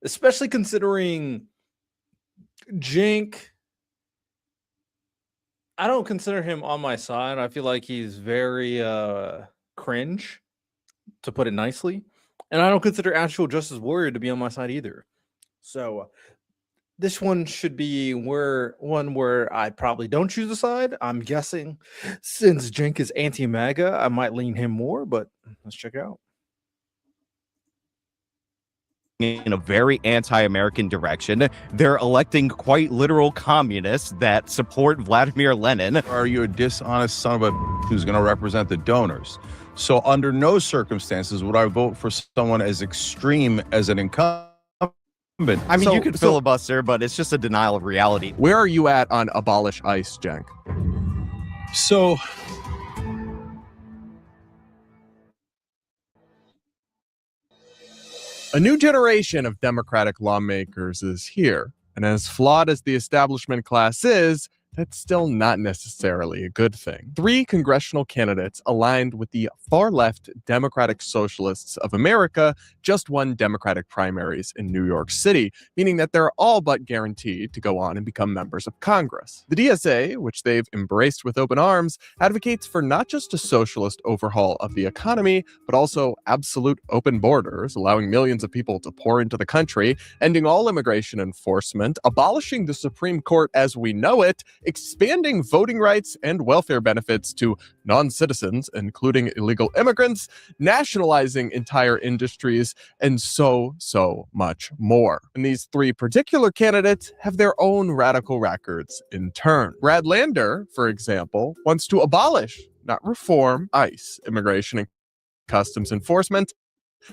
especially considering Jank. I don't consider him on my side. I feel like he's very cringe, to put it nicely. And I don't consider actual justice warrior to be on my side either. So this one should be one where I probably don't choose a side. I'm guessing since Jank is anti-MAGA, I might lean him more, but let's check it out. In a very anti-American direction. They're electing quite literal communists that support Vladimir Lenin. Are you a dishonest son of a who's going to represent the donors? So under no circumstances would I vote for someone as extreme as an incumbent. I mean, you could filibuster, but it's just a denial of reality. Where are you at on abolish ICE, Jank? So a new generation of Democratic lawmakers is here, and as flawed as the establishment class is, that's still not necessarily a good thing. 3 congressional candidates aligned with the far-left Democratic Socialists of America just won Democratic primaries in New York City, meaning that they're all but guaranteed to go on and become members of Congress. The DSA, which they've embraced with open arms, advocates for not just a socialist overhaul of the economy, but also absolute open borders, allowing millions of people to pour into the country, ending all immigration enforcement, abolishing the Supreme Court as we know it, expanding voting rights and welfare benefits to non-citizens, including illegal immigrants, nationalizing entire industries, and so much more. And these 3 particular candidates have their own radical records in turn. Brad Lander, for example, wants to abolish, not reform, ICE, immigration and customs enforcement,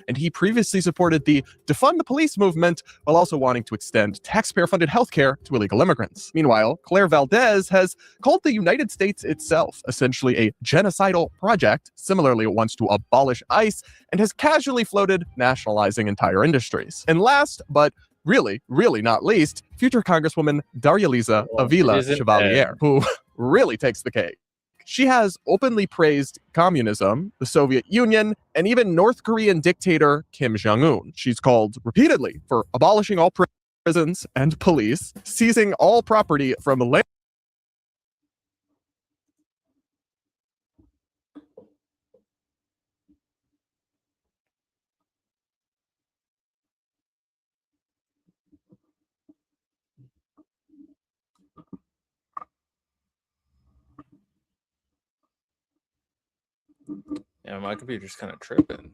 and he previously supported the defund the police movement while also wanting to extend taxpayer-funded healthcare to illegal immigrants. Meanwhile, Claire Valdez has called the United States itself essentially a genocidal project. Similarly, it wants to abolish ICE and has casually floated nationalizing entire industries. And last, but really not least, future Congresswoman Daria-Liza Avila Chevalier, who really takes the cake. She has openly praised communism, the Soviet Union, and even North Korean dictator Kim Jong-un. She's called repeatedly for abolishing all prisons and police, seizing all property from land. Yeah, my computer's kind of tripping.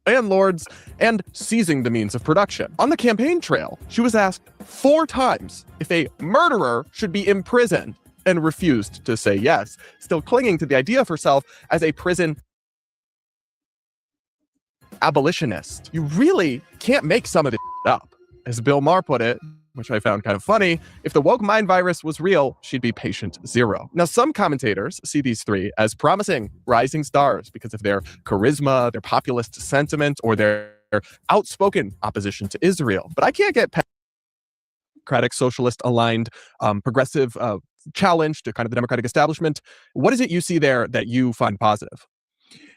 Landlords and seizing the means of production. On the campaign trail, she was asked 4 times if a murderer should be imprisoned and refused to say yes, still clinging to the idea of herself as a prison abolitionist. You really can't make some of this up. As Bill Maher put it, which I found kind of funny, if the woke mind virus was real, she'd be patient 0. Now, some commentators see these 3 as promising rising stars because of their charisma, their populist sentiment, or their outspoken opposition to Israel. But I can't get past democratic, socialist aligned, progressive challenge to kind of the democratic establishment. What is it you see there that you find positive?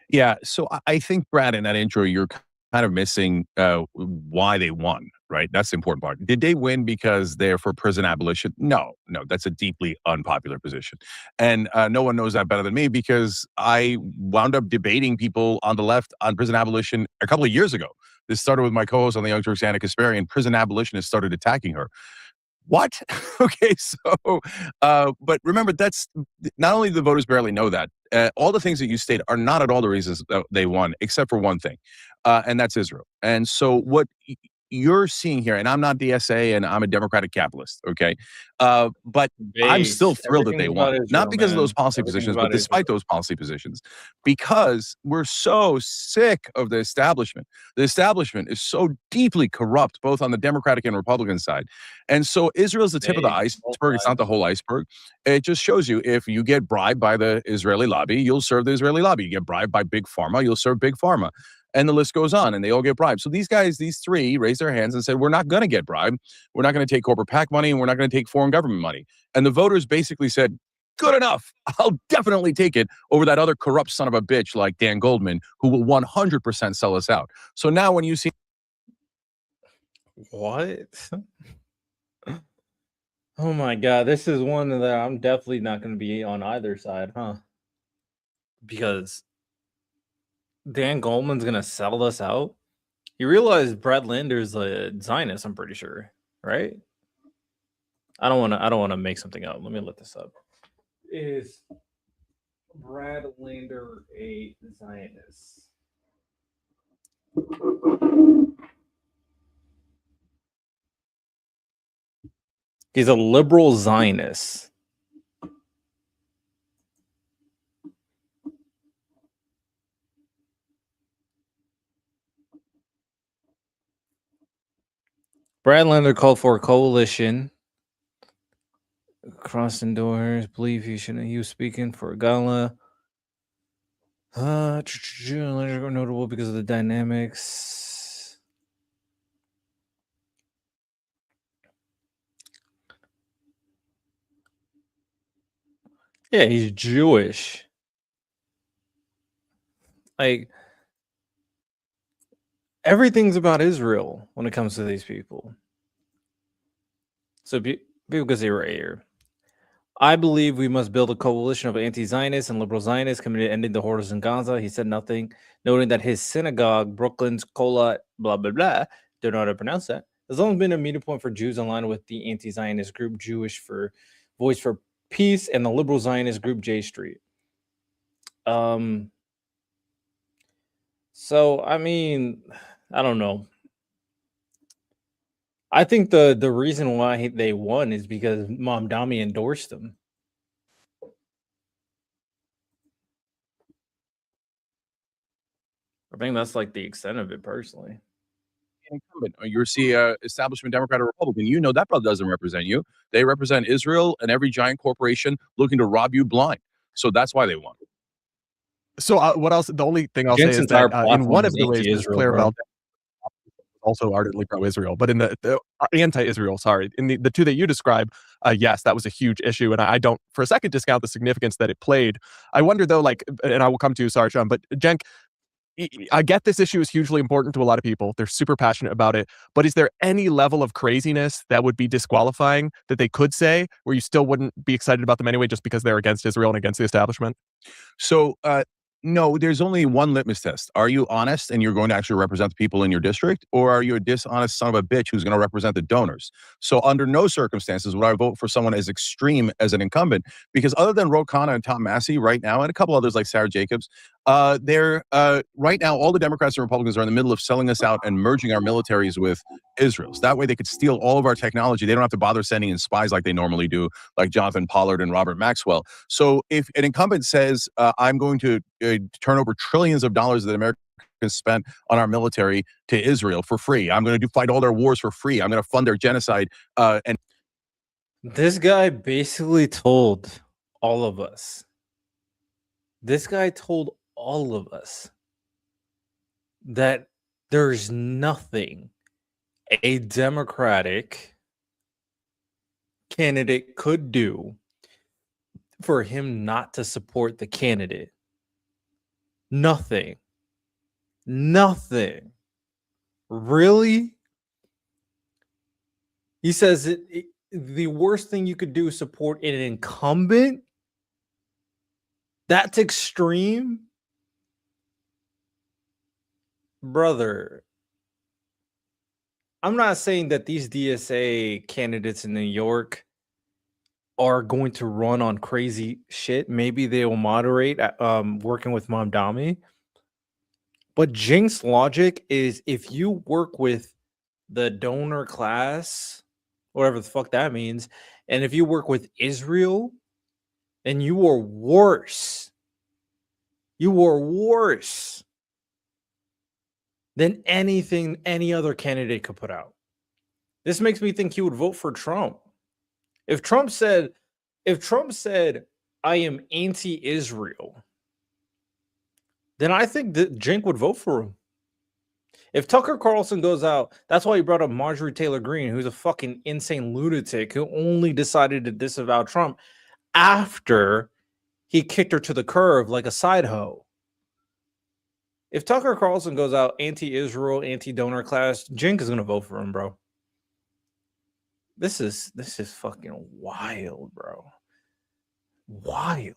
Yeah, so I think, Brad, in that intro, you're kind of missing why they won, right? That's the important part. Did they win because they're for prison abolition? No, that's a deeply unpopular position. And no one knows that better than me because I wound up debating people on the left on prison abolition a couple of years ago. This started with my co-host on the Young Turks, Anna Kasparian. Prison abolitionists started attacking her. What? Okay, so, but remember, that's not only the voters barely know that, all the things that you state are not at all the reasons that they won, except for one thing, and that's Israel. And so what you're seeing here, and I'm not DSA and I'm a democratic capitalist, okay? But I'm still thrilled that they won. Not because of those policy positions, but despite those policy positions, because we're so sick of the establishment. The establishment is so deeply corrupt, both on the Democratic and Republican side. And so Israel's the tip of the iceberg. It's not the whole iceberg. It just shows you if you get bribed by the Israeli lobby, you'll serve the Israeli lobby. You get bribed by Big Pharma, you'll serve Big Pharma. And the list goes on, and they all get bribed. So these guys, these 3, raised their hands and said, we're not going to get bribed. We're not going to take corporate PAC money, and we're not going to take foreign government money. And the voters basically said, good enough. I'll definitely take it over that other corrupt son of a bitch like Dan Goldman, who will 100% sell us out. So now when you see... What? Oh my God, this is one that I'm definitely not going to be on either side, huh? Because Dan Goldman's gonna sell us out. You realize Brad Lander's a Zionist, I'm pretty sure, right? I don't wanna make something up. Let me look this up. Is Brad Lander a Zionist? He's a liberal Zionist. Brad Lander called for a coalition. Crossing doors. Believe he shouldn't. He was speaking for a gala. Notable because of the dynamics. Yeah, he's Jewish. Like, everything's about Israel when it comes to these people. So people can say right here, I believe we must build a coalition of anti-Zionists and liberal Zionists committed to ending the horrors in Gaza. He said nothing, noting that his synagogue, Brooklyn's Kolat, blah, blah, blah, don't know how to pronounce that, has long been a meeting point for Jews in line with the anti-Zionist group Jewish for Voice for Peace and the liberal Zionist group J Street. So, I mean, I don't know. I think the reason why they won is because Mamdani endorsed them. I think that's like the extent of it personally. Incumbent. You're establishment Democrat or Republican. You know that brother doesn't represent you. They represent Israel and every giant corporation looking to rob you blind. So that's why they won. So what else? The only thing I'll say Jen's is entire that in platform one is of the ways, there's anti-Israel, Claire bro. Valdez also ardently pro-Israel, but in the anti-Israel, sorry, in the two that you describe, yes, that was a huge issue, and I don't for a second discount the significance that it played. I wonder though, like, and I will come to you, sorry, Sean, but Jen, I get this issue is hugely important to a lot of people. They're super passionate about it. But is there any level of craziness that would be disqualifying that they could say where you still wouldn't be excited about them anyway just because they're against Israel and against the establishment? So, no, there's only one litmus test. Are you honest and you're going to actually represent the people in your district, or are you a dishonest son of a bitch who's going to represent the donors? So, under no circumstances would I vote for someone as extreme as an incumbent, because other than Ro Khanna and Tom Massey right now, and a couple others like Sarah Jacobs, they're right now, all the Democrats and Republicans are in the middle of selling us out and merging our militaries with Israel's. That way they could steal all of our technology. They don't have to bother sending in spies like they normally do, like Jonathan Pollard and Robert Maxwell. So if an incumbent says, I'm going to turn over trillions of dollars that Americans spent on our military to Israel for free, I'm going to fight all their wars for free, I'm going to fund their genocide. And this guy basically told all of us. This guy told all of us that there's nothing a Democratic candidate could do for him not to support the candidate. Nothing. Nothing. Really? He says the worst thing you could do is support an incumbent? That's extreme? Brother, I'm not saying that these DSA candidates in New York are going to run on crazy shit. Maybe they will moderate working with Mamdani. But Jink's logic is if you work with the donor class, whatever the fuck that means, and if you work with Israel, then you are worse. You are worse than anything any other candidate could put out. This makes me think he would vote for Trump. If Trump said, I am anti-Israel, then I think that Jink would vote for him. If Tucker Carlson goes out, that's why he brought up Marjorie Taylor Greene, who's a fucking insane lunatic who only decided to disavow Trump after he kicked her to the curb like a side hoe. If Tucker Carlson goes out anti-Israel, anti-donor class, Jink is gonna vote for him, bro. This is fucking wild, bro. Wild.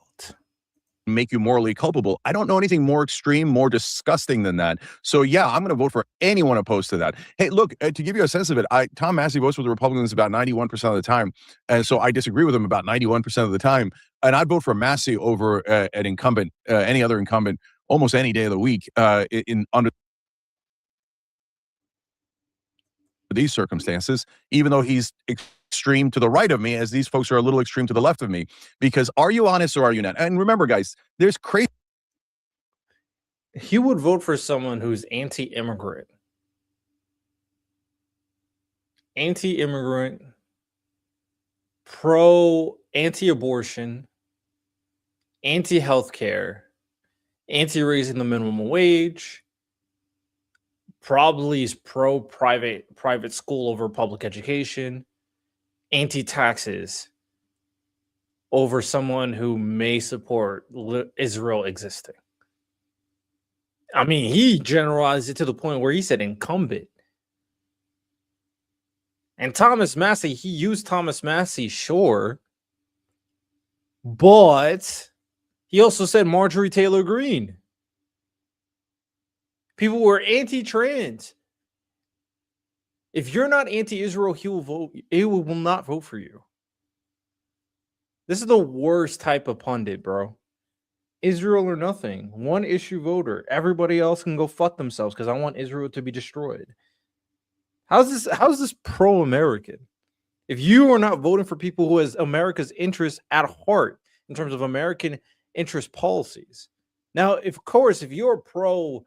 make you morally culpable. I don't know anything more extreme, more disgusting than that. So yeah, I'm going to vote for anyone opposed to that. Hey, look, to give you a sense of it, Tom Massey votes with the Republicans about 91% of the time, and so I disagree with him about 91% of the time. And I'd vote for Massey over an incumbent, any other incumbent, almost any day of the week. Under these circumstances, even though he's extreme to the right of me, as these folks are a little extreme to the left of me. Because are you honest or are you not? And remember, guys, there's crazy. He would vote for someone who's anti-immigrant, anti-abortion, anti-healthcare, anti-raising the minimum wage. Probably is pro-private school over public education, anti-taxes over someone who may support Israel existing. I mean, he generalized it to the point where he said incumbent. And Thomas Massey, he used Thomas Massey, sure, but he also said Marjorie Taylor Greene. People were anti-trans. If you're not anti-Israel, he will not vote for you. This is the worst type of pundit, bro. Israel or nothing. One issue voter. Everybody else can go fuck themselves because I want Israel to be destroyed. How's this pro-American? If you are not voting for people who has America's interests at heart in terms of American interest policies. Now, of course, if you're pro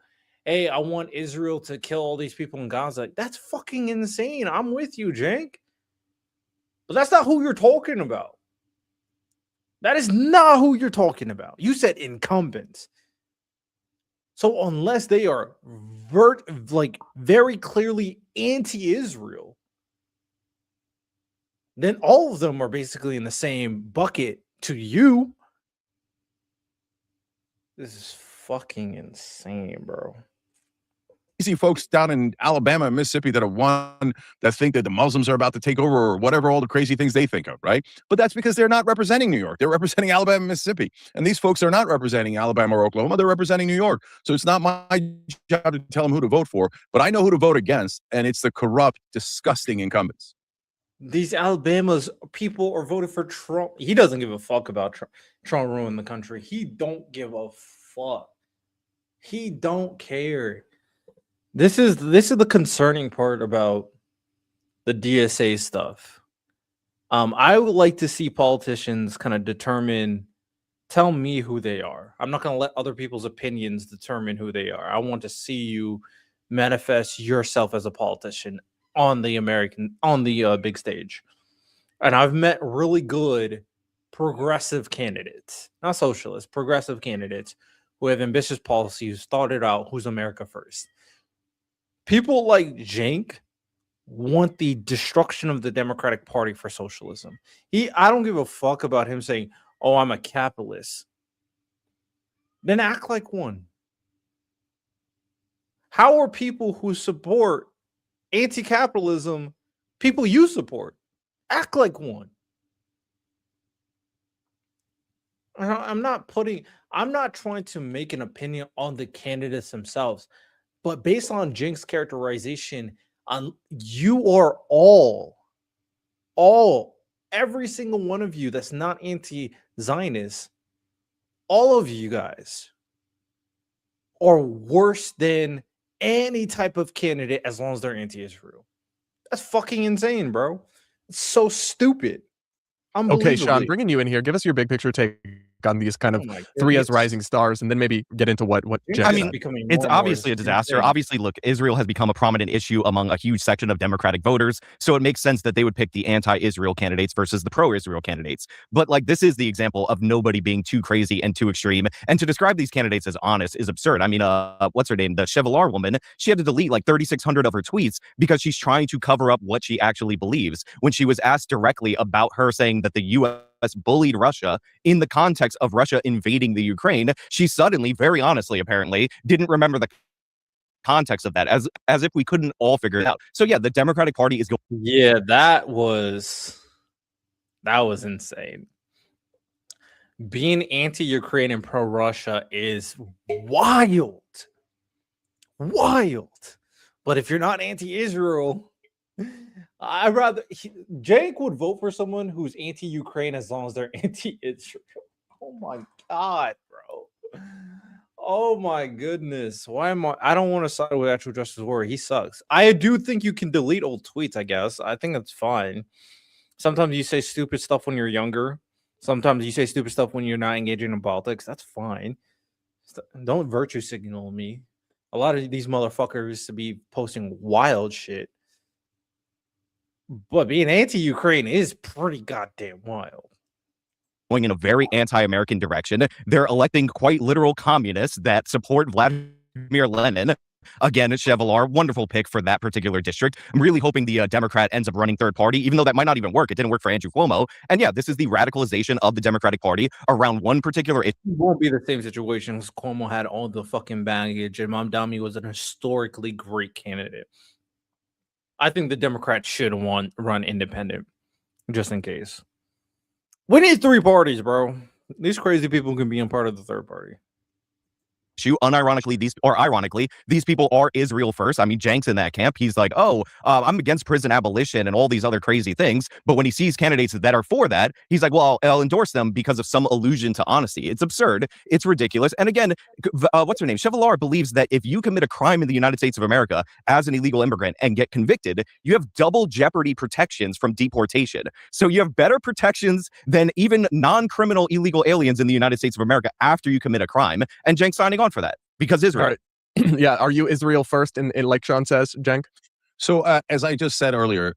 hey, I want Israel to kill all these people in Gaza. That's fucking insane. I'm with you, Jank. But that's not who you're talking about. That is not who you're talking about. You said incumbents. So unless they are very clearly anti-Israel, then all of them are basically in the same bucket to you. This is fucking insane, bro. You see folks down in Alabama and Mississippi that have won that think that the Muslims are about to take over or whatever, all the crazy things they think of, right? But that's because they're not representing New York. They're representing Alabama and Mississippi. And these folks are not representing Alabama or Oklahoma. They're representing New York. So it's not my job to tell them who to vote for, but I know who to vote against. And it's the corrupt, disgusting incumbents. These Alabama's people are voting for Trump. He doesn't give a fuck about Trump. Trump ruined the country. He don't give a fuck. He don't care. This is the concerning part about the DSA stuff. I would like to see politicians kind of tell me who they are. I'm not going to let other people's opinions determine who they are. I want to see you manifest yourself as a politician on the big stage. And I've met really good progressive candidates, not socialists, progressive candidates who have ambitious policies, thought it out, who's America first. People like Jank want the destruction of the Democratic Party for socialism. I don't give a fuck about him saying, oh, I'm a capitalist. Then act like one. How are people who support anti-capitalism people you support? Act like one. I'm not trying to make an opinion on the candidates themselves, but based on Jank's characterization, you are every single one of you that's not anti-Zionist, all of you guys are worse than any type of candidate as long as they're anti-Israel. That's fucking insane, bro. It's so stupid. Okay, Sean, bringing you in here, give us your big picture take on these kind of three as rising stars, and then maybe get into what I mean, it's obviously a disaster. Obviously, look, Israel has become a prominent issue among a huge section of Democratic voters, so it makes sense that they would pick the anti-Israel candidates versus the pro-Israel candidates. But like, this is the example of nobody being too crazy and too extreme, and to describe these candidates as honest is absurd. I mean, what's her name? The Chevalier woman, she had to delete like 3,600 of her tweets because she's trying to cover up what she actually believes. When she was asked directly about her saying that the U.S. bullied Russia in the context of Russia invading the Ukraine, she suddenly, very honestly, apparently, didn't remember the context of that, as if we couldn't all figure it out. So yeah, the Democratic Party is going. Yeah, that was insane. Being anti-Ukraine and pro-Russia is wild. But if you're not anti-Israel, Jake would vote for someone who's anti-Ukraine as long as they're anti-Israel. Oh my god, bro. Oh my goodness. Why am I don't want to side with actual Justice Warrior. He sucks. I do think you can delete old tweets, I guess. I think that's fine. Sometimes you say stupid stuff when you're younger. Sometimes you say stupid stuff when you're not engaging in politics. That's fine. Don't virtue signal me. A lot of these motherfuckers to be posting wild shit. But being anti-Ukraine is pretty goddamn wild. Going in a very anti-American direction. They're electing quite literal communists that support Vladimir Lenin. Again, Chevalier, wonderful pick for that particular district. I'm really hoping the Democrat ends up running third party, even though that might not even work. It didn't work for Andrew Cuomo. And yeah, this is the radicalization of the Democratic Party around one particular issue. It won't be the same situation because Cuomo had all the fucking baggage and Mamdani was an historically great candidate. I think the Democrats should run independent, just in case. We need three parties, bro. These crazy people can be in part of the third party. Unironically, ironically, these people are Israel first. I mean, Jank's in that camp. He's like, oh, I'm against prison abolition and all these other crazy things. But when he sees candidates that are for that, he's like, well, I'll endorse them because of some allusion to honesty. It's absurd. It's ridiculous. And again, what's her name? Chevalier believes that if you commit a crime in the United States of America as an illegal immigrant and get convicted, you have double jeopardy protections from deportation. So you have better protections than even non-criminal illegal aliens in the United States of America after you commit a crime. And Jank's signing on for that because Israel. All right. Yeah, are you Israel first in like Sean says, Jenk? So, as I just said earlier,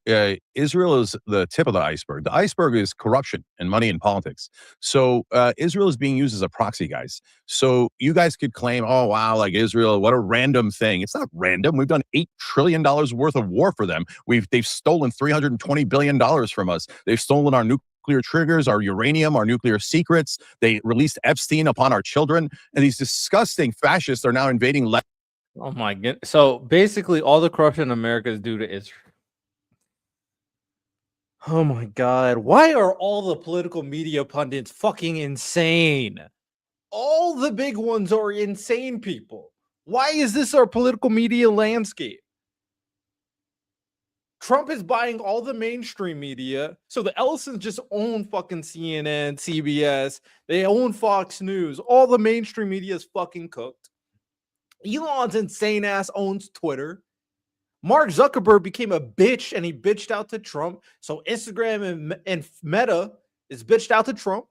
Israel is the tip of the iceberg. The iceberg is corruption and money and politics. So, Israel is being used as a proxy, guys. So, you guys could claim, oh, wow, like Israel, what a random thing. It's not random. We've done $8 trillion worth of war for them. They've stolen $320 billion from us. They've stolen our nuclear triggers, our uranium, our nuclear secrets. They released Epstein upon our children. And these disgusting fascists are now invading. Oh my god! So basically, all the corruption in America is due to Israel. Oh my god! Why are all the political media pundits fucking insane? All the big ones are insane people. Why is this our political media landscape? Trump is buying all the mainstream media, so the Ellisons just own fucking CNN, CBS. They own Fox News. All the mainstream media is fucking cooked. Elon's insane ass owns Twitter. Mark Zuckerberg became a bitch and he bitched out to Trump. So Instagram and Meta is bitched out to Trump.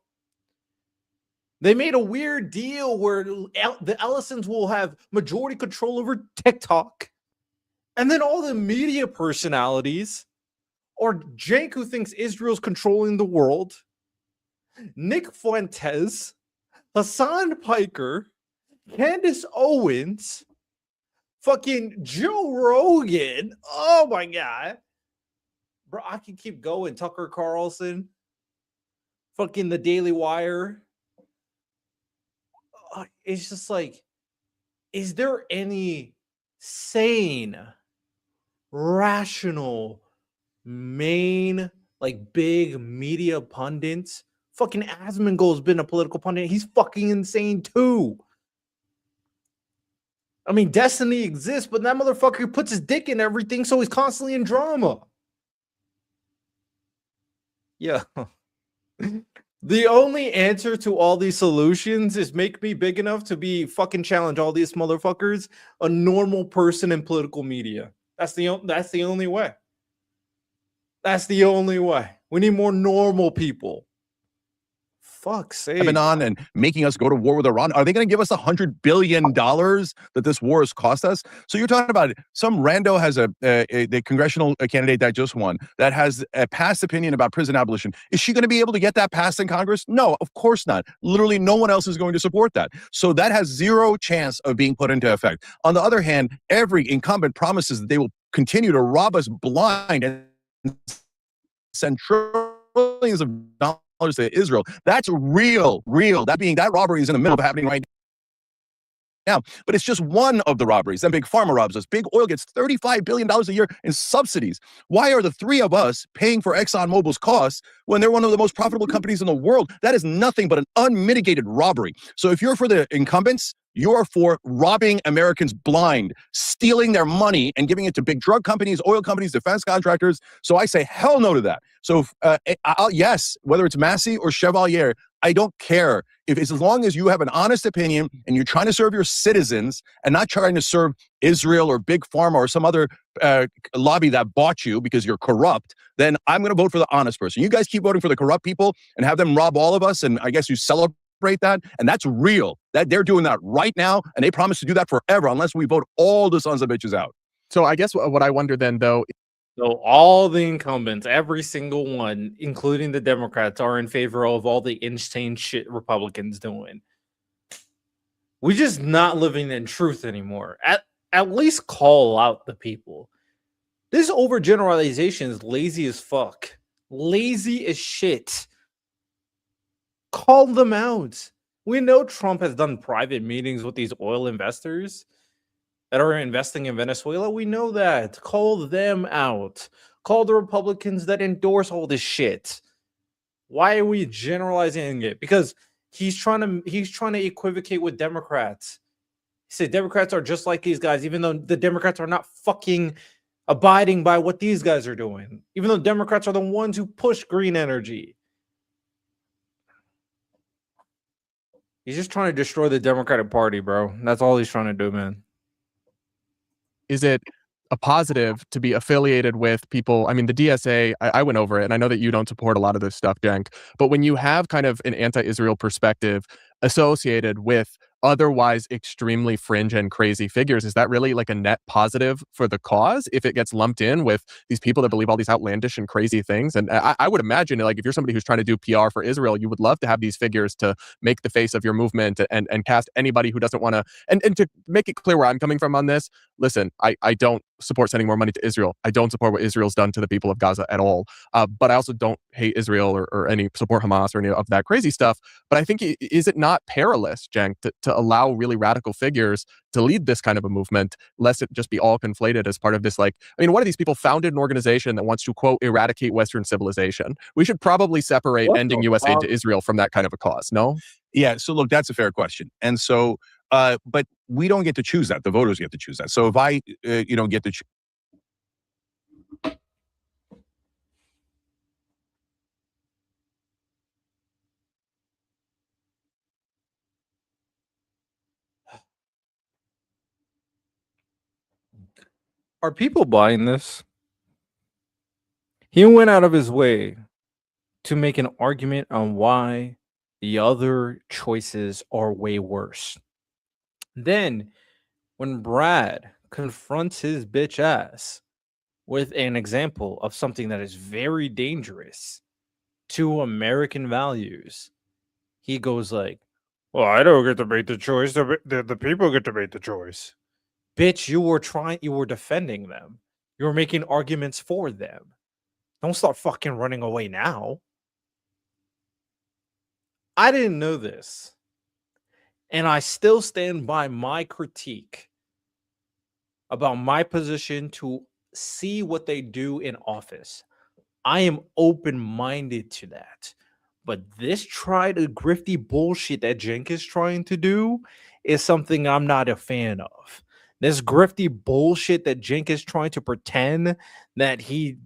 They made a weird deal where the Ellisons will have majority control over TikTok. And then all the media personalities, or Jake who thinks Israel's controlling the world, Nick Fuentes, Hassan Piker, Candace Owens, fucking Joe Rogan. Oh my god. Bro, I can keep going. Tucker Carlson, fucking the Daily Wire. It's just like, is there any sane, rational, main, like big media pundits? Fucking Asmongold's been a political pundit. He's fucking insane too. I mean, Destiny exists, but that motherfucker puts his dick in everything, so he's constantly in drama. Yeah. The only answer to all these solutions is make me big enough to be fucking challenge all these motherfuckers, a normal person in political media. That's the only way. That's the only way. We need more normal people. Fuck's sake. Lebanon and making us go to war with Iran. Are they going to give us $100 billion that this war has cost us? So you're talking about some rando has the congressional candidate that just won that has a past opinion about prison abolition. Is she going to be able to get that passed in Congress? No, of course not. Literally no one else is going to support that. So that has zero chance of being put into effect. On the other hand, every incumbent promises that they will continue to rob us blind and send trillions of dollars to Israel. That's real. That robbery is in the middle of happening right now. But it's just one of the robberies. Then Big Pharma robs us. Big Oil gets $35 billion a year in subsidies. Why are the three of us paying for ExxonMobil's costs when they're one of the most profitable companies in the world? That is nothing but an unmitigated robbery. So if you're for the incumbents, you're for robbing Americans blind, stealing their money and giving it to big drug companies, oil companies, defense contractors. So I say hell no to that. So yes, whether it's Massey or Chevalier, I don't care. As long as you have an honest opinion and you're trying to serve your citizens and not trying to serve Israel or Big Pharma or some other lobby that bought you because you're corrupt, then I'm going to vote for the honest person. You guys keep voting for the corrupt people and have them rob all of us, and I guess you celebrate that, and that's real. That they're doing that right now, and they promise to do that forever unless we vote all the sons of bitches out. So I guess what I wonder then, though. So all the incumbents, every single one, including the Democrats, are in favor of all the insane shit Republicans doing. We're just not living in truth anymore. At least call out the people. This overgeneralization is lazy as fuck. Lazy as shit. Call them out. We know Trump has done private meetings with these oil investors that are investing in Venezuela. We know that. Call them out. Call the Republicans that endorse all this shit. Why are we generalizing it? Because he's trying to equivocate with Democrats. He said Democrats are just like these guys, even though the Democrats are not fucking abiding by what these guys are doing. Even though Democrats are the ones who push green energy. He's just trying to destroy the Democratic Party, bro. That's all he's trying to do, man. Is it a positive to be affiliated with people? I mean, the DSA, I went over it, and I know that you don't support a lot of this stuff, Jenk, but when you have kind of an anti-Israel perspective associated with otherwise extremely fringe and crazy figures, is that really like a net positive for the cause if it gets lumped in with these people that believe all these outlandish and crazy things? And I would imagine, like, if you're somebody who's trying to do PR for Israel, you would love to have these figures to make the face of your movement and cast anybody who doesn't want to. And to make it clear where I'm coming from on this, listen, I don't support sending more money to Israel. I don't support what Israel's done to the people of Gaza at all. But I also don't hate Israel or any support Hamas or any of that crazy stuff. But I think, is it not perilous, Cenk, to allow really radical figures to lead this kind of a movement, lest it just be all conflated as part of this, like, I mean, one of these people founded an organization that wants to, quote, eradicate Western civilization. We should probably separate ending U.S. aid to Israel from that kind of a cause, no? Yeah, so look, that's a fair question. And so, but we don't get to choose that. The voters get to choose that. So if I, get to Are people buying this? He went out of his way to make an argument on why the other choices are way worse. Then, when Brad confronts his bitch ass with an example of something that is very dangerous to American values, he goes like, well, I don't get to make the choice. The people get to make the choice. Bitch, you were defending them. You were making arguments for them. Don't start fucking running away now. I didn't know this. And I still stand by my critique about my position to see what they do in office. I am open-minded to that. But this tried to grifty bullshit that Cenk is trying to do is something I'm not a fan of. This grifty bullshit that Cenk is trying to pretend that the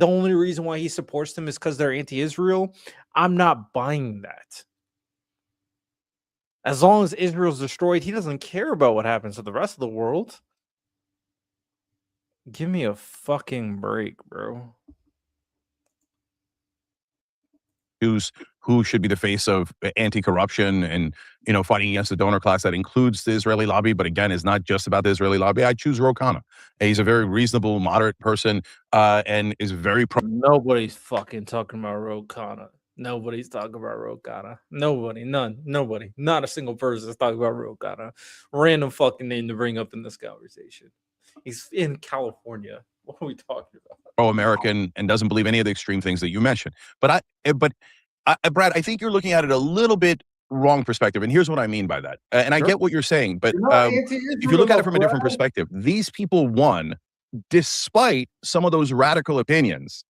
only reason why he supports them is because they're anti-Israel. I'm not buying that. As long as Israel's destroyed, he doesn't care about what happens to the rest of the world. Give me a fucking break, bro. Who should be the face of anti-corruption and fighting against the donor class that includes the Israeli lobby, but again is not just about the Israeli lobby. I choose Ro Khanna. He's a very reasonable, moderate person, and is very Nobody's fucking talking about Ro Khanna. Nobody's talking about Ro Khanna. Nobody, nobody, not a single person is talking about Ro Khanna. Random fucking name to bring up in this conversation. He's in California. What are we talking about? pro-American and doesn't believe any of the extreme things that you mentioned. But Brad, I think you're looking at it a little bit wrong perspective, and here's what I mean by that. And I get what you're saying, but if you look at it from a different perspective, these people won despite some of those radical opinions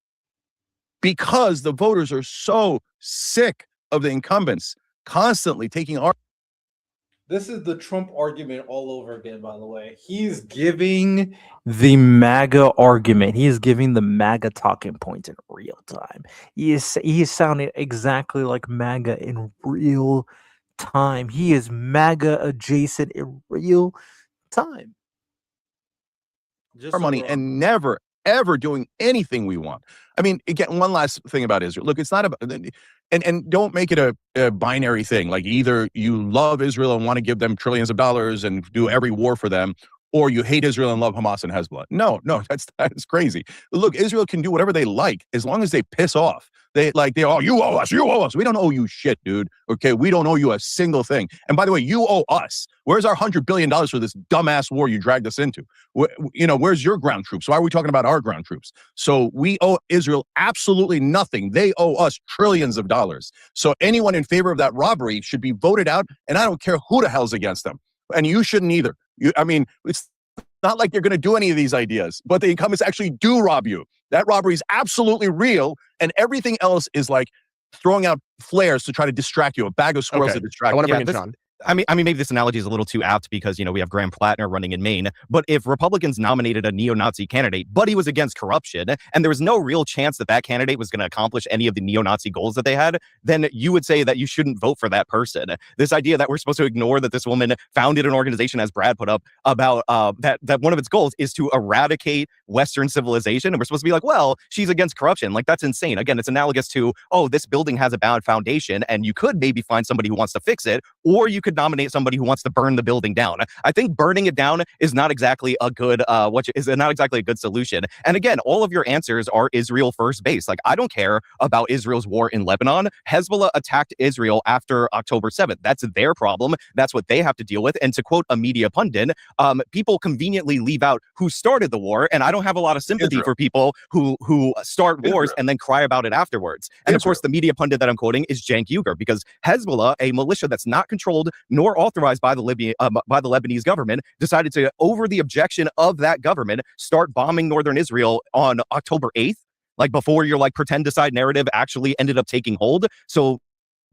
because the voters are so sick of the incumbents constantly taking our. This is the Trump argument all over again, by the way. He's giving the MAGA argument. He is giving the MAGA talking points in real time. He is sounding exactly like MAGA in real time. He is MAGA adjacent in real time. Just our money and never, ever doing anything we want. I mean, again, one last thing about Israel. Look, it's not about, and don't make it a binary thing. Like either you love Israel and want to give them trillions of dollars and do every war for them, or you hate Israel and love Hamas and Hezbollah. No, that's crazy. Look, Israel can do whatever they like as long as they piss off. You owe us. We don't owe you shit, dude. Okay, we don't owe you a single thing. And by the way, you owe us. Where's our $100 billion for this dumbass war you dragged us into? Where's your ground troops? Why are we talking about our ground troops? So we owe Israel absolutely nothing. They owe us trillions of dollars. So anyone in favor of that robbery should be voted out, and I don't care who the hell's against them. And you shouldn't either. It's not like you're going to do any of these ideas, but the incumbents actually do rob you. That robbery is absolutely real, and everything else is like throwing out flares to try to distract you, a bag of squirrels to distract you. I want to bring in Sean. I mean, maybe this analogy is a little too apt because, we have Graham Plattner running in Maine. But if Republicans nominated a neo-Nazi candidate, but he was against corruption, and there was no real chance that candidate was going to accomplish any of the neo-Nazi goals that they had, then you would say that you shouldn't vote for that person. This idea that we're supposed to ignore that this woman founded an organization, as Brad put up, about that one of its goals is to eradicate Western civilization, and we're supposed to be like, well, she's against corruption. Like, that's insane. Again, it's analogous to, this building has a bad foundation, and you could maybe find somebody who wants to fix it, or you could could nominate somebody who wants to burn the building down. I think burning it down is not exactly a good not exactly a good solution. And again, all of your answers are Israel first based. Like, I don't care about Israel's war in Lebanon. Hezbollah attacked Israel after October 7th. That's their problem. That's what they have to deal with. And to quote a media pundit, people conveniently leave out who started the war, and I don't have a lot of sympathy for people who start wars and then cry about it afterwards. And of course, the media pundit that I'm quoting is Cenk Uygur, because Hezbollah, a militia that's not controlled nor authorized by the Lebanese government, decided to, over the objection of that government, start bombing northern Israel on October 8th, like before your like pretend decide narrative actually ended up taking hold. So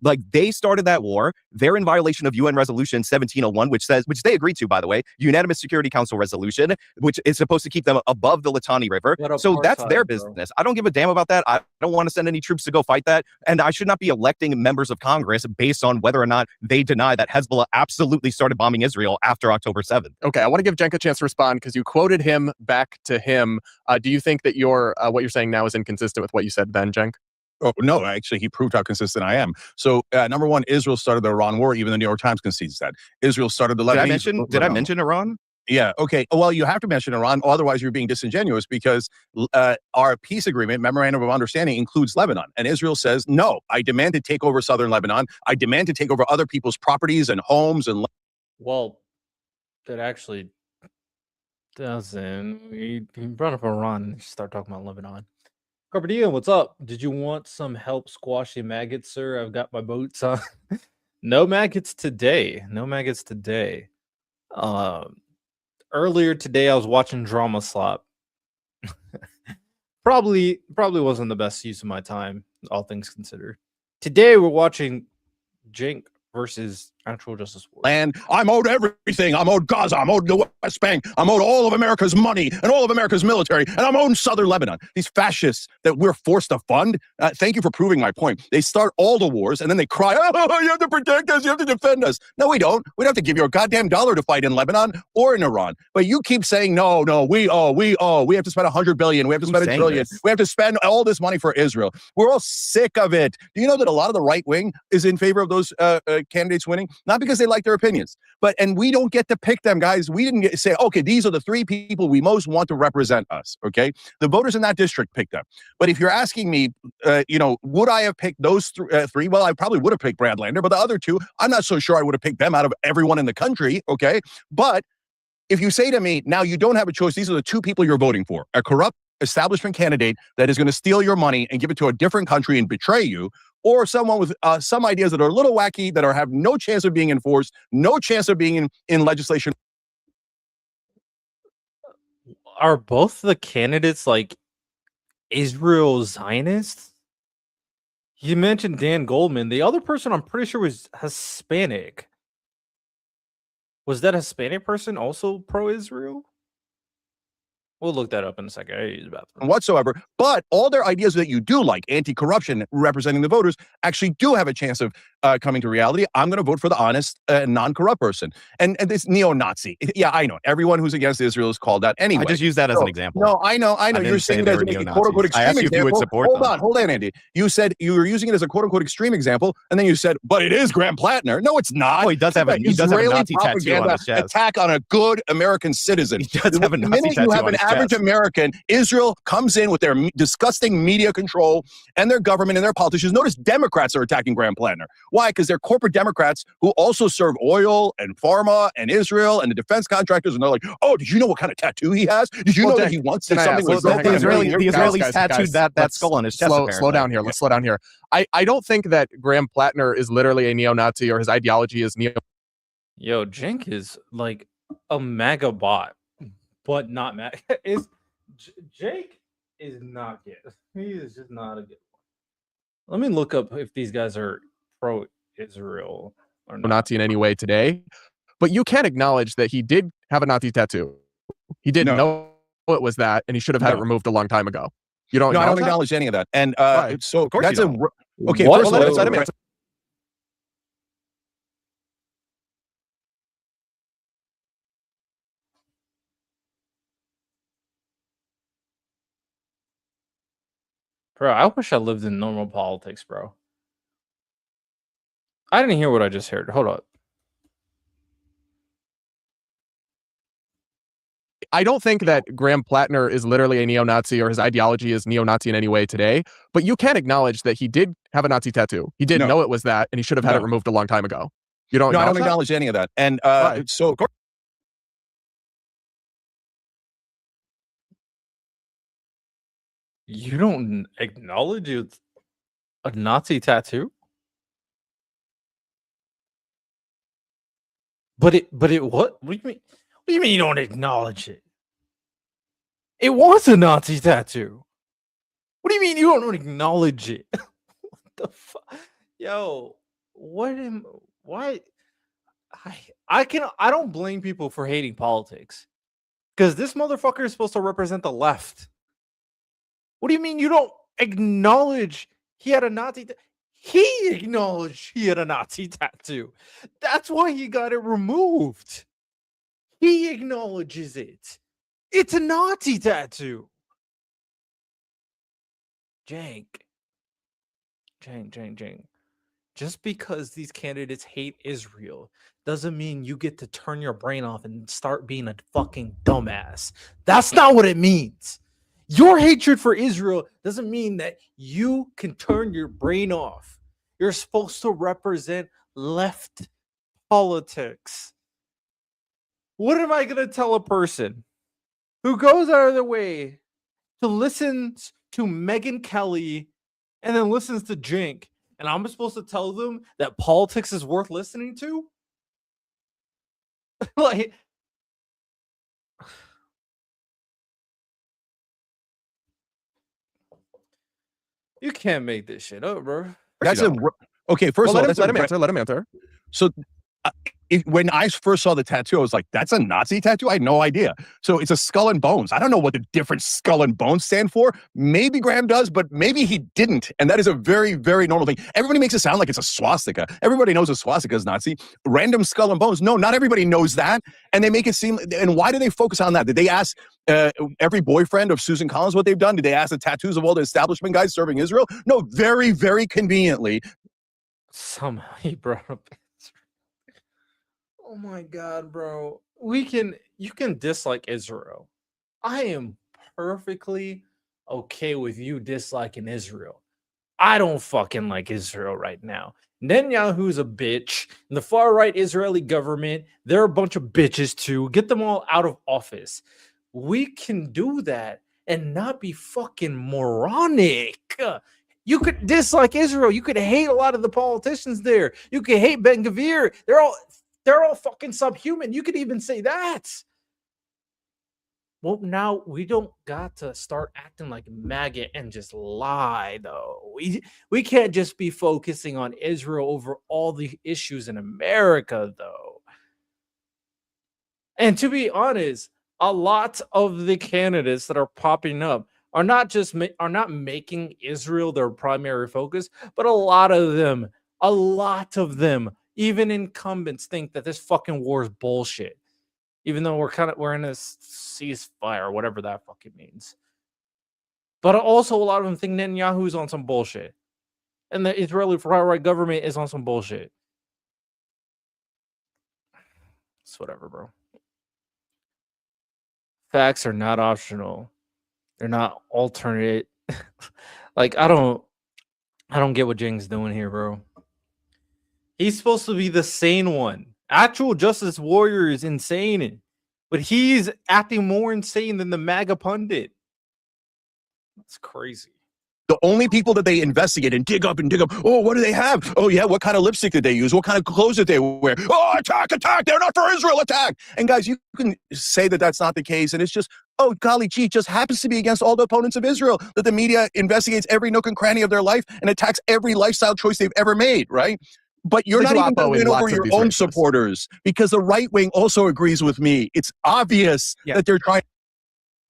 like, they started that war. They're in violation of UN Resolution 1701, which they agreed to, by the way, Unanimous Security Council resolution, which is supposed to keep them above the Litani River. So that's their business. I don't give a damn about that. I don't want to send any troops to go fight that. And I should not be electing members of Congress based on whether or not they deny that Hezbollah absolutely started bombing Israel after October 7th. Okay, I want to give Cenk a chance to respond because you quoted him back to him. Do you think that what you're saying now is inconsistent with what you said then, Cenk? Oh, no, actually, he proved how consistent I am. So, number one, Israel started the Iran war. Even the New York Times concedes that. Israel started the Lebanese. Did I mention Iran? Yeah. Okay. Well, you have to mention Iran. Otherwise, you're being disingenuous, because our peace agreement, memorandum of understanding, includes Lebanon. And Israel says, no, I demand to take over southern Lebanon. I demand to take over other people's properties and homes. And Well, that actually doesn't. We brought up Iran and start talking about Lebanon. Carpe diem, what's up? Did you want some help squashing maggots, sir? I've got my boots on. No maggots today. No maggots today. Earlier today, I was watching Drama Slop. probably wasn't the best use of my time, all things considered. Today, we're watching Cenk versus Actual Justice War. land. I'm owed everything. I'm owed Gaza. I'm owed the West Bank. I'm owed all of America's money and all of America's military. And I'm owed southern Lebanon. These fascists that we're forced to fund, thank you for proving my point. They start all the wars and then they cry, oh, you have to protect us. You have to defend us. No, we don't. We don't have to give you a goddamn dollar to fight in Lebanon or in Iran. But you keep saying, no, we owe. We have to spend $100 billion. We have to spend $1 trillion. We have to spend all this money for Israel. We're all sick of it. Do you know that a lot of the right wing is in favor of those candidates winning? Not because they like their opinions, and we don't get to pick them, guys. We didn't get to say, okay, these are the three people we most want to represent us. Okay, the voters in that district picked them. But if you're asking me, would I have picked those three? Well, I probably would have picked Brad Lander, but the other two, I'm not so sure I would have picked them out of everyone in the country. Okay, but if you say to me, now you don't have a choice, these are the two people you're voting for: a corrupt establishment candidate that is going to steal your money and give it to a different country and betray you, or someone with some ideas that are a little wacky, that have no chance of being enforced, no chance of being in legislation. Are both the candidates like Israel Zionists? You mentioned Dan Goldman. The other person I'm pretty sure was Hispanic. Was that Hispanic person also pro-Israel? We'll look that up in a second. I use the bathroom. Whatsoever. But all their ideas that you do like, anti-corruption, representing the voters, actually do have a chance of coming to reality. I'm going to vote for the honest, non-corrupt person. And this neo-Nazi. Yeah, I know. Everyone who's against Israel is called that anyway. I just use that as an example. No, I know. You're saying that as a quote-unquote extreme example. You would support Hold on, Andy. You said you were using it as a quote-unquote extreme example, and then you said, but it is Graham Plattner. No, it's not. Oh, he does have a Nazi tattoo on his chest. Attack on a good American citizen. He does have a Nazi tattoo on his chest. Average American, Israel comes in with their disgusting media control and their government and their politicians. Notice Democrats are attacking Graham Plattner. Why? Because they're corporate Democrats who also serve oil and pharma and Israel and the defense contractors. And they're like, oh, did you know what kind of tattoo he has? Did you know that he wants to something with the Israelis tattooed that skull on his chest? Slow down here. Let's slow down here. I don't think that Graham Plattner is literally a neo-Nazi or his ideology is neo. Yo, Cenk is like a MAGA bot, but not MAGA. Jake is not good. He is just not a good one. Let me look up if these guys are pro-Israel or not. Nazi in any way today, but you can acknowledge that he did have a Nazi tattoo. He didn't know it was that, and he should have had it removed a long time ago. You don't? No, I don't acknowledge any of that. And so of course that's you don't. Okay. What? Bro, I wish I lived in normal politics, bro. I didn't hear what I just heard. Hold up. I don't think that Graham Plattner is literally a neo-Nazi or his ideology is neo-Nazi in any way today, but you can acknowledge that he did have a Nazi tattoo. He didn't know it was that, and he should have had it removed a long time ago. You don't No, I acknowledge don't that? acknowledge any of that. And so You don't acknowledge it's a Nazi tattoo? But it what? What do you mean? What do you mean you don't acknowledge it? It was a Nazi tattoo. What do you mean you don't acknowledge it? What the fuck? Yo, why I don't blame people for hating politics. Because this motherfucker is supposed to represent the left. What do you mean you don't acknowledge he had a Nazi he acknowledged he had a Nazi tattoo. That's why he got it removed. He acknowledges it. It's a Nazi tattoo. Jank. Just because these candidates hate Israel doesn't mean you get to turn your brain off and start being a fucking dumbass. That's not what it means. Your hatred for Israel doesn't mean that you can turn your brain off. You're supposed to represent left politics. What am I going to tell a person who goes out of their way to listen to Megyn Kelly and then listens to Jink, and I'm supposed to tell them that politics is worth listening to? Like, you can't make this shit up, bro. that's okay. First of all, let him answer. So when I first saw the tattoo, I was like, that's a Nazi tattoo? I had no idea. So it's a skull and bones. I don't know what the different skull and bones stand for. Maybe Graham does, but maybe he didn't. And that is a very, very normal thing. Everybody makes it sound like it's a swastika. Everybody knows a swastika is Nazi. Random skull and bones. No, not everybody knows that. And they make it seem, and why do they focus on that? Did they ask every boyfriend of Susan Collins what they've done? Did they ask the tattoos of all the establishment guys serving Israel? No, very, very conveniently. Somehow he brought up. Oh my god, bro. You can dislike Israel. I am perfectly okay with you disliking Israel. I don't fucking like Israel right now. Netanyahu's a bitch. And the far right Israeli government, they're a bunch of bitches too. Get them all out of office. We can do that and not be fucking moronic. You could dislike Israel. You could hate a lot of the politicians there. You could hate Ben Gvir. They're all fucking subhuman. You could even say that. Well, now we don't got to start acting like maggot and just lie, though. We can't just be focusing on Israel over all the issues in America, though. And to be honest, a lot of the candidates that are popping up are not making Israel their primary focus, but a lot of them, even incumbents, think that this fucking war is bullshit. Even though we're in a ceasefire, whatever that fucking means. But also a lot of them think Netanyahu is on some bullshit. And the Israeli far-right government is on some bullshit. It's whatever, bro. Facts are not optional. They're not alternate. Like, I don't get what Jing's doing here, bro. He's supposed to be the sane one. Actual Justice Warrior is insane, but he's acting more insane than the MAGA pundit. That's crazy. The only people that they investigate and dig up. Oh, what do they have? Oh, yeah, what kind of lipstick did they use? What kind of clothes did they wear? Oh, attack, they're not for Israel, attack. And guys, you can say that that's not the case. And it's just, oh, golly gee, just happens to be against all the opponents of Israel that the media investigates every nook and cranny of their life and attacks every lifestyle choice they've ever made, right? But you're not even going to win over your own supporters because the right wing also agrees with me. It's obvious that they're trying.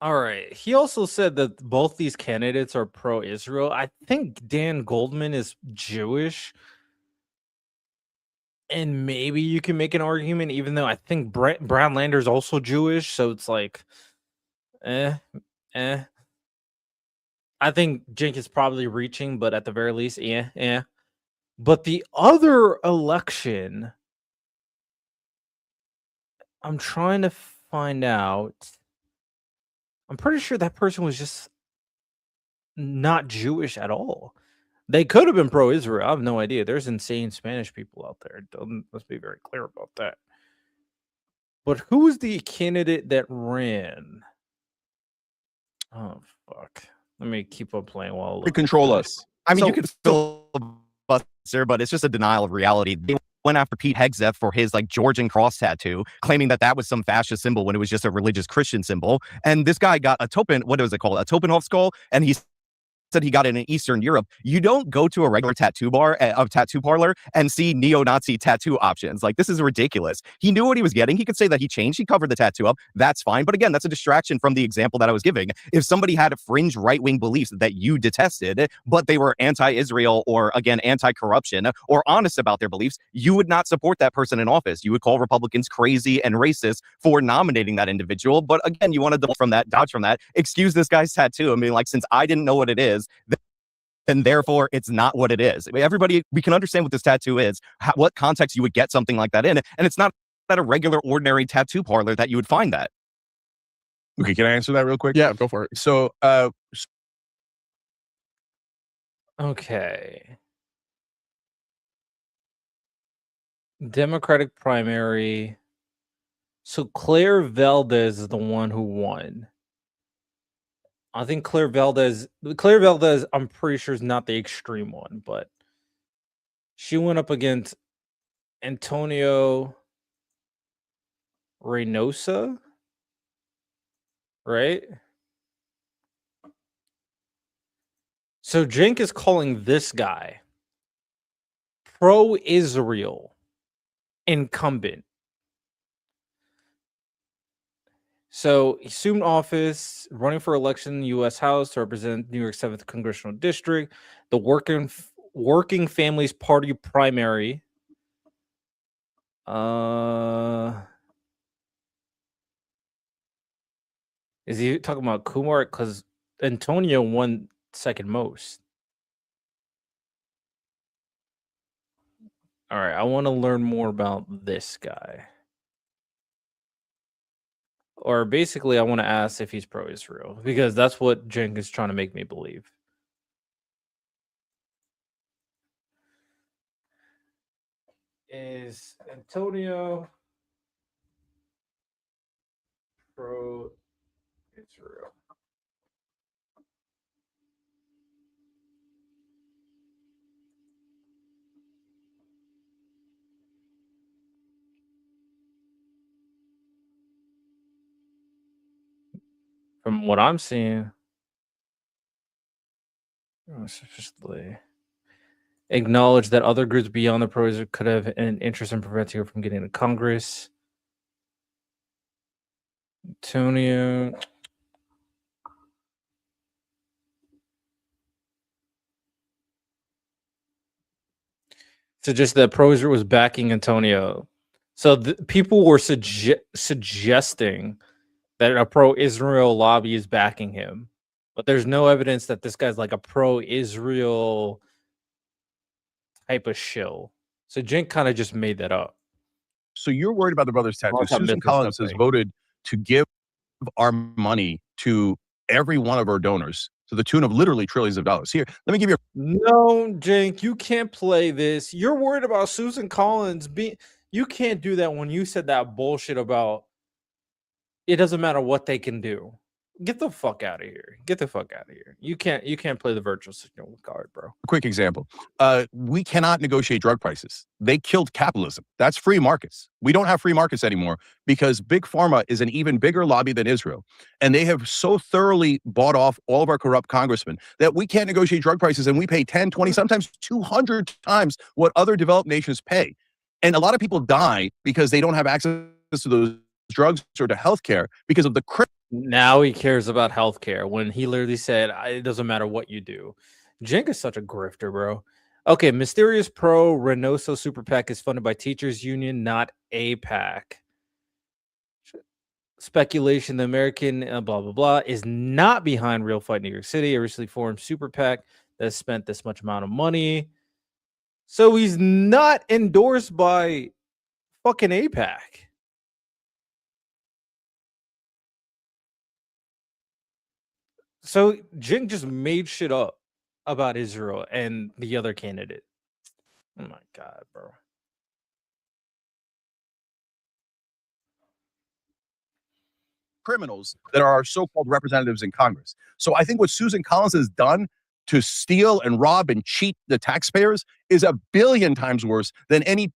All right. He also said that both these candidates are pro-Israel. I think Dan Goldman is Jewish. And maybe you can make an argument, even though I think Brad Lander's also Jewish. So it's like, I think Jink is probably reaching, but at the very least, yeah. But the other election, I'm trying to find out. I'm pretty sure that person was just not Jewish at all. They could have been pro-Israel. I have no idea. There's insane Spanish people out there. Let's be very clear about that. But who's the candidate that ran? Oh fuck! Let me keep on playing while To control us. I mean, So- you could filibuster, but it's just a denial of reality. They went after Pete Hegseth for his like Georgian cross tattoo, claiming that that was some fascist symbol when it was just a religious Christian symbol. And this guy got a what was it called? A Topenhof skull, and he said he got it in Eastern Europe. You don't go to a regular tattoo bar, a tattoo parlor, and see neo-Nazi tattoo options. Like, this is ridiculous. He knew what he was getting. He could say that he changed. He covered the tattoo up. That's fine. But again, that's a distraction from the example that I was giving. If somebody had fringe right-wing beliefs that you detested, but they were anti-Israel or, again, anti-corruption or honest about their beliefs, you would not support that person in office. You would call Republicans crazy and racist for nominating that individual. But again, you want to dodge from that. Excuse this guy's tattoo. I mean, like, since I didn't know what it is, then therefore it's not what it is. I mean, everybody, we can understand what this tattoo is, what context you would get something like that in, and it's not at a regular, ordinary tattoo parlor that you would find that. Okay, can I answer that real quick? Yeah, go for it. So, Okay. Democratic primary. So Claire Valdez is the one who won. I think Claire Valdez, I'm pretty sure is not the extreme one, but she went up against Antonio Reynosa, right? So Cenk is calling this guy pro-Israel incumbent. So he assumed office, running for election in the U.S. House to represent New York 7th Congressional District, the Working Families Party primary. Is he talking about Kumar? Because Antonio won second most. All right, I want to learn more about this guy. Or basically, I want to ask if he's pro-Israel, because that's what Cenk is trying to make me believe. Is Antonio pro-Israel? From what I'm seeing, acknowledge that other groups beyond the pro could have an interest in preventing her from getting to Congress. Antonio. So just that pro was backing Antonio. So people were suggesting that a pro-Israel lobby is backing him, but there's no evidence that this guy's like a pro-Israel type of shill. So Cenk kind of just made that up. So you're worried about the brother's tattoo. Unless I'm Susan missing Collins has something. voted to give our money to every one of our donors to the tune of literally trillions of dollars. Here, let me give you. No, Cenk, you can't play this. You're worried about Susan Collins being. You can't do that when you said that bullshit about it doesn't matter what they can do. Get the fuck out of here. Get the fuck out of here. You can't play the virtual signal card, bro. Quick example. We cannot negotiate drug prices. They killed capitalism. That's free markets. We don't have free markets anymore because Big Pharma is an even bigger lobby than Israel. And they have so thoroughly bought off all of our corrupt congressmen that we can't negotiate drug prices, and we pay 10, 20, sometimes 200 times what other developed nations pay. And a lot of people die because they don't have access to those drugs or to healthcare because of the Now he cares about healthcare when he literally said it doesn't matter what you do. Cenk is such a grifter, bro. Okay, Mysterious Pro Reynoso Super PAC is funded by Teachers Union, not APAC. Speculation: the American blah blah blah is not behind Real Fight New York City, a recently formed super PAC that spent this much amount of money. So he's not endorsed by fucking APAC. So Jink just made shit up about Israel and the other candidate. Oh my god, bro. criminals that are our so-called representatives in Congress. So I think what Susan Collins has done to steal and rob and cheat the taxpayers is a billion times worse than any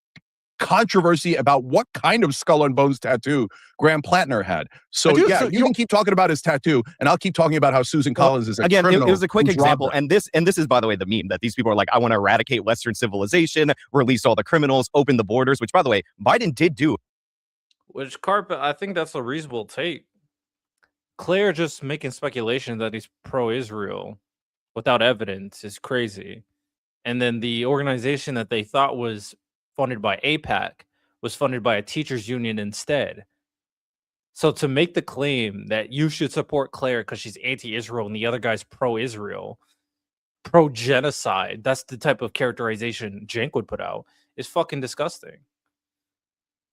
controversy about what kind of skull and bones tattoo Graham Plattner had. So yeah, you can keep talking about his tattoo, and I'll keep talking about how Susan Collins is a again. criminal. It was a quick who's robbed example, her. and this is, by the way, the meme that these people are like, I want to eradicate Western civilization, release all the criminals, open the borders. Which, by the way, Biden did do. Which Carpet, I think that's a reasonable take. Claire just making speculation that he's pro-Israel without evidence is crazy. And then the organization that they thought was funded by AIPAC was funded by a teachers union instead. So to make the claim that you should support Claire because she's anti-Israel and the other guy's pro-Israel, pro-genocide, that's the type of characterization Cenk would put out, is fucking disgusting.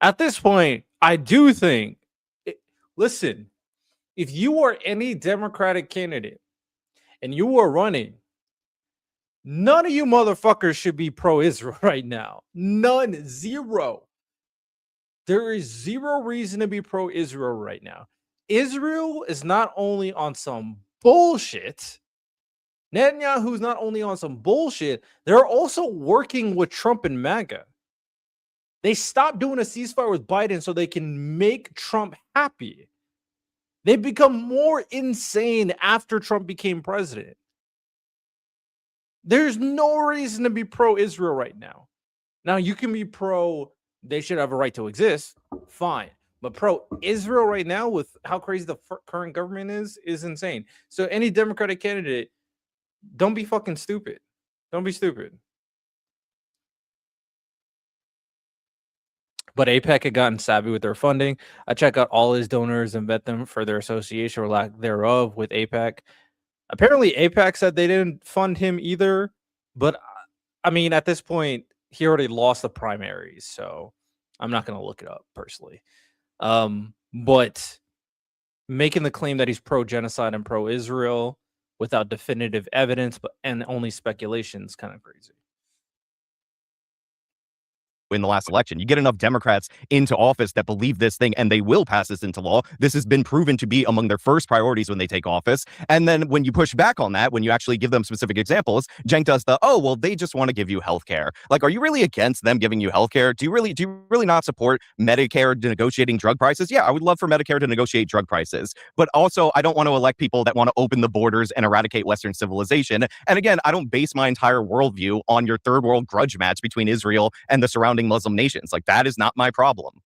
At this point, I do think, listen, if you are any Democratic candidate and you are running, none of you motherfuckers should be pro-Israel right now. None. Zero. There is zero reason to be pro-Israel right now. Israel is not only on some bullshit. Netanyahu's not only on some bullshit, they're also working with Trump and MAGA. They stopped doing a ceasefire with Biden so they can make Trump happy. They've become more insane after Trump became president. There's no reason to be pro-Israel right now. Now, you can be pro, they should have a right to exist, fine. But pro-Israel right now, with how crazy the current government is insane. So any Democratic candidate, don't be fucking stupid. Don't be stupid. But AIPAC had gotten savvy with their funding. I check out all his donors and vet them for their association or lack thereof with AIPAC. Apparently, AIPAC said they didn't fund him either. But, I mean, at this point, he already lost the primaries. So I'm not going to look it up personally. But making the claim that he's pro-genocide and pro-Israel without definitive evidence and only speculation is kind of crazy. In the last election, you get enough Democrats into office that believe this thing and they will pass this into law. This has been proven to be among their first priorities when they take office. And then when you push back on that, when you actually give them specific examples, Cenk does the, oh, well, they just want to give you health care. Like, are you really against them giving you health care? Do you really not support Medicare negotiating drug prices? Yeah, I would love for Medicare to negotiate drug prices. But also, I don't want to elect people that want to open the borders and eradicate Western civilization. And again, I don't base my entire worldview on your third world grudge match between Israel and the surrounding Muslim nations. Like, that is not my problem.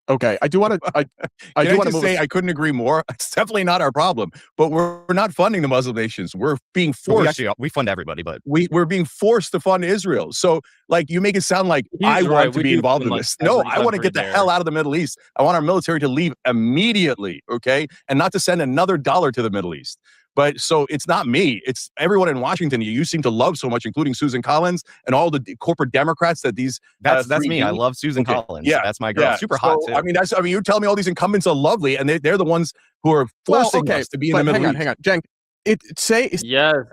Okay, I do want to. I do want to say I couldn't agree more. It's definitely not our problem, but we're not funding the Muslim nations. We're being forced. We fund everybody, but we're being forced to fund Israel. So, like, you make it sound like I want to be involved in this. No, I want to get the hell out of the Middle East. I want our military to leave immediately, okay, and not to send another dollar to the Middle East. But so it's not me. It's everyone in Washington. You seem to love so much, including Susan Collins and all the corporate Democrats that these. That's me. I love Susan Collins. Yeah, that's my girl. Yeah. Super hot too. I mean, you're telling me all these incumbents are lovely, and they're the ones who are forcing us to be in the Middle East. Hang on, Cenk. Yes,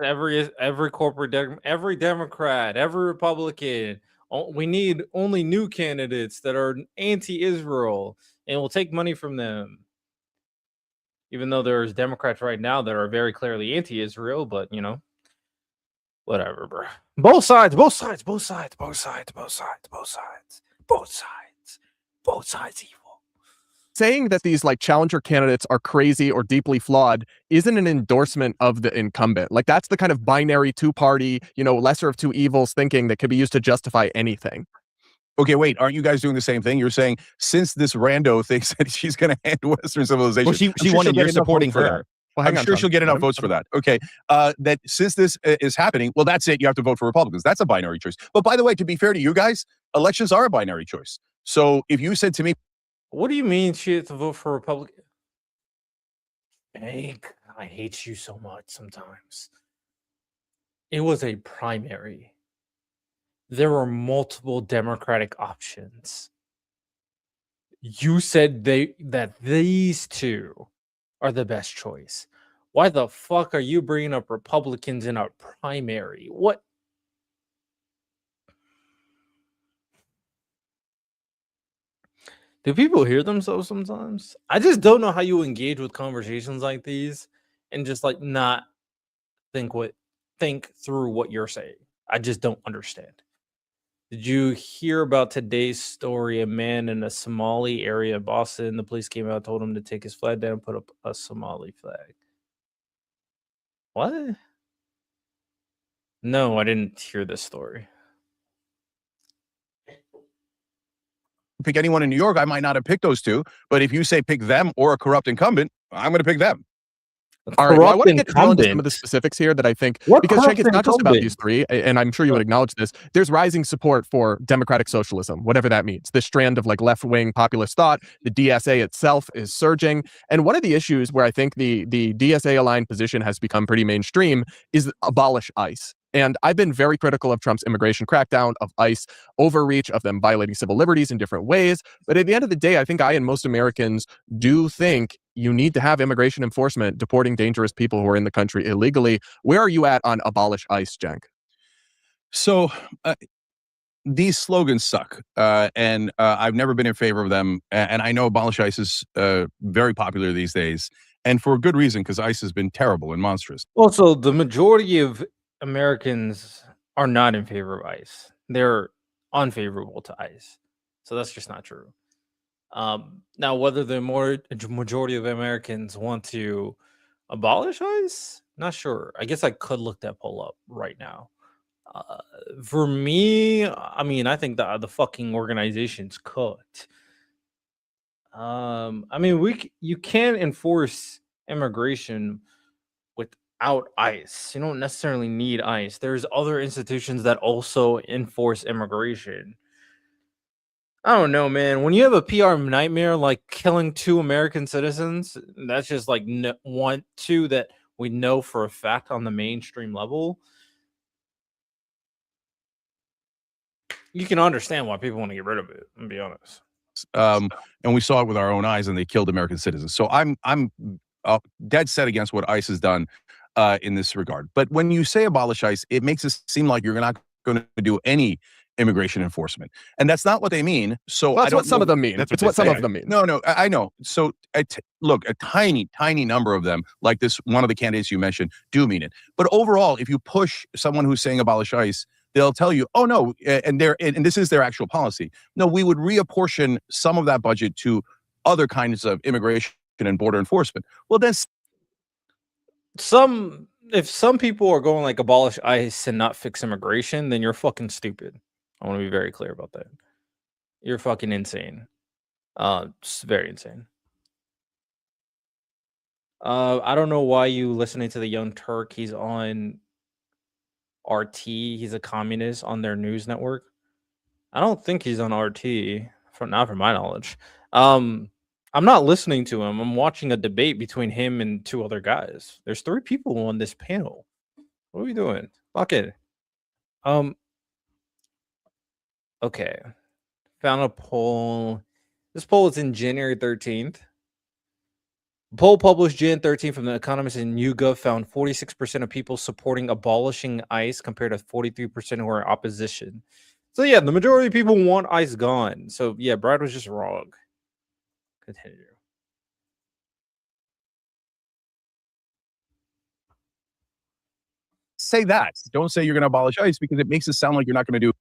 every corporate, every Democrat, every Republican. We need only new candidates that are anti-Israel, and we'll take money from them. Even though there's Democrats right now that are very clearly anti-Israel, but, you know, whatever, bro. Both sides evil. Saying that these like challenger candidates are crazy or deeply flawed isn't an endorsement of the incumbent. Like, that's the kind of binary two-party, lesser of two evils thinking that could be used to justify anything. Okay, wait, aren't you guys doing the same thing? You're saying since this rando thinks that she's going to end Western civilization. Well, she wanted, you're supporting her. Well, I'm sure she'll get enough votes for that. Okay, that since this is happening, well, that's it. You have to vote for Republicans. That's a binary choice. But by the way, to be fair to you guys, elections are a binary choice. So if you said to me, what do you mean she had to vote for Republican? I hate you so much sometimes. It was a primary. There were multiple Democratic options. You said that these two are the best choice. Why the fuck are you bringing up Republicans in a primary? What? Do people hear themselves sometimes? I just don't know how you engage with conversations like these and just like not think through what you're saying. I just don't understand. Did you hear about today's story? A man in a Somali area in Boston, the police came out, told him to take his flag down and put up a Somali flag. What? No, I didn't hear this story. Pick anyone in New York, I might not have picked those two. But if you say pick them or a corrupt incumbent, I'm going to pick them. All right, well, I Corrupt want to get into some of the incumbent. specifics here that I think, What because Cenk, corrupt it's not just about these incumbent? three, and I'm sure you would acknowledge this. There's rising support for democratic socialism, whatever that means. This strand of like left-wing populist thought, the DSA itself is surging. And one of the issues where I think the DSA-aligned position has become pretty mainstream is abolish ICE. And I've been very critical of Trump's immigration crackdown, of ICE overreach, of them violating civil liberties in different ways. But at the end of the day, I think I and most Americans do think you need to have immigration enforcement deporting dangerous people who are in the country illegally. Where are you at on abolish ICE, Cenk? So these slogans suck, and I've never been in favor of them. And I know abolish ICE is very popular these days, and for a good reason, because ICE has been terrible and monstrous. Also, the majority of Americans are not in favor of ICE. They're unfavorable to ICE. So that's just not true. Now, whether the majority of Americans want to abolish ICE, not sure. I guess I could look that poll up right now. For me, I mean, I think the fucking organizations could. I mean, you can enforce immigration without ICE. You don't necessarily need ICE. There's other institutions that also enforce immigration. I don't know, man. When you have a PR nightmare like killing 2 American citizens, that's just like two that we know for a fact on the mainstream level. You can understand why people want to get rid of it. I'm gonna be honest. And we saw it with our own eyes, and they killed American citizens. So I'm dead set against what ICE has done in this regard. But when you say abolish ICE, it makes it seem like you're not going to do any immigration enforcement, and that's not what they mean. So Well, that's what some of them mean. It's what some of them mean. No, I know. So look, a tiny number of them, like this one of the candidates you mentioned, do mean it. But overall, if you push someone who's saying abolish ICE, they'll tell you, oh no, and this is their actual policy. No, we would reapportion some of that budget to other kinds of immigration and border enforcement. Well, then if some people are going like abolish ICE and not fix immigration, then you're fucking stupid. I want to be very clear about that. You're fucking insane. It's very insane. I don't know why you listening to the Young Turk. He's on RT. He's a communist on their news network. I don't think he's on RT, not from my knowledge. I'm not listening to him. I'm watching a debate between him and 2 other guys. There's 3 people on this panel. What are we doing? Fuck it. Okay. Found a poll. This poll is in January 13th. Poll published Jan 13th from The Economist and YouGov found 46% of people supporting abolishing ICE compared to 43% who are in opposition. So yeah, the majority of people want ICE gone. So yeah, Brad was just wrong. Continue. say that. Don't say you're going to abolish ICE, because it makes it sound like you're not going to do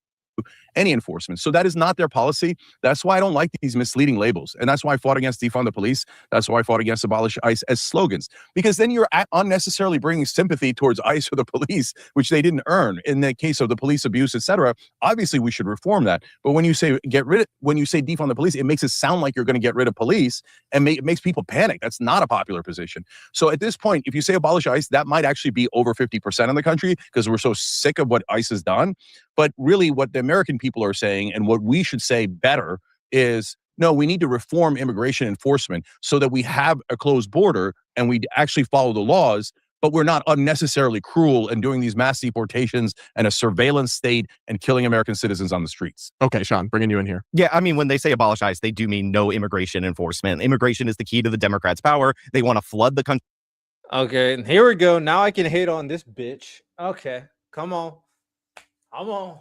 any enforcement. So that is not their policy. That's why I don't like these misleading labels. And that's why I fought against defund the police. That's why I fought against abolish ICE as slogans, because then you're unnecessarily bringing sympathy towards ICE or the police, which they didn't earn in the case of the police abuse, etc. Obviously, we should reform that. But when you say when you say defund the police, it makes it sound like you're going to get rid of police, and it makes people panic. That's not a popular position. So at this point, if you say abolish ICE, that might actually be over 50% in the country, because we're so sick of what ICE has done. But really what the American people are saying, and what we should say better, is no, we need to reform immigration enforcement so that we have a closed border and we actually follow the laws, but we're not unnecessarily cruel and doing these mass deportations and a surveillance state and killing American citizens on the streets. Okay, Sean, bringing you in here. Yeah, I mean, when they say abolish ICE, they do mean no immigration enforcement. Immigration is the key to the Democrats' power. They want to flood the country. Okay, and here we go. Now I can hate on this bitch. Okay, come on. Come on.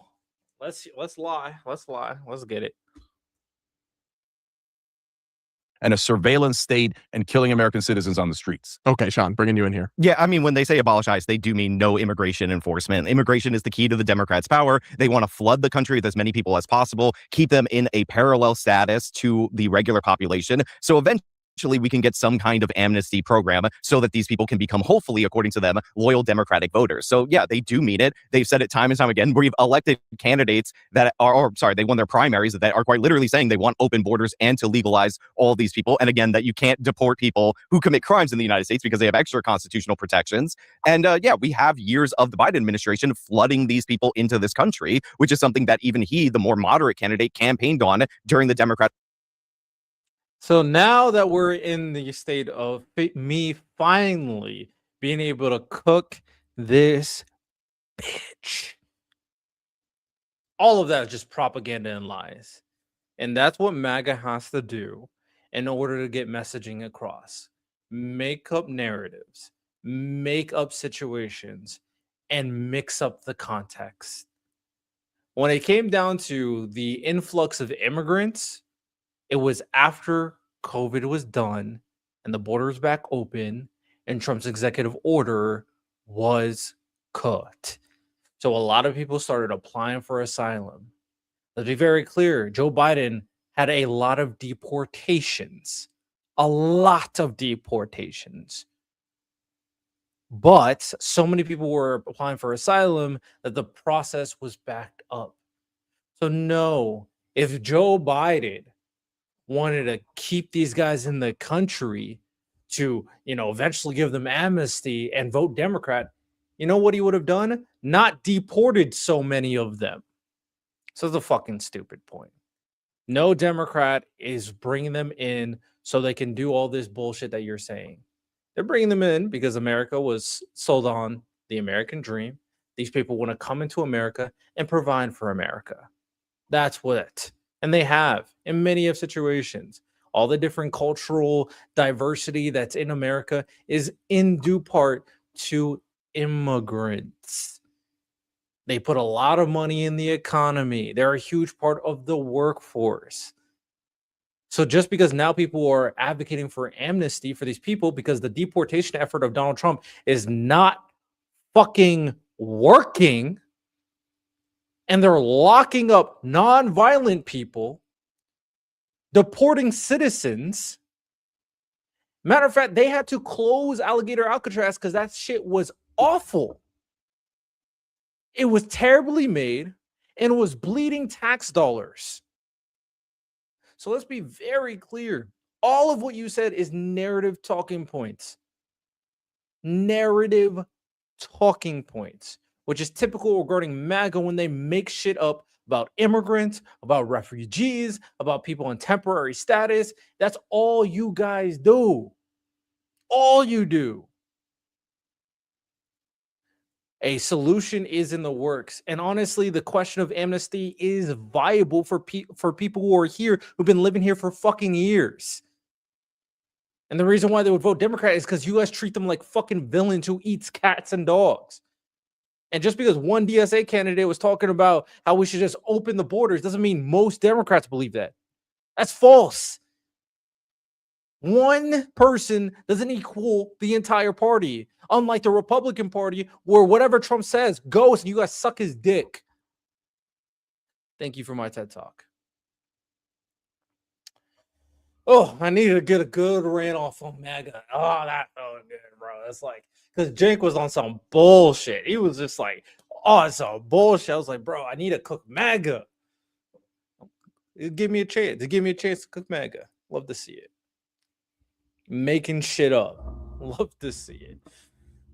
Let's lie. Let's lie. Let's get it. And a surveillance state and killing American citizens on the streets. Okay, Sean, bringing you in here. Yeah, I mean, when they say abolish ICE, they do mean no immigration enforcement. Immigration is the key to the Democrats' power. They want to flood the country with as many people as possible, keep them in a parallel status to the regular population. So eventually, we can get some kind of amnesty program so that these people can become, hopefully, according to them, loyal Democratic voters. So yeah, they do mean it. They've said it time and time again. We've elected candidates that are, or sorry, they won their primaries that are quite literally saying they want open borders and to legalize all these people. And again, that you can't deport people who commit crimes in the United States because they have extra constitutional protections. And yeah, we have years of the Biden administration flooding these people into this country, which is something that even he, the more moderate candidate, campaigned on during the Democrat. So now that we're in the state of me finally being able to cook this bitch, all of that is just propaganda and lies. And that's what MAGA has to do in order to get messaging across. Make up narratives, make up situations, and mix up the context. When it came down to the influx of immigrants, it was after COVID was done and the borders back open and Trump's executive order was cut. So a lot of people started applying for asylum. Let's be very clear. Joe Biden had a lot of deportations, but so many people were applying for asylum that the process was backed up. So no, if Joe Biden wanted to keep these guys in the country to, eventually give them amnesty and vote Democrat, you know what he would have done? Not deported so many of them. So it's a fucking stupid point. No Democrat is bringing them in so they can do all this bullshit that you're saying. They're bringing them in because America was sold on the American dream. These people want to come into America and provide for America. That's what. And they have in many of situations. All the different cultural diversity that's in America is in due part to immigrants. They put a lot of money in the economy. They're a huge part of the workforce. So just because now people are advocating for amnesty for these people because the deportation effort of Donald Trump is not fucking working, and they're locking up non-violent people, deporting citizens. Matter of fact, they had to close Alligator Alcatraz because that shit was awful. It was terribly made and it was bleeding tax dollars. So let's be very clear. All of what you said is narrative talking points. Narrative talking points, which is typical regarding MAGA when they make shit up about immigrants, about refugees, about people in temporary status. That's all you guys do. All you do. A solution is in the works. And honestly, the question of amnesty is viable for people who are here, who've been living here for fucking years. And the reason why they would vote Democrat is because you guys treat them like fucking villains who eats cats and dogs. And just because one DSA candidate was talking about how we should just open the borders doesn't mean most Democrats believe that. That's false. One person doesn't equal the entire party. Unlike the Republican Party, where whatever Trump says goes and you guys suck his dick. Thank you for my TED Talk. Oh, I need to get a good rant off on MAGA. Oh, that felt good, bro. It's like, because Jake was on some bullshit. He was just like, oh, it's some bullshit. I was like, bro, I need to cook MAGA. Give me a chance. Give me a chance to cook MAGA. Love to see it. Making shit up. Love to see it.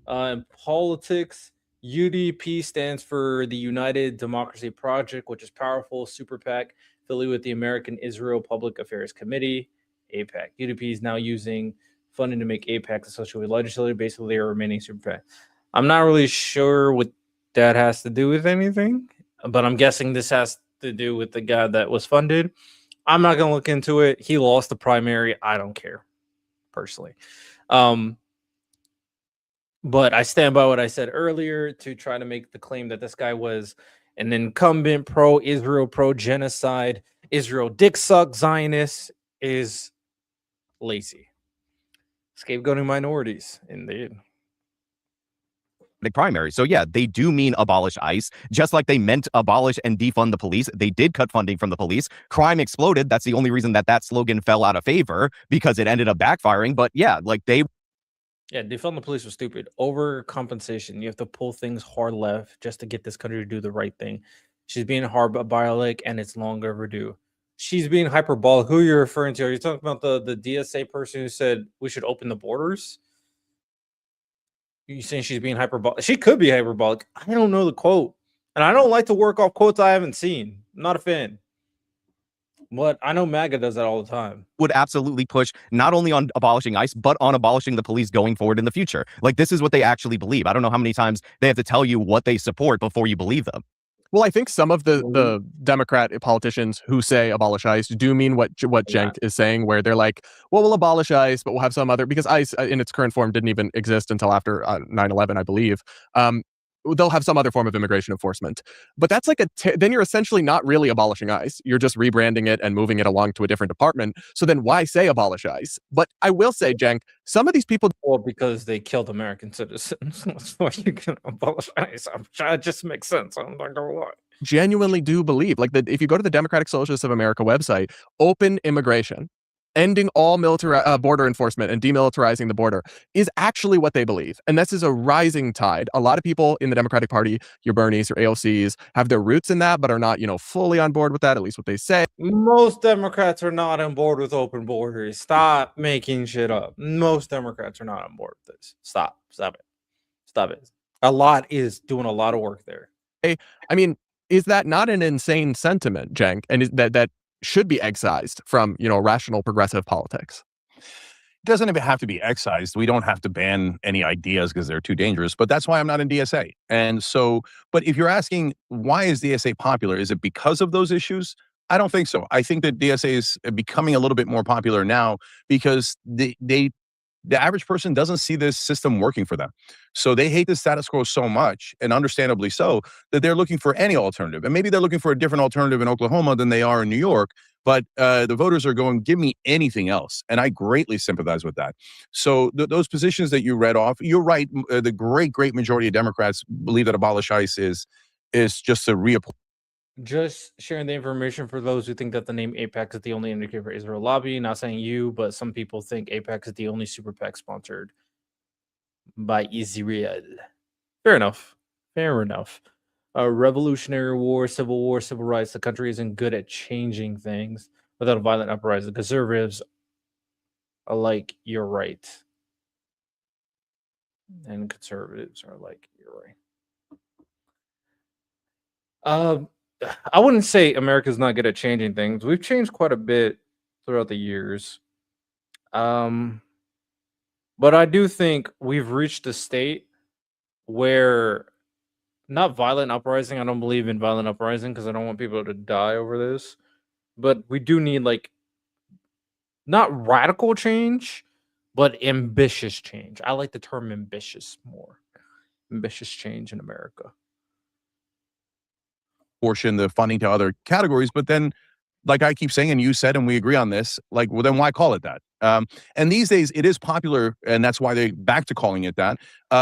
In politics, UDP stands for the United Democracy Project, which is powerful super PAC affiliated with the American Israel Public Affairs Committee, AIPAC. UDP is now using funding to make AIPAC associated with legislature. Basically, they are remaining super PAC. I'm not really sure what that has to do with anything, but I'm guessing this has to do with the guy that was funded. I'm not going to look into it. He lost the primary. I don't care, personally. But I stand by what I said earlier to try to make the claim that this guy was an incumbent pro-Israel, pro-genocide, Israel dick suck Zionist is lazy. Scapegoating minorities, indeed. The primary. So yeah, they do mean abolish ICE, just like they meant abolish and defund the police. They did cut funding from the police. Crime exploded. That's the only reason that that slogan fell out of favor, because it ended up backfiring. But yeah, like they... Yeah, defund the police was stupid. Overcompensation. You have to pull things hard left just to get this country to do the right thing. She's being hyperbolic, and it's long overdue. She's being hyperbolic. Who are you referring to? Are you talking about the DSA person who said we should open the borders? You saying she's being hyperbolic? She could be hyperbolic. I don't know the quote, and I don't like to work off quotes I haven't seen. I'm not a fan. But I know MAGA does that all the time. Would absolutely push not only on abolishing ICE, but on abolishing the police going forward in the future. Like, this is what they actually believe. I don't know how many times they have to tell you what they support before you believe them. Well, I think some of the Democrat politicians who say abolish ICE do mean what Cenk is saying, where they're like, well, we'll abolish ICE, but we'll have some other, because ICE in its current form didn't even exist until after 9/11, I believe. They'll have some other form of immigration enforcement. But that's like then you're essentially not really abolishing ICE. You're just rebranding it and moving it along to a different department. So then why say abolish ICE? But I will say, Cenk, some of these people... Well, because they killed American citizens. That's why you can abolish ICE. It just makes sense. I'm not gonna lie. Genuinely do believe, like, if you go to the Democratic Socialists of America website, open immigration, ending all military border enforcement and demilitarizing the border is actually what they believe. And this is a rising tide. A lot of people in the Democratic Party, your Bernies, your AOCs, have their roots in that, but are not, fully on board with that, at least what they say. Most Democrats are not on board with open borders. Stop making shit up. Most Democrats are not on board with this. Stop it. A lot is doing a lot of work there. I mean, is that not an insane sentiment, Cenk? And is that should be excised from, rational progressive politics? It doesn't even have to be excised. We don't have to ban any ideas because they're too dangerous, but that's why I'm not in DSA. And so, but if you're asking, why is DSA popular? Is it because of those issues? I don't think so. I think that DSA is becoming a little bit more popular now because the average person doesn't see this system working for them. So they hate the status quo so much, and understandably so, that they're looking for any alternative. And maybe they're looking for a different alternative in Oklahoma than they are in New York, but the voters are going, give me anything else. And I greatly sympathize with that. So those positions that you read off, you're right. The great majority of Democrats believe that abolish ICE is just a reappointment. Just sharing the information for those who think that the name AIPAC is the only indicator for Israel lobby. Not saying you, but some people think AIPAC is the only super PAC sponsored by Israel. Fair enough. Revolutionary War, Civil War, civil rights. The country isn't good at changing things without a violent uprising. The conservatives are like, you're right. And conservatives are like, you're right. I wouldn't say America's not good at changing things. We've changed quite a bit throughout the years. But I do think we've reached a state where not violent uprising. I don't believe in violent uprising because I don't want people to die over this. But we do need, like, not radical change, but ambitious change. I like the term ambitious more. Ambitious change in America. Portion the funding to other categories, but then, like I keep saying, and you said, and we agree on this, like, well, then why call it that? And these days it is popular, and that's why they're back to calling it that,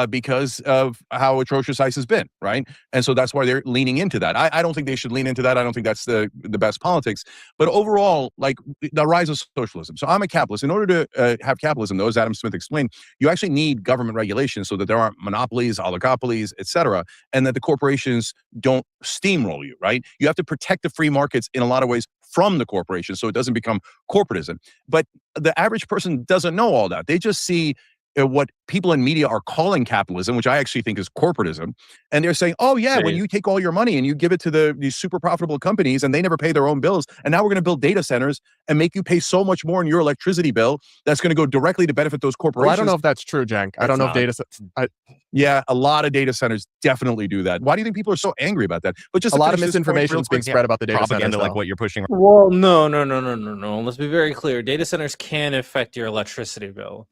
because of how atrocious ICE has been, right? And so that's why they're leaning into that. I don't think they should lean into that. I don't think that's the best politics. But overall, like, the rise of socialism. So I'm a capitalist. In order to have capitalism, though, as Adam Smith explained, you actually need government regulation so that there aren't monopolies, oligopolies, etc., and that the corporations don't steamroll you, right? You have to protect the free markets in a lot of ways from the corporation so it doesn't become corporatism. But the average person doesn't know all that. They just see what people in media are calling capitalism, which I actually think is corporatism. And they're saying, oh yeah, when you take all your money and you give it to these super profitable companies and they never pay their own bills, and now we're going to build data centers and make you pay so much more in your electricity bill that's going to go directly to benefit those corporations. Well, I don't know if that's true, Cenk. I don't know if data centers... Yeah, a lot of data centers definitely do that. Why do you think people are so angry about that? But just a lot of misinformation is being spread about the data propaganda, centers, like what you're pushing. Well, no. Let's be very clear. Data centers can affect your electricity bill.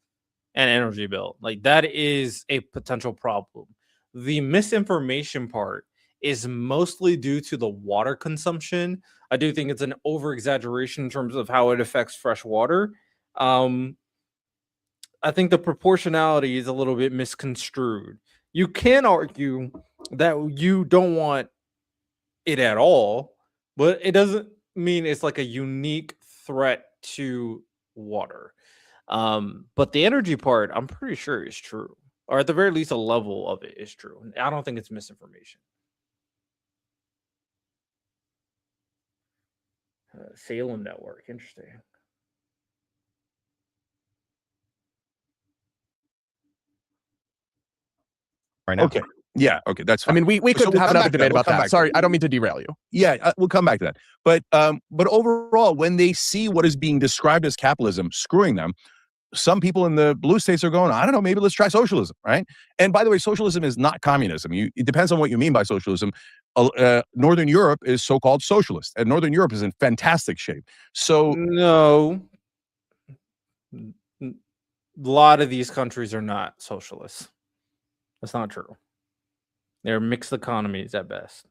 and energy bill. Like that is a potential problem. The misinformation part is mostly due to the water consumption. I do think it's an over exaggeration in terms of how it affects fresh water. I think the proportionality is a little bit misconstrued. You can argue that you don't want it at all, but it doesn't mean it's like a unique threat to water. But the energy part, I'm pretty sure is true, or at the very least, a level of it is true. I don't think it's misinformation. Salem network, interesting. Right now. Okay. Yeah. Okay. That's I fine. mean, we So could we'll have come another back to that. debate We'll about come that. back to Sorry, that. I don't mean to derail you. Yeah, we'll come back to that. But overall, when they see what is being described as capitalism screwing them, some people in the blue states are going, I don't know, maybe let's try socialism, right? And by the way, socialism is not communism. It depends on what you mean by socialism. Northern Europe is so-called socialist, and Northern Europe is in fantastic shape. So no, a lot of these countries are not socialists. That's not true. They're mixed economies at best.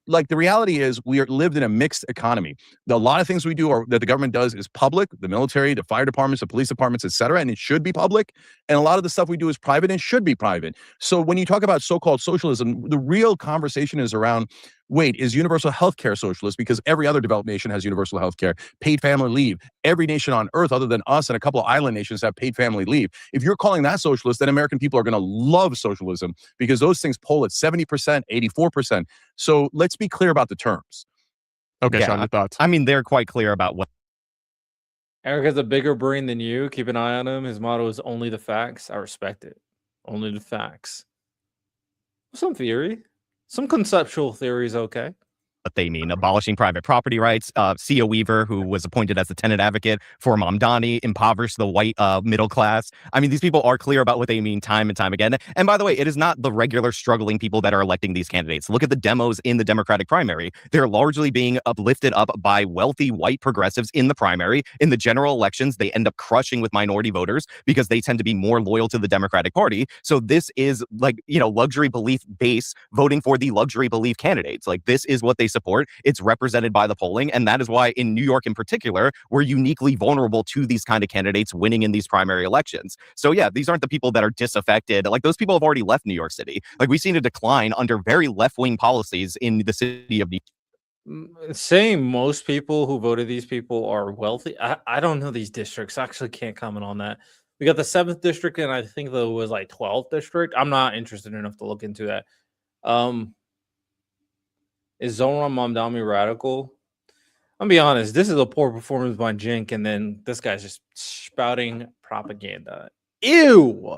like the reality is we are lived in a mixed economy. A lot of things we do or that the government does is public, the military, the fire departments, the police departments, etc., and it should be public. And a lot of the stuff we do is private and should be private. So when you talk about so-called socialism, the real conversation is around, wait, is universal health care socialist? Because every other developed nation has universal health care, paid family leave. Every nation on earth other than us and a couple of island nations have paid family leave. If you're calling that socialist, then American people are going to love socialism because those things poll at 70%, 84%. So let's be clear about the terms. Okay, Yeah, Sean, your thoughts? I mean, they're quite clear about what. Eric has a bigger brain than you. Keep an eye on him. His motto is only the facts. I respect it. Only the facts. Some theory. Some conceptual theory is okay. What they mean, abolishing private property rights. C.O. Weaver, who was appointed as the tenant advocate for Mamdani, impoverish the white middle class. I mean, these people are clear about what they mean time and time again. And by the way, it is not the regular struggling people that are electing these candidates. Look at the demos in the Democratic primary. They're largely being uplifted up by wealthy white progressives in the primary. In the general elections, they end up crushing with minority voters because they tend to be more loyal to the Democratic Party. So this is like, luxury belief base voting for the luxury belief candidates. Like this is what they support. It's represented by the polling. And that is why in New York in particular, we're uniquely vulnerable to these kind of candidates winning in these primary elections. So yeah, these aren't the people that are disaffected. Like those people have already left New York City. Like we've seen a decline under very left-wing policies in the city of New York. Saying most people who voted these people are wealthy. I don't know these districts. I actually can't comment on that. We got the 7th district and I think there was like 12th district. I'm not interested enough to look into that. Is Zoran Mamdani radical? I'm gonna be honest, this is a poor performance by Jink, and then this guy's just spouting propaganda. Ew.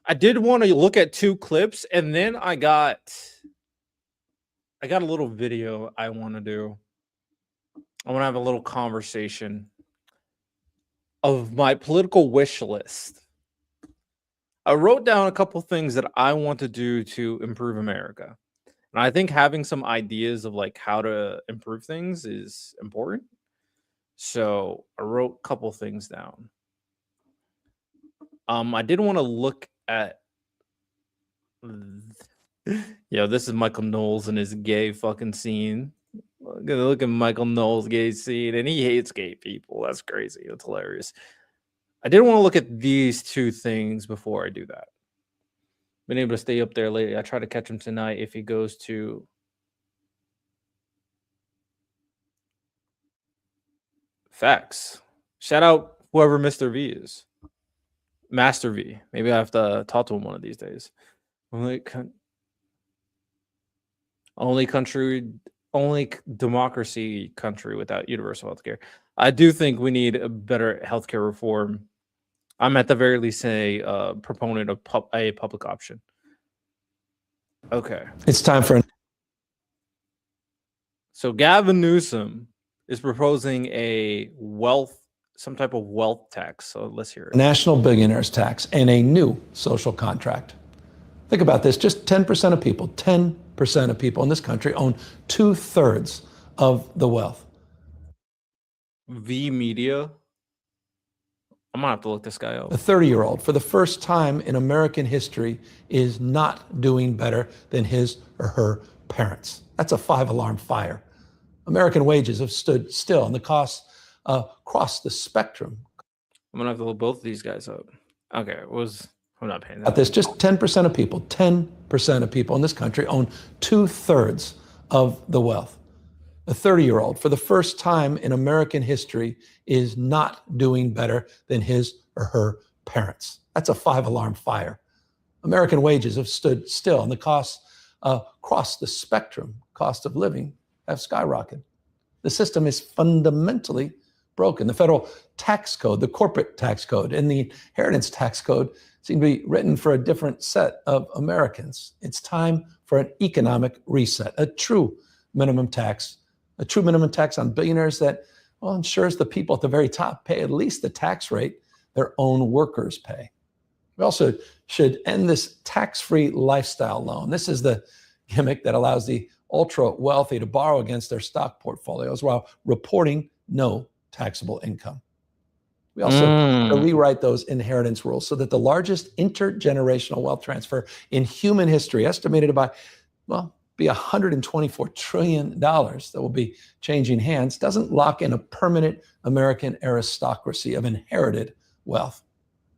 I did want to look at 2 clips, and then I got a little video I want to do. I want to have a little conversation of my political wish list. I wrote down a couple things that I want to do to improve America. And I think having some ideas of like how to improve things is important. So I wrote a couple things down. I did want to look at this is Michael Knowles and his gay fucking scene. Look at Michael Knowles' gay scene, and he hates gay people. That's crazy. That's hilarious. I did want to look at these 2 things before I do that. Been able to stay up there lately. I try to catch him tonight if he goes to facts. Shout out whoever Mr. V is. Master V. Maybe I have to talk to him one of these days. Only democracy country without universal healthcare. I do think we need a better healthcare reform. I'm at the very least a proponent of a public option. Okay. It's time for So Gavin Newsom is proposing some type of wealth tax. So let's hear it. national billionaires tax and a new social contract. Think about this, just 10% of people in this country own 2/3 of the wealth. V Media I'm gonna have to look this guy up. A 30-year-old, for the first time in American history, is not doing better than his or her parents. That's a 5-alarm fire. American wages have stood still, and the costs across the spectrum. I'm gonna have to look both of these guys up. Okay, I'm not paying At that. this, just 10% of people, 10% of people in this country own 2/3 of the wealth. A 30-year-old, for the first time in American history, is not doing better than his or her parents. That's a 5-alarm fire. American wages have stood still, and the costs across the spectrum, cost of living, have skyrocketed. The system is fundamentally broken. The federal tax code, the corporate tax code, and the inheritance tax code seem to be written for a different set of Americans. It's time for an economic reset, a true minimum tax on billionaires that, well, ensures the people at the very top pay at least the tax rate their own workers pay. We also should end this tax-free lifestyle loan. This is the gimmick that allows the ultra wealthy to borrow against their stock portfolios while reporting no taxable income. We also rewrite those inheritance rules so that the largest intergenerational wealth transfer in human history, estimated by, well, be $124 trillion that will be changing hands, doesn't lock in a permanent American aristocracy of inherited wealth.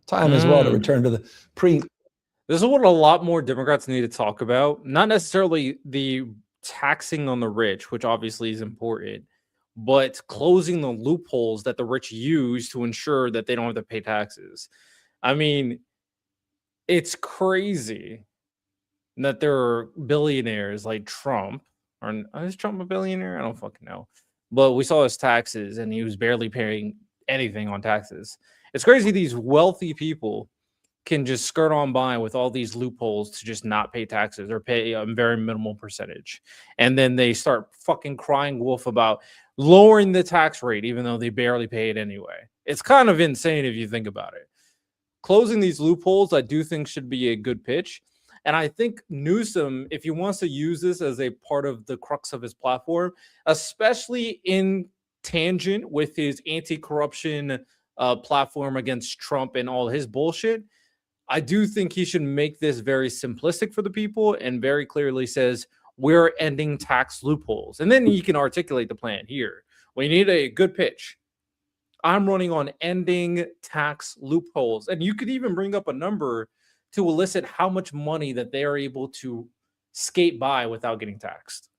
Time as well to return to the This is what a lot more Democrats need to talk about. Not necessarily the taxing on the rich, which obviously is important, but closing the loopholes that the rich use to ensure that they don't have to pay taxes. I mean, it's crazy that there are billionaires like Trump, or is Trump a billionaire? I don't fucking know. But we saw his taxes and he was barely paying anything on taxes. It's crazy these wealthy people can just skirt on by with all these loopholes to just not pay taxes or pay a very minimal percentage. And then they start fucking crying wolf about lowering the tax rate, even though they barely pay it anyway. It's kind of insane if you think about it. Closing these loopholes, I do think should be a good pitch. And I think Newsom, if he wants to use this as a part of the crux of his platform, especially in tangent with his anti-corruption platform against Trump and all his bullshit, I do think he should make this very simplistic for the people and very clearly says, we're ending tax loopholes. And then he can articulate the plan here. We need a good pitch. I'm running on ending tax loopholes. And you could even bring up a number to elicit how much money that they are able to skate by without getting taxed.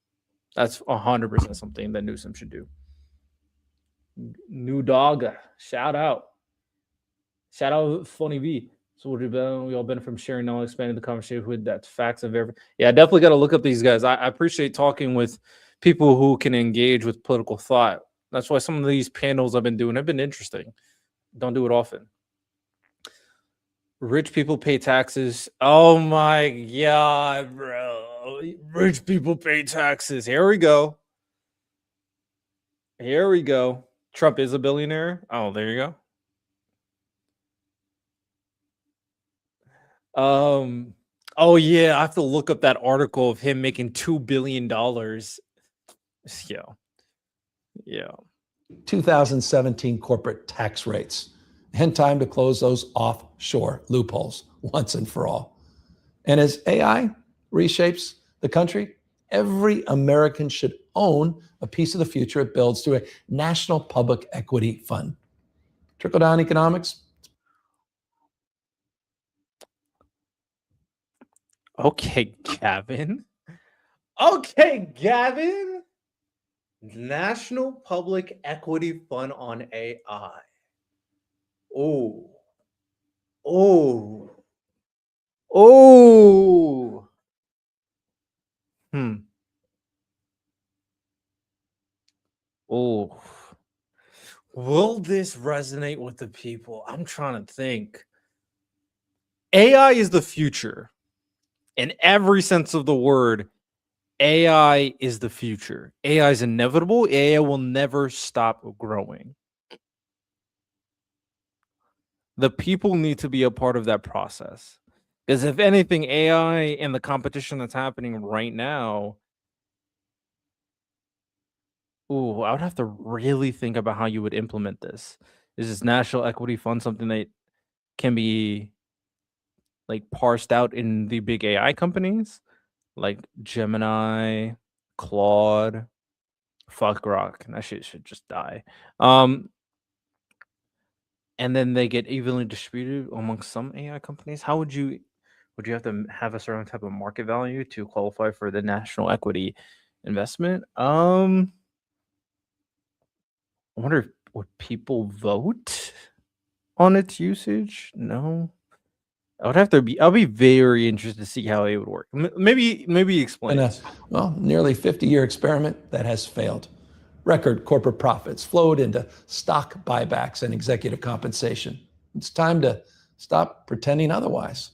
That's 100% something that Newsom should do. New dog, shout out. Shout out Funny V. So what have we all been from sharing knowledge, expanding the conversation with that facts of every. Yeah, I definitely got to look up these guys. I appreciate talking with people who can engage with political thought. That's why some of these panels I've been doing have been interesting. Don't do it often. Rich people pay taxes. Oh my God, bro. Rich people pay taxes. Here we go. Here we go. Trump is a billionaire. Oh, there you go. Oh yeah, I have to look up that article of him making $2 billion. Yeah. 2017 corporate tax rates, and time to close those offshore loopholes once and for all. And as AI reshapes the country, every American should own a piece of the future it builds through a national public equity fund. Trickle-down economics. Okay, Gavin. Okay, Gavin. National Public Equity Fund on AI. Oh. Oh. Oh. Oh. Will this resonate with the people? I'm trying to think. AI is the future. In every sense of the word, AI is the future. AI is inevitable. AI will never stop growing. The people need to be a part of that process. Because if anything, AI and the competition that's happening right now, I would have to really think about how you would implement this. Is this national equity fund something that can be like parsed out in the big AI companies like Gemini, Claude, fuck Grok? That shit should just die. And then they get evenly distributed among some AI companies. How would you have to have a certain type of market value to qualify for the national equity investment? I wonder if would people vote on its usage? No. I'll be very interested to see how it would work. Maybe explain. In a nearly 50-year experiment that has failed. Record corporate profits flowed into stock buybacks and executive compensation. It's time to stop pretending otherwise.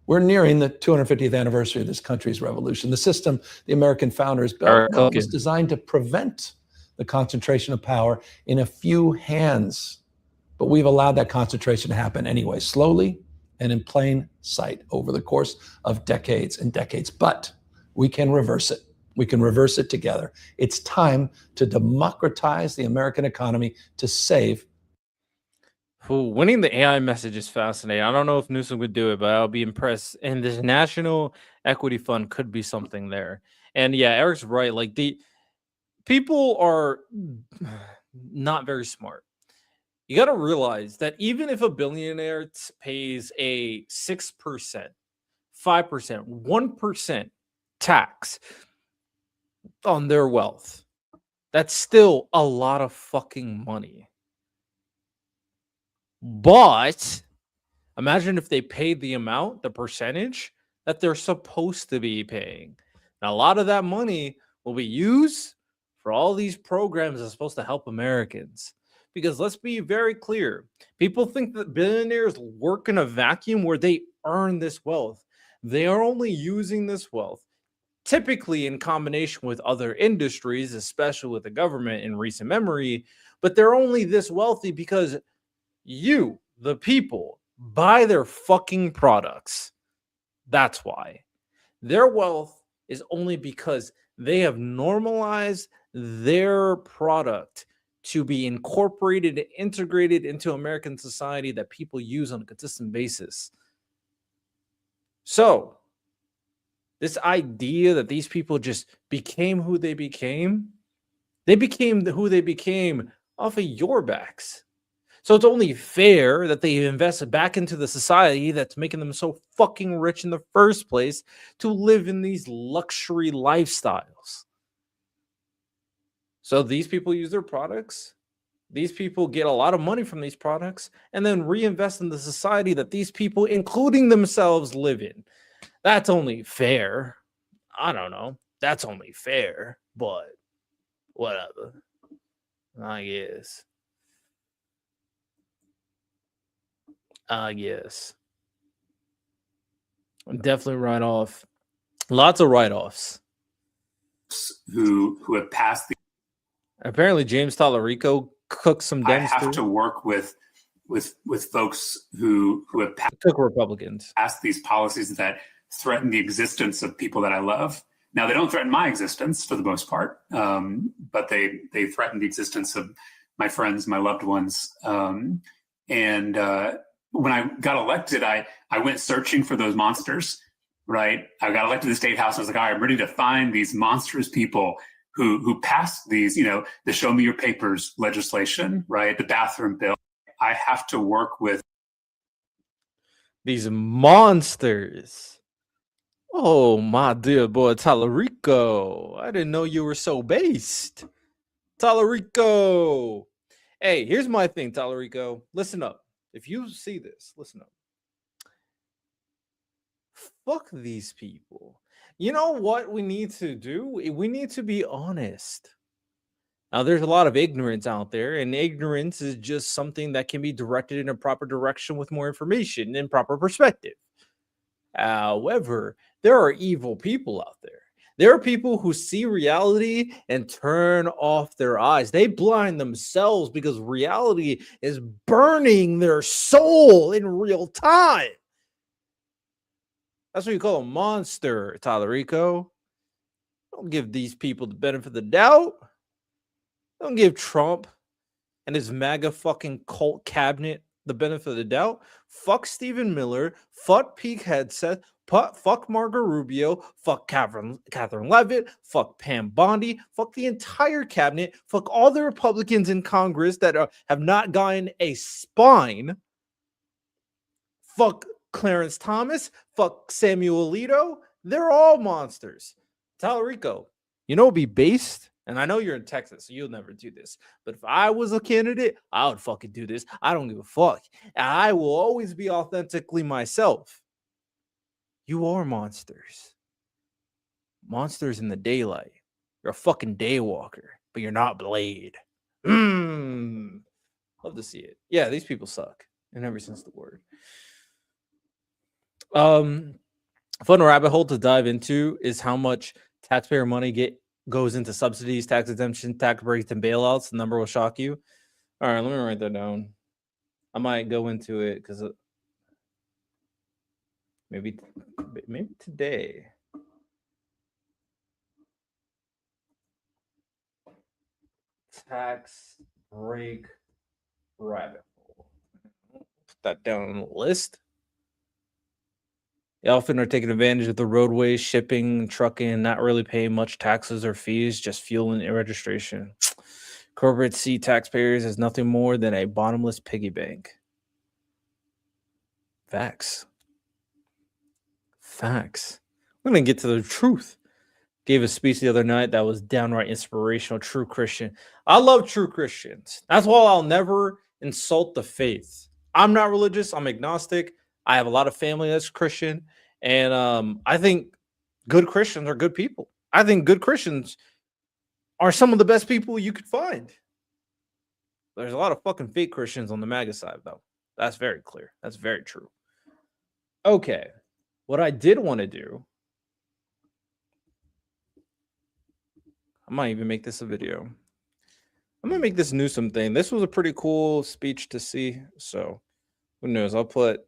We're nearing the 250th anniversary of this country's revolution. The system the American founders built was designed to prevent the concentration of power in a few hands. But we've allowed that concentration to happen anyway, slowly and in plain sight over the course of decades and decades. But we can reverse it. We can reverse it together. It's time to democratize the American economy to save. Winning the AI message is fascinating. I don't know if Newsom would do it, but I'll be impressed. And this national equity fund could be something there. And yeah, Eric's right. Like the people are not very smart. You got to realize that even if a billionaire pays a 6%, 5%, 1% tax on their wealth, that's still a lot of fucking money. But imagine if they paid the amount, the percentage that they're supposed to be paying. Now, a lot of that money will be used for all these programs that's supposed to help Americans. Because let's be very clear, people think that billionaires work in a vacuum where they earn this wealth. They are only using this wealth, typically in combination with other industries, especially with the government in recent memory, but they're only this wealthy because you, the people, buy their fucking products. That's why. Their wealth is only because they have normalized their product to be incorporated and integrated into American society that people use on a consistent basis. So, this idea that these people just became who they became who they became off of your backs. So it's only fair that they invest back into the society that's making them so fucking rich in the first place to live in these luxury lifestyles. So these people use their products. These people get a lot of money from these products and then reinvest in the society that these people, including themselves, live in. That's only fair. I don't know. That's only fair, but whatever. I guess. Definitely write off. Lots of write-offs. Who have passed the. Apparently, James Tallarico cooked some I dents. have to work with folks who have took Republicans passed these policies that threaten the existence of people that I love. Now, they don't threaten my existence for the most part, but they threaten the existence of my friends, my loved ones. And when I got elected, I went searching for those monsters, right? I got elected to the state house. I was like, all right, I'm ready to find these monstrous people who passed these, the Show Me Your Papers legislation, right? The bathroom bill. I have to work with these monsters. Oh, my dear boy, Tallarico. I didn't know you were so based. Tallarico. Hey, here's my thing, Tallarico. Listen up. If you see this, listen up. Fuck these people. You know what we need to do? We need to be honest. Now, there's a lot of ignorance out there, and ignorance is just something that can be directed in a proper direction with more information and proper perspective. However, there are evil people out there. There are people who see reality and turn off their eyes. They blind themselves because reality is burning their soul in real time. That's what you call a monster, Tallarico. Don't give these people the benefit of the doubt. Don't give Trump and his MAGA fucking cult cabinet the benefit of the doubt. Fuck Stephen Miller. Fuck Pete Hegseth. Fuck Margot Rubio. Fuck Catherine Levitt. Fuck Pam Bondi. Fuck the entire cabinet. Fuck all the Republicans in Congress that have not gotten a spine. Fuck Clarence Thomas. Fuck Samuel Alito. They're all monsters. Tallarico, you know, be based. And I know you're in Texas, so you'll never do this. But if I was a candidate, I would fucking do this. I don't give a fuck. I will always be authentically myself. You are monsters. Monsters in the daylight. You're a fucking daywalker, but you're not Blade. Love to see it. Yeah, these people suck in every sense of the word. Fun rabbit hole to dive into is how much taxpayer money goes into subsidies, tax exemption, tax breaks, and bailouts. The number will shock you. All right, let me write that down. I might go into it because maybe today. Tax break rabbit hole. Put that down on the list. They often are taking advantage of the roadways, shipping, trucking, not really paying much taxes or fees, just fuel and registration. Corporate see taxpayers as nothing more than a bottomless piggy bank. Facts. I'm going to get to the truth. Gave a speech the other night that was downright inspirational. True Christian. I love true Christians. That's why I'll never insult the faith. I'm not religious. I'm agnostic. I have a lot of family that's Christian. And I think good Christians are good people. I think good Christians are some of the best people you could find. There's a lot of fucking fake Christians on the MAGA side, though. That's very clear. That's very true. Okay. What I did want to do, I might even make this a video. I'm going to make this Newsom thing. This was a pretty cool speech to see. So who knows? I'll put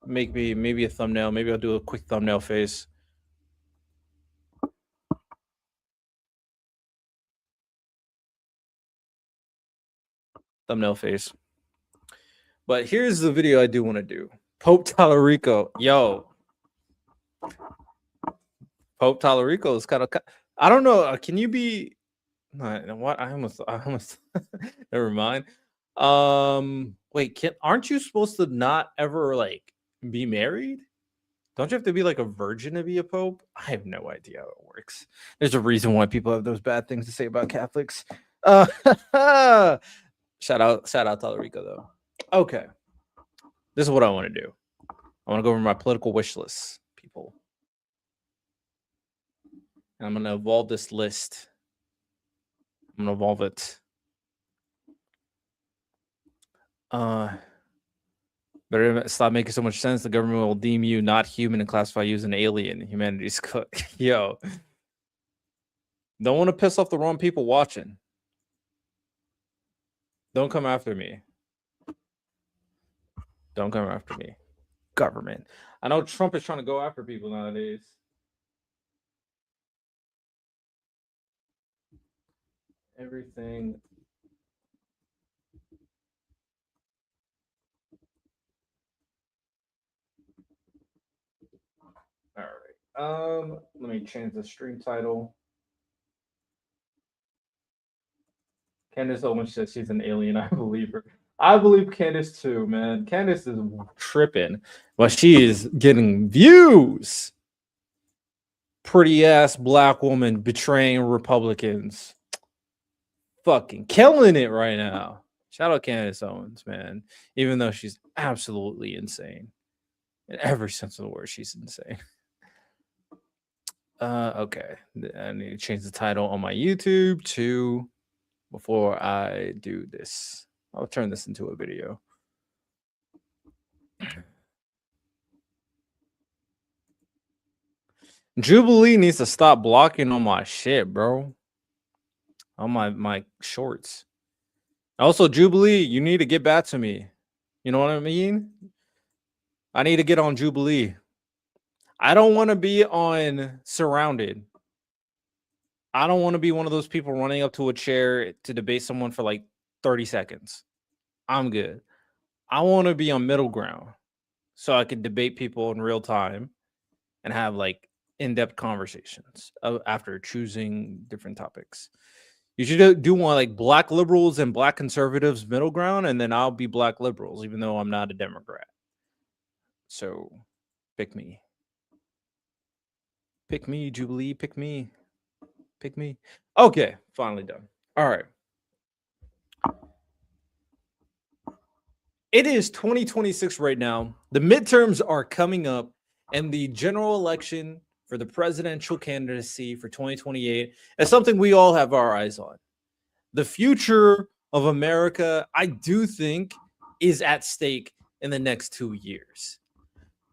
maybe a thumbnail. Maybe I'll do a quick thumbnail face. Thumbnail face. But here's the video I do want to do. Pope Tallarico. Yo. Pope Tallarico is kind of, I don't know. Can you be, what? I almost never mind. Wait, aren't you supposed to not ever like be married? Don't you have to be like a virgin to be a pope? I have no idea how it works. There's a reason why people have those bad things to say about Catholics. Shout out Tallarico though. Okay. This is what I want to do. I want to go over my political wish list, people. And I'm going to evolve this list. I'm going to evolve it. Better stop making so much sense. The government will deem you not human and classify you as an alien. Humanity's cook. Yo. Don't want to piss off the wrong people watching. Don't come after me. Don't come after me. Government. I know Trump is trying to go after people nowadays. Everything. All right. Let me change the stream title. Candace Owens says she's an alien. I believe her. I believe Candace too, man. Candace is tripping, but she is getting views. Pretty ass black woman betraying Republicans. Fucking killing it right now. Shout out Candace Owens, man. Even though she's absolutely insane. In every sense of the word, she's insane. Okay. I need to change the title on my YouTube to before I do this. I'll turn this into a video. Jubilee needs to stop blocking on my shit, bro. On my shorts. Also, Jubilee, you need to get back to me. You know what I mean? I need to get on Jubilee. I don't want to be on Surrounded. I don't want to be one of those people running up to a chair to debate someone for like 30 seconds. I'm good. I want to be on middle ground so I can debate people in real time and have like in-depth conversations after choosing different topics. You should do one like black liberals and black conservatives middle ground, and then I'll be black liberals, even though I'm not a Democrat. So pick me. Pick me, Jubilee. Pick me. Pick me. Okay, finally done. All right. It is 2026 right now. The midterms are coming up, and the general election for the presidential candidacy for 2028 is something we all have our eyes on. The future of America, I do think, is at stake in the next 2 years.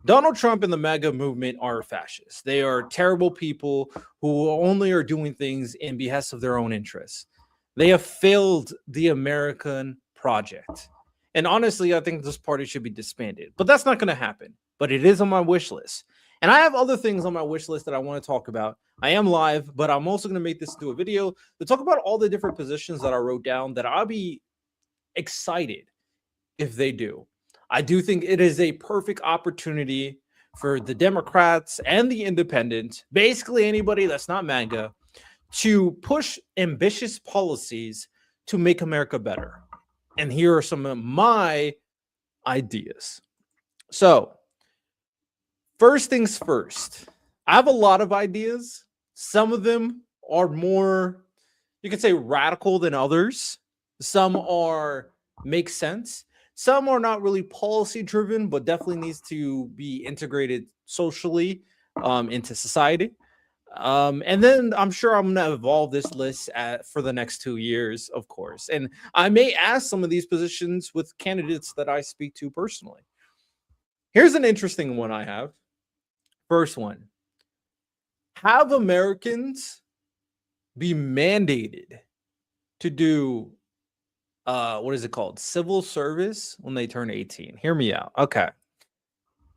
Donald Trump and the MAGA movement are fascists. They are terrible people who only are doing things in behest of their own interests. They have failed the American project. And honestly, I think this party should be disbanded. But that's not going to happen. But it is on my wish list. And I have other things on my wish list that I want to talk about. I am live, but I'm also going to make this into a video to talk about all the different positions that I wrote down that I'll be excited if they do. I do think it is a perfect opportunity for the Democrats and the independents, basically anybody that's not MAGA, to push ambitious policies to make America better. And here are some of my ideas. So, first things first, I have a lot of ideas. Some of them are more, you could say, radical than others. Some are make sense. Some are not really policy driven, but definitely needs to be integrated socially into society. And then I'm sure I'm going to evolve this list for the next 2 years, of course. And I may ask some of these positions with candidates that I speak to personally. Here's an interesting one I have. First one. Have Americans be mandated to do what is it called? Civil service when they turn 18. Hear me out. Okay.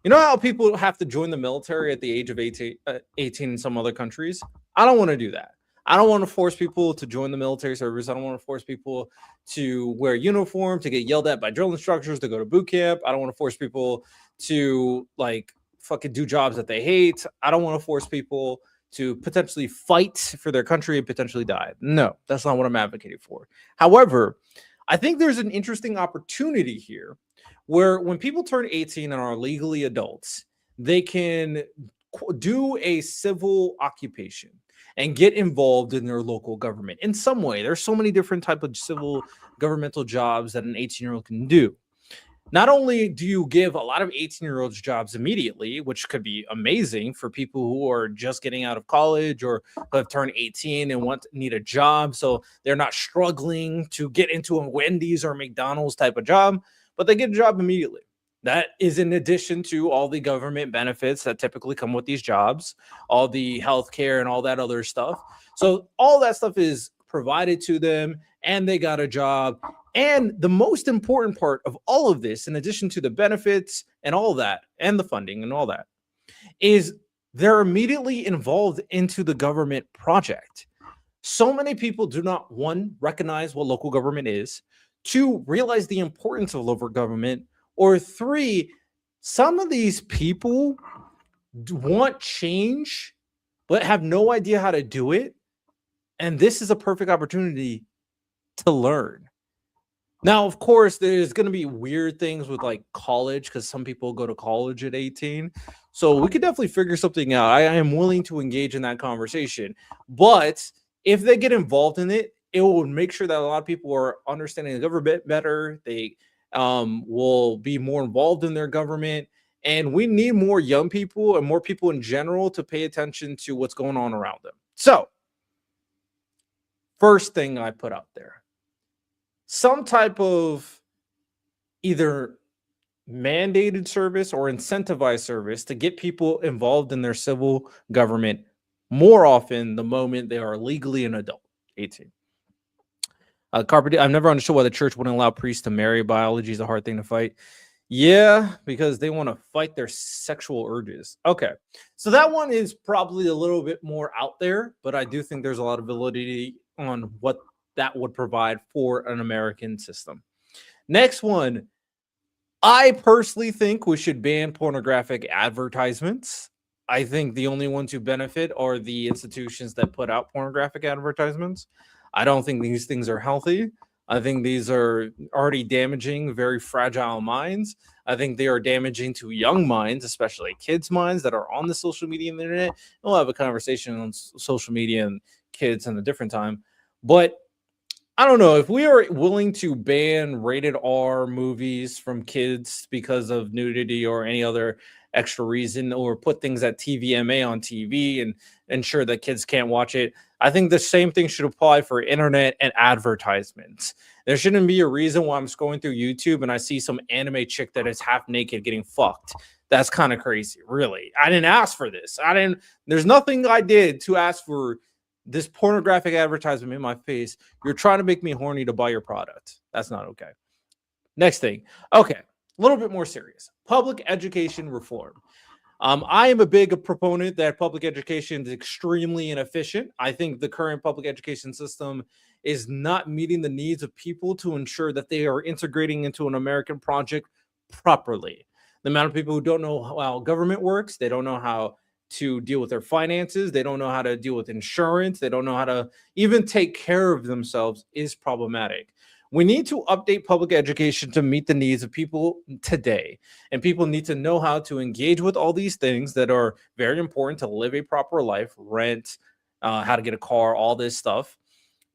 You know how people have to join the military at the age of 18 in some other countries? I don't want to do that. I don't want to force people to join the military service. I don't want to force people to wear a uniform, to get yelled at by drill instructors, to go to boot camp. I don't want to force people to like fucking do jobs that they hate. I don't want to force people to potentially fight for their country and potentially die. No, that's not what I'm advocating for. However, I think there's an interesting opportunity here where when people turn 18 and are legally adults, they can do a civil occupation and get involved in their local government in some way. There's so many different types of civil governmental jobs that an 18-year-old can do. Not only do you give a lot of 18-year-olds jobs immediately, which could be amazing for people who are just getting out of college or who have turned 18 and need a job, so they're not struggling to get into a Wendy's or McDonald's type of job, but they get a job immediately. That is in addition to all the government benefits that typically come with these jobs, all the healthcare and all that other stuff. So all that stuff is provided to them and they got a job. And the most important part of all of this, in addition to the benefits and all that, and the funding and all that, is they're immediately involved into the government project. So many people do not, one, recognize what local government is, two, realize the importance of local government, or three, some of these people want change, but have no idea how to do it. And this is a perfect opportunity to learn. Now, of course, there's going to be weird things with like college because some people go to college at 18. So we could definitely figure something out. I am willing to engage in that conversation. But if they get involved in it, it will make sure that a lot of people are understanding the government better. They will be more involved in their government. And we need more young people and more people in general to pay attention to what's going on around them. So, first thing I put out there. Some type of either mandated service or incentivized service to get people involved in their civil government more often the moment they are legally an adult, 18. I've never understood why the church wouldn't allow priests to marry. Biology is a hard thing to fight. Yeah, because they want to fight their sexual urges. Okay, so that one is probably a little bit more out there, but I do think there's a lot of validity on what that would provide for an American system. Next one, I personally think we should ban pornographic advertisements. I think the only ones who benefit are the institutions that put out pornographic advertisements. I don't think these things are healthy. I think these are already damaging very fragile minds. I think they are damaging to young minds, especially kids' minds that are on the social media and the internet. We'll have a conversation on social media and kids in a different time. But I don't know if we are willing to ban rated R movies from kids because of nudity or any other extra reason, or put things at TVMA on TV and ensure that kids can't watch it. I think the same thing should apply for internet and advertisements. There shouldn't be a reason why I'm scrolling through YouTube and I see some anime chick that is half naked getting fucked. That's kind of crazy, really. I didn't ask for this. There's nothing I did to ask for this pornographic advertisement in my face. You're trying to make me horny to buy your product. That's not okay. Next thing. Okay, a little bit more serious. Public education reform. I am a big proponent that public education is extremely inefficient. I think the current public education system is not meeting the needs of people to ensure that they are integrating into an American project properly. The amount of people who don't know how government works, they don't know how to deal with their finances, they don't know how to deal with insurance, they don't know how to even take care of themselves is problematic. We need to update public education to meet the needs of people today. And people need to know how to engage with all these things that are very important to live a proper life, rent, how to get a car, all this stuff.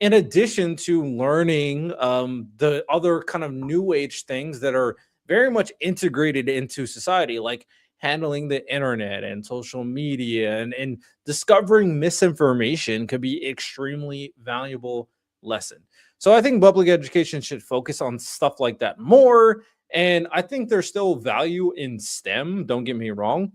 In addition to learning the other kind of new age things that are very much integrated into society, like handling the internet and social media, and discovering misinformation could be extremely valuable lesson. So I think public education should focus on stuff like that more. And I think there's still value in STEM, don't get me wrong.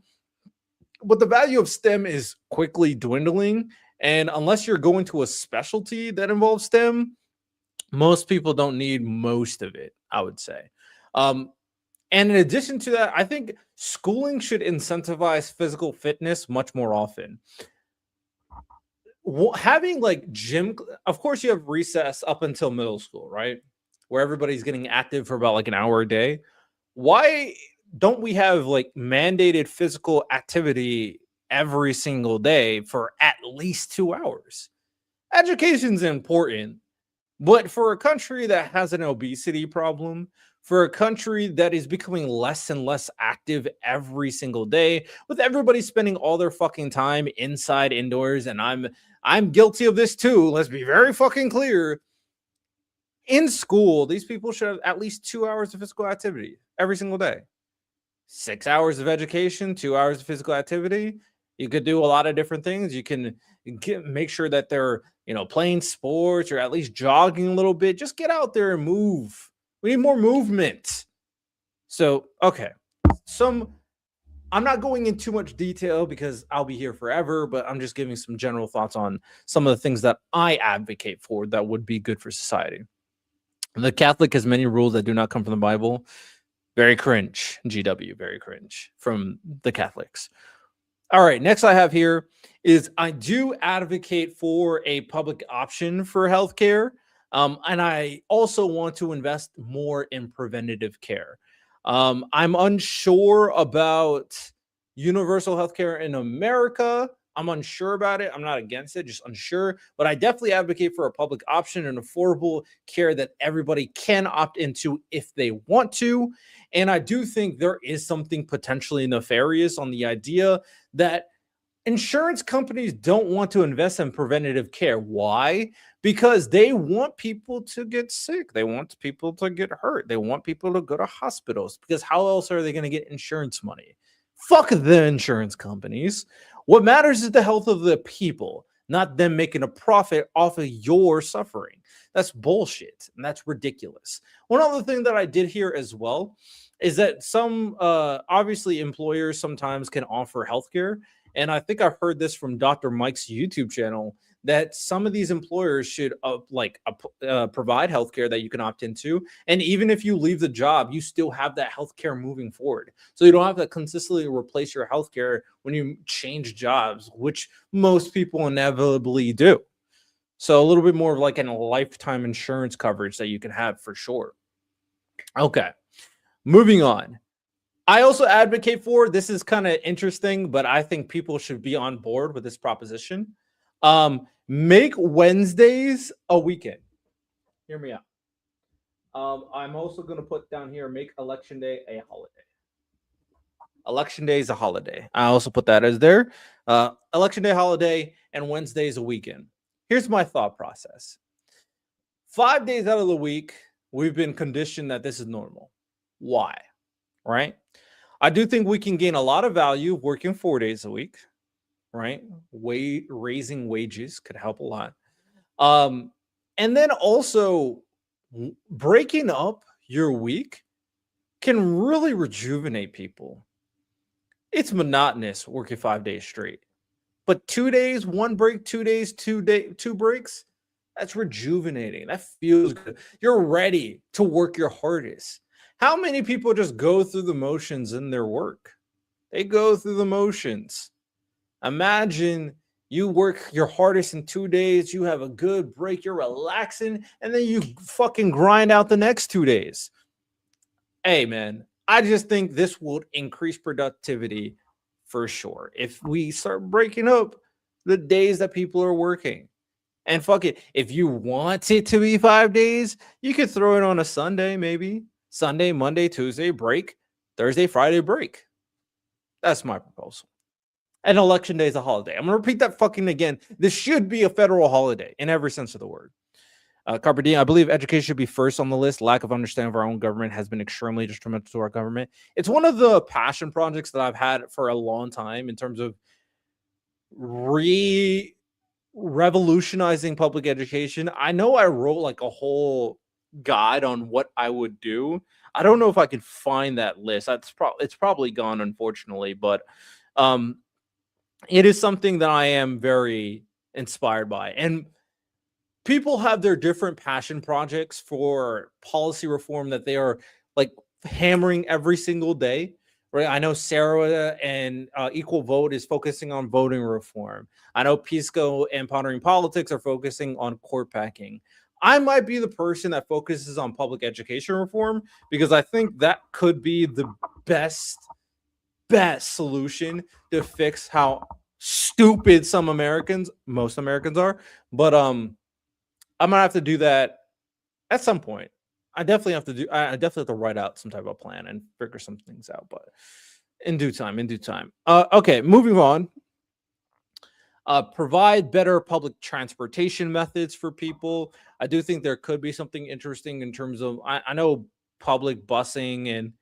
But the value of STEM is quickly dwindling. And unless you're going to a specialty that involves STEM, most people don't need most of it, I would say. And in addition to that, I think schooling should incentivize physical fitness much more often. Having like gym, of course, you have recess up until middle school, right? Where everybody's getting active for about like an hour a day. Why don't we have like mandated physical activity every single day for at least 2 hours? Education's important, but for a country that has an obesity problem, for a country that is becoming less and less active every single day, with everybody spending all their fucking time inside, indoors, and I'm guilty of this too. Let's be very fucking clear. In school, these people should have at least 2 hours of physical activity every single day. 6 hours of education, 2 hours of physical activity. You could do a lot of different things. You can make sure that they're, playing sports or at least jogging a little bit. Just get out there and move. We need more movement. So, okay. I'm not going in too much detail because I'll be here forever, but I'm just giving some general thoughts on some of the things that I advocate for that would be good for society. The Catholic has many rules that do not come from the Bible. Very cringe, GW, very cringe from the Catholics. All right, next I have here is I do advocate for a public option for healthcare. And I also want to invest more in preventative care. I'm unsure about universal healthcare in America. I'm unsure about it. I'm not against it, just unsure. But I definitely advocate for a public option and affordable care that everybody can opt into if they want to. And I do think there is something potentially nefarious on the idea that insurance companies don't want to invest in preventative care. Why? Because they want people to get sick. They want people to get hurt. They want people to go to hospitals, because how else are they going to get insurance money? Fuck the insurance companies. What matters is the health of the people, not them making a profit off of your suffering. That's bullshit, and that's ridiculous. One other thing that I did hear as well is that some, obviously, employers sometimes can offer healthcare. And I think I've heard this from Dr. Mike's YouTube channel, that some of these employers should provide healthcare that you can opt into. And even if you leave the job, you still have that healthcare moving forward. So you don't have to consistently replace your healthcare when you change jobs, which most people inevitably do. So a little bit more of like a lifetime insurance coverage that you can have for sure. Okay, moving on. I also advocate for, this is kind of interesting, but I think people should be on board with this proposition. Make Wednesdays a weekend. Hear me out. I'm also going to put down here, make Election Day a holiday. Election Day is a holiday. I also put that as there. Election Day holiday and Wednesday is a weekend. Here's my thought process. 5 days out of the week, we've been conditioned that this is normal. Why? Right? I do think we can gain a lot of value working 4 days a week, right? Raising wages could help a lot. And then also breaking up your week can really rejuvenate people. It's monotonous working 5 days straight. But 2 days, one break, 2 days, two breaks, that's rejuvenating. That feels good. You're ready to work your hardest. How many people just go through the motions in their work? They go through the motions. Imagine you work your hardest in 2 days, you have a good break, you're relaxing, and then you fucking grind out the next 2 days. Hey, man, I just think this will increase productivity for sure. If we start breaking up the days that people are working. And fuck it, if you want it to be 5 days, you could throw it on a Sunday, maybe. Sunday, Monday, Tuesday, break. Thursday, Friday, break. That's my proposal. And Election Day is a holiday. I'm going to repeat that fucking again. This should be a federal holiday in every sense of the word. Carpe diem, I believe education should be first on the list. Lack of understanding of our own government has been extremely detrimental to our government. It's one of the passion projects that I've had for a long time in terms of revolutionizing public education. I know I wrote like a whole guide on what I would do. I don't know if I can find that list. It's probably gone, unfortunately, but it is something that I am very inspired by. And people have their different passion projects for policy reform that they are like hammering every single day. Right? I know Sarah and Equal Vote is focusing on voting reform. I know Pisco and Pondering Politics are focusing on court packing. I might be the person that focuses on public education reform because I think that could be the best solution to fix how stupid most Americans are. But I'm gonna have to do that at some point. I definitely have to write out some type of plan and figure some things out, but in due time. Okay, moving on. Provide better public transportation methods for people. I do think there could be something interesting in terms of I know public busing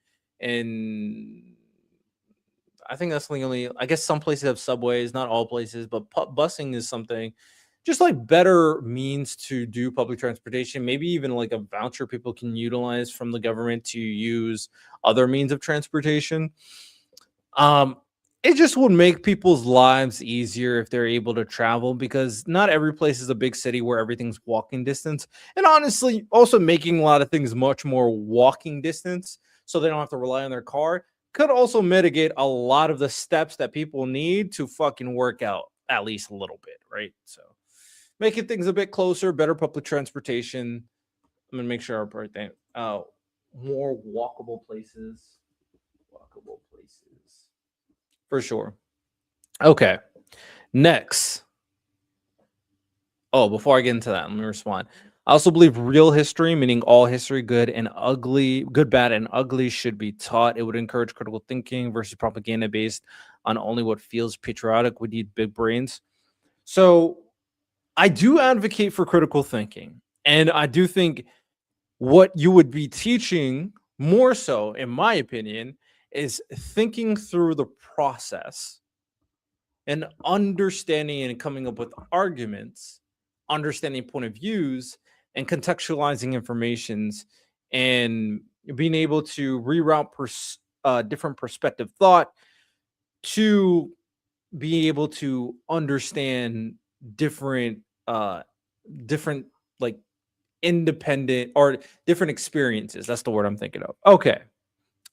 and I think that's the only, I guess some places have subways, not all places, but busing is something just like better means to do public transportation, maybe even like a voucher people can utilize from the government to use other means of transportation. It just would make people's lives easier if they're able to travel because not every place is a big city where everything's walking distance. And honestly, also making a lot of things much more walking distance so they don't have to rely on their car could also mitigate a lot of the steps that people need to fucking work out at least a little bit, right? So making things a bit closer, better public transportation. I'm gonna make sure I put that. More walkable places. For sure. Okay. Next. Oh, before I get into that, let me respond. I also believe real history, meaning all history, good, bad, and ugly, should be taught. It would encourage critical thinking versus propaganda based on only what feels patriotic. We need big brains. So I do advocate for critical thinking. And I do think what you would be teaching more so, in my opinion, is thinking through the process and understanding and coming up with arguments, understanding point of views, and contextualizing informations, and being able to reroute different perspective thought to be able to understand different like independent or different experiences. That's the word I'm thinking of. Okay.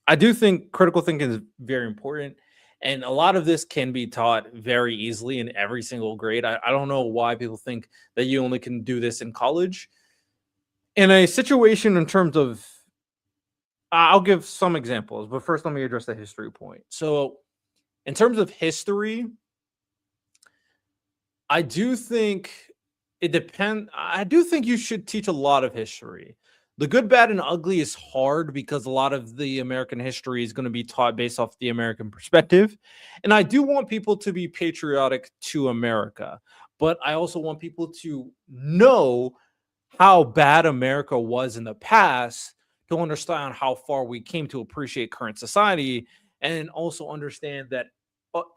I do think critical thinking is very important. And a lot of this can be taught very easily in every single grade. I don't know why people think that you only can do this in college. In a situation in terms of, I'll give some examples, but first let me address the history point. So, in terms of history, I do think it depends. I do think you should teach a lot of history. The good, bad, and ugly is hard because a lot of the American history is going to be taught based off the American perspective. And I do want people to be patriotic to America, but I also want people to know how bad America was in the past to understand how far we came to appreciate current society, and also understand that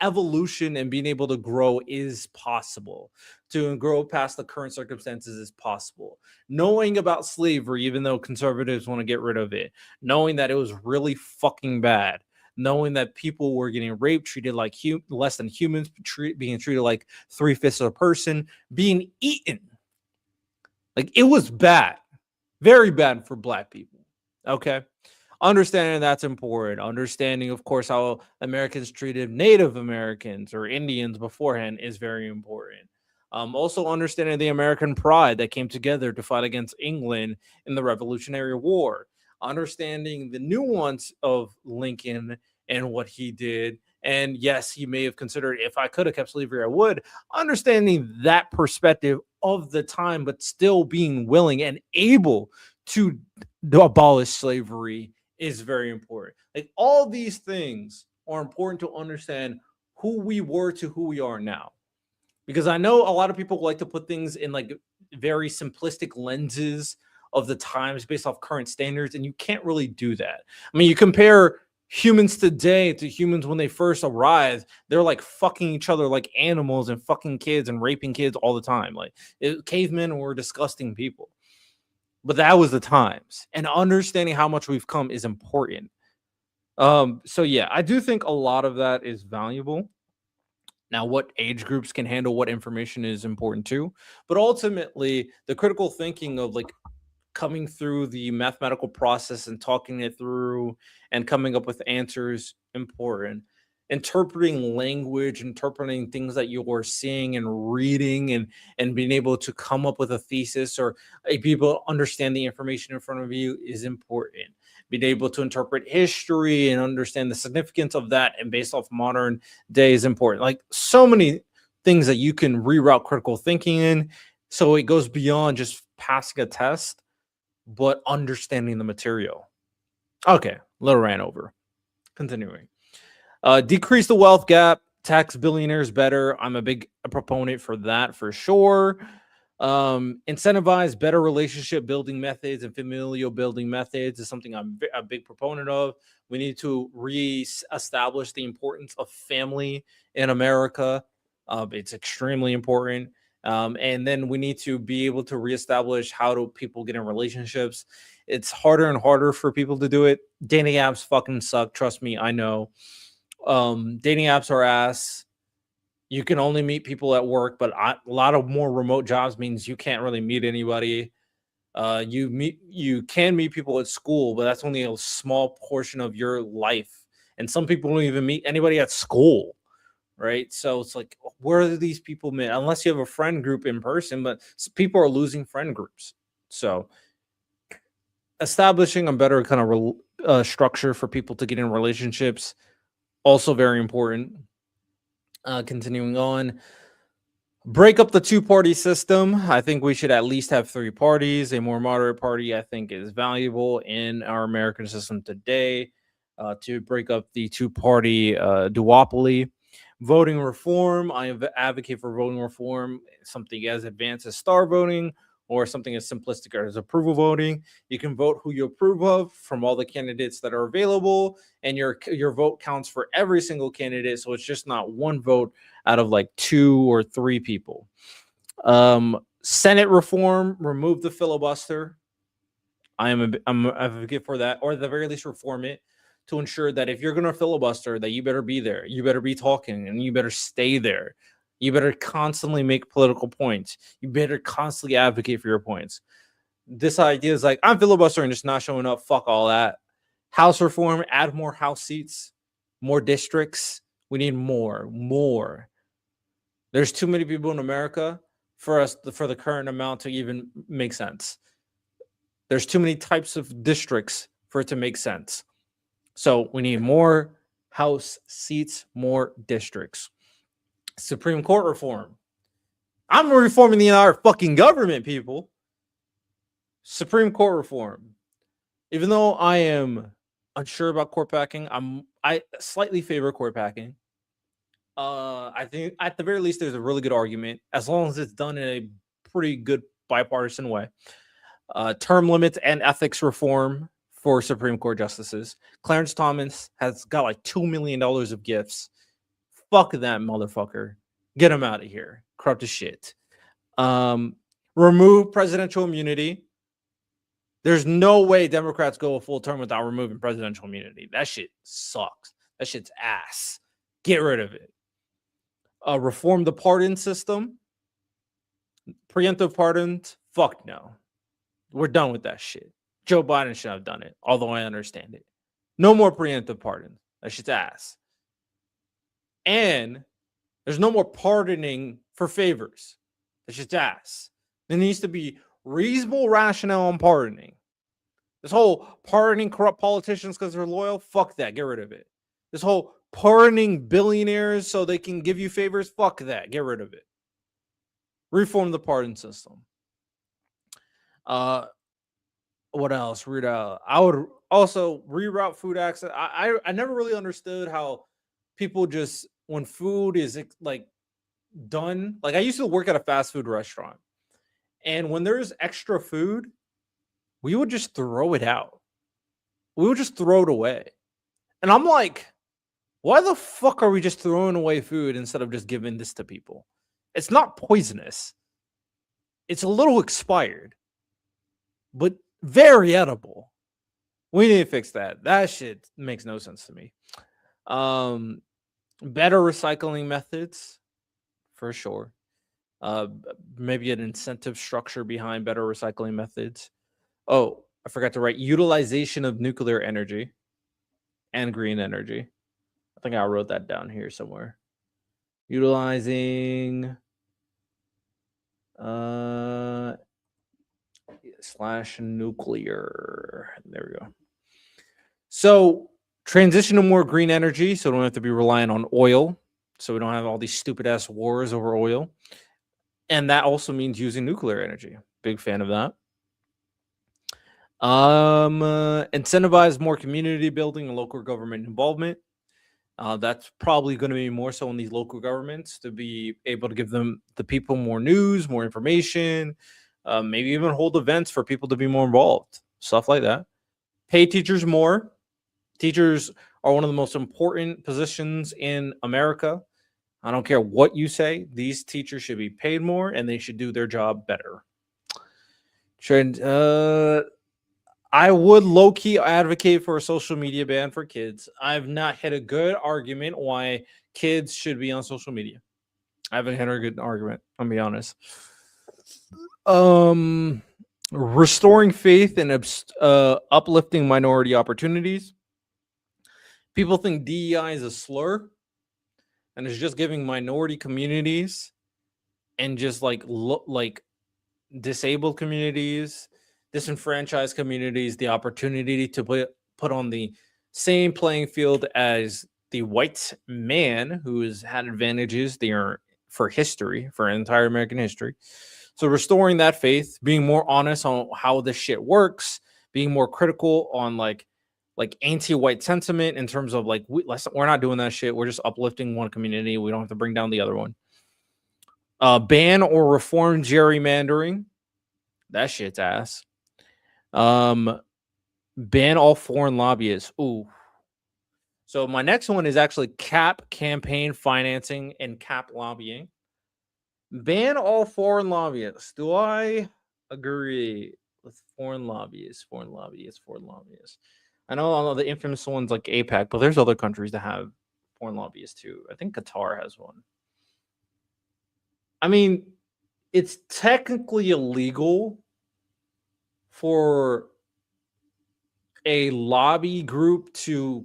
evolution and being able to grow is possible. To grow past the current circumstances is possible. Knowing about slavery, even though conservatives want to get rid of it, knowing that it was really fucking bad, knowing that people were getting raped, treated like less than humans, being treated like 3/5 of a person, being eaten. Like, it was bad, very bad for Black people. Okay. Understanding that's important. Understanding, of course, how Americans treated Native Americans or Indians beforehand is very important. Also, understanding the American pride that came together to fight against England in the Revolutionary War. Understanding the nuance of Lincoln and what he did. And yes, he may have considered, if I could have kept slavery, I would. Understanding that perspective of the time, but still being willing and able to abolish slavery is very important. Like, all these things are important to understand who we were to who we are now. Because I know a lot of people like to put things in like very simplistic lenses of the times based off current standards, and you can't really do that. I mean, you compare humans today to humans when they first arrived, they're like fucking each other like animals and fucking kids and raping kids all the time. Like, cavemen were disgusting people. But that was the times, and understanding how much we've come is important. So yeah, I do think a lot of that is valuable. Now, what age groups can handle what information is important too, but ultimately the critical thinking of like coming through the mathematical process and talking it through and coming up with answers important. Interpreting language, interpreting things that you're seeing and reading, and being able to come up with a thesis or people understand the information in front of you is important. Being able to interpret history and understand the significance of that and based off modern day is important. Like, so many things that you can reroute critical thinking in, so it goes beyond just passing a test, but understanding the material. Okay, little ran over. Continuing. Decrease the wealth gap, tax billionaires better. I'm a big proponent for that for sure. Incentivize better relationship building methods and familial building methods is something I'm a big proponent of. We need to re-establish the importance of family in America. It's extremely important. And then we need to be able to reestablish how do people get in relationships. It's harder and harder for people to do it. Dating apps fucking suck. Trust me, I know. Dating apps are ass. You can only meet people at work, but a lot of more remote jobs means you can't really meet anybody. You can meet people at school, but that's only a small portion of your life. And some people don't even meet anybody at school, right? So it's like, where are these people met? Unless you have a friend group in person, but people are losing friend groups. So establishing a better kind of structure for people to get in relationships, also very important. Continuing on, break up the two-party system. I think we should at least have 3 parties. A more moderate party, I think, is valuable in our American system today, to break up the two-party duopoly. Voting reform. I advocate for voting reform, something as advanced as star voting, or something as simplistic as approval voting. You can vote who you approve of from all the candidates that are available, and your vote counts for every single candidate. So it's just not one vote out of like 2 or 3 people. Senate reform, remove the filibuster. I'm an advocate for that, or at the very least reform it to ensure that if you're going to filibuster, that you better be there. You better be talking, and you better stay there. You better constantly make political points. You better constantly advocate for your points. This idea is like, I'm filibustering, just not showing up. Fuck all that. House reform, add more House seats, more districts, We need more. There's too many people in America for the current amount to even make sense. There's too many types of districts for it to make sense. So we need more House seats, more districts. Supreme Court reform. I'm reforming the entire fucking government, people. Supreme Court reform. Even though I am unsure about court packing, I slightly favor court packing. I think at the very least there's a really good argument as long as it's done in a pretty good bipartisan way. Term limits and ethics reform for Supreme Court justices. Clarence Thomas has got like $2 million of gifts. Fuck that motherfucker. Get him out of here. Corrupt as shit. Remove presidential immunity. There's no way Democrats go a full term without removing presidential immunity. That shit sucks. That shit's ass. Get rid of it. Reform the pardon system. Preemptive pardons. Fuck no. We're done with that shit. Joe Biden should have done it, although I understand it. No more preemptive pardons. That shit's ass. And there's no more pardoning for favors. That shit's ass. There needs to be reasonable rationale on pardoning. This whole pardoning corrupt politicians because they're loyal, fuck that. Get rid of it. This whole pardoning billionaires so they can give you favors, fuck that. Get rid of it. Reform the pardon system. What else? I would also reroute food access. I never really understood how people just, when food is like done, like I used to work at a fast food restaurant, and when there's extra food, we would just throw it out. We would just throw it away. And I'm like, why the fuck are we just throwing away food instead of just giving this to people? It's not poisonous. It's a little expired, but very edible. We need to fix that. That shit makes no sense to me. Better recycling methods, for sure. Maybe an incentive structure behind better recycling methods. Oh, I forgot to write utilization of nuclear energy and green energy. I think I wrote that down here somewhere. Utilizing slash nuclear. There we go. So transition to more green energy, so we don't have to be reliant on oil. So we don't have all these stupid ass wars over oil. And that also means using nuclear energy. Big fan of that. Incentivize more community building and local government involvement. That's probably going to be more so in these local governments to be able to give them the people more news, more information, maybe even hold events for people to be more involved, stuff like that. Pay teachers more. Teachers are one of the most important positions in America. I don't care what you say. These teachers should be paid more and they should do their job better. I would low-key advocate for a social media ban for kids. I've not had a good argument why kids should be on social media. I haven't had a good argument, I'll be honest. Restoring faith and uplifting minority opportunities. People think DEI is a slur, and it's just giving minority communities and just like disabled communities, disenfranchised communities, the opportunity to put on the same playing field as the white man who has had advantages there for history, for entire American history. So restoring that faith, being more honest on how this shit works, being more critical on like anti-white sentiment in terms of like we're not doing that shit. We're just uplifting one community. We don't have to bring down the other one. Ban or reform gerrymandering. That shit's ass. Ban all foreign lobbyists. Ooh. So my next one is actually cap campaign financing and cap lobbying. Ban all foreign lobbyists. Do I agree with foreign lobbyists? Foreign lobbyists. I know all of the infamous ones like APAC, but there's other countries that have foreign lobbyists too. I think Qatar has one. I mean, it's technically illegal for a lobby group to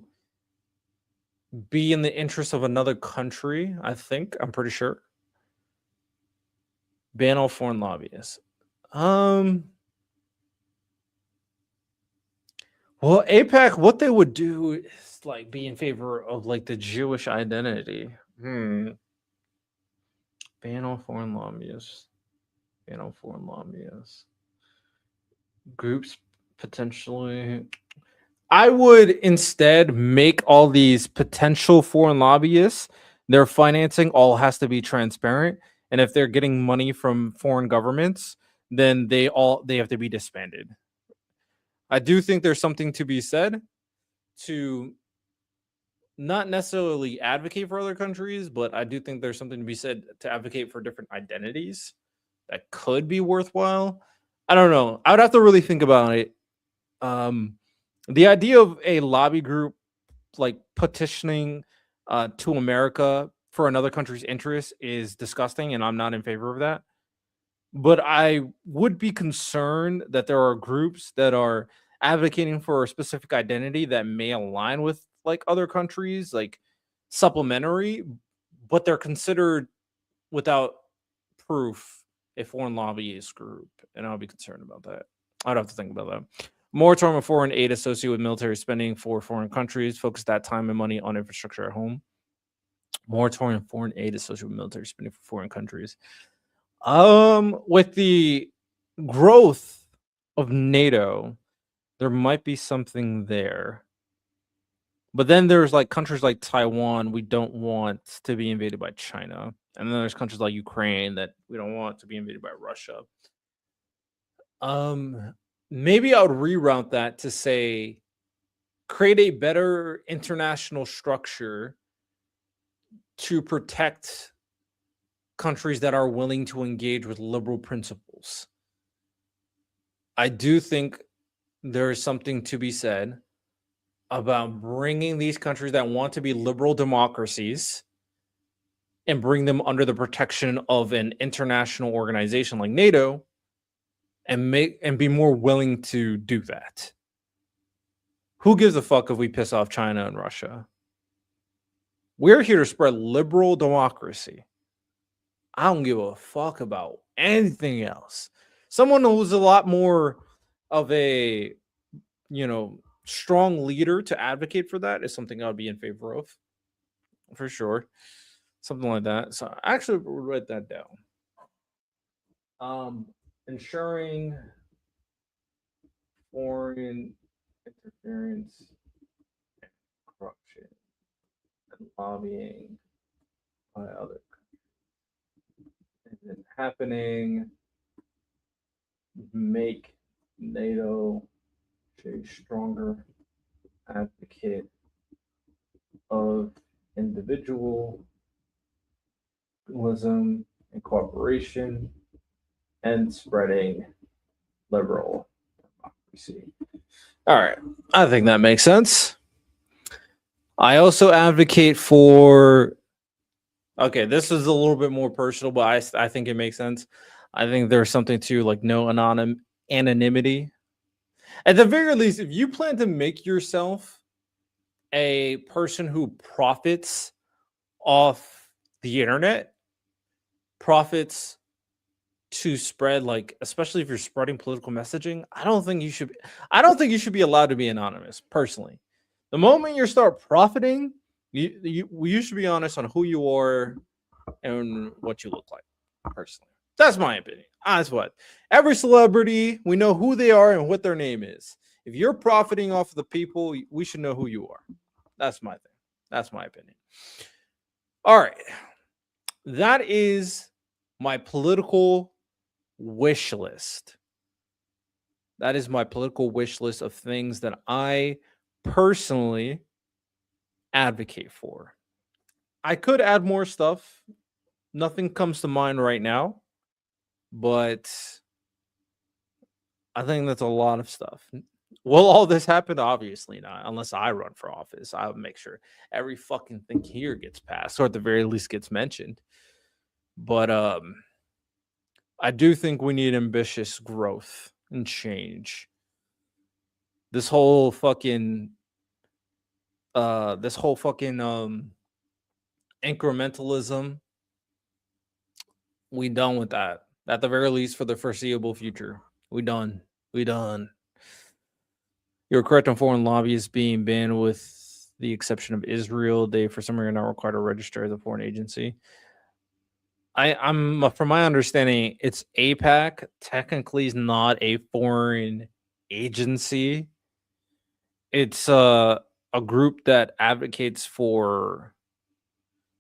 be in the interest of another country. I'm pretty sure. Ban all foreign lobbyists. Well, APAC, what they would do is like be in favor of like the Jewish identity. Ban all foreign lobbyists. Ban all foreign lobbyists. Groups potentially. I would instead make all these potential foreign lobbyists, their financing all has to be transparent. And if they're getting money from foreign governments, then they have to be disbanded. I do think there's something to be said to not necessarily advocate for other countries, but I do think there's something to be said to advocate for different identities that could be worthwhile. I don't know. I would have to really think about it. The idea of a lobby group like petitioning to America for another country's interest is disgusting, and I'm not in favor of that. But I would be concerned that there are groups that are advocating for a specific identity that may align with like other countries, like supplementary, but they're considered without proof a foreign lobbyist group, and I'll be concerned about that. I'd have to think about that. Moratorium of foreign aid associated with military spending for foreign countries. Focus that time and money on infrastructure at home. Moratorium of foreign aid associated with military spending for foreign countries. With the growth of NATO, there might be something there. But then there's like countries like Taiwan we don't want to be invaded by China. And then there's countries like Ukraine that we don't want to be invaded by Russia. Maybe I would reroute that to say create a better international structure to protect countries that are willing to engage with liberal principles. I do think there is something to be said about bringing these countries that want to be liberal democracies and bring them under the protection of an international organization like NATO and be more willing to do that. Who gives a fuck if we piss off China and Russia? We're here to spread liberal democracy. I don't give a fuck about anything else. Someone who's a lot more of a, strong leader to advocate for that is something I would be in favor of, for sure. Something like that. So I actually would write that down. Ensuring foreign interference, and corruption, and lobbying by other countries isn't happening. Make NATO a stronger advocate of individualism and cooperation and spreading liberal democracy. All right. I think that makes sense. I also advocate for, okay, this is a little bit more personal, but I think it makes sense. I think there's something to like no anonymity. At the very least, if you plan to make yourself a person who profits off the internet, profits to spread, like, especially if you're spreading political messaging, I don't think you should be allowed to be anonymous, personally. The moment you start profiting, you should be honest on who you are and what you look like, personally. That's my opinion. That's what. Every celebrity, we know who they are and what their name is. If you're profiting off of the people, we should know who you are. That's my thing. That's my opinion. All right. That is my political wish list. That is my political wish list of things that I personally advocate for. I could add more stuff. Nothing comes to mind right now, but I think that's a lot of stuff. Will all this happen? Obviously not, unless I run for office. I'll make sure every fucking thing here gets passed, or at the very least gets mentioned. But I do think we need ambitious growth and change. This whole fucking this whole fucking incrementalism, we done with that. At the very least, for the foreseeable future, we done. We done. You're correct on foreign lobbyists being banned, with the exception of Israel. They, for some reason, are not required to register as a foreign agency. I'm from my understanding, it's APAC. Technically, is not a foreign agency. It's a group that advocates for.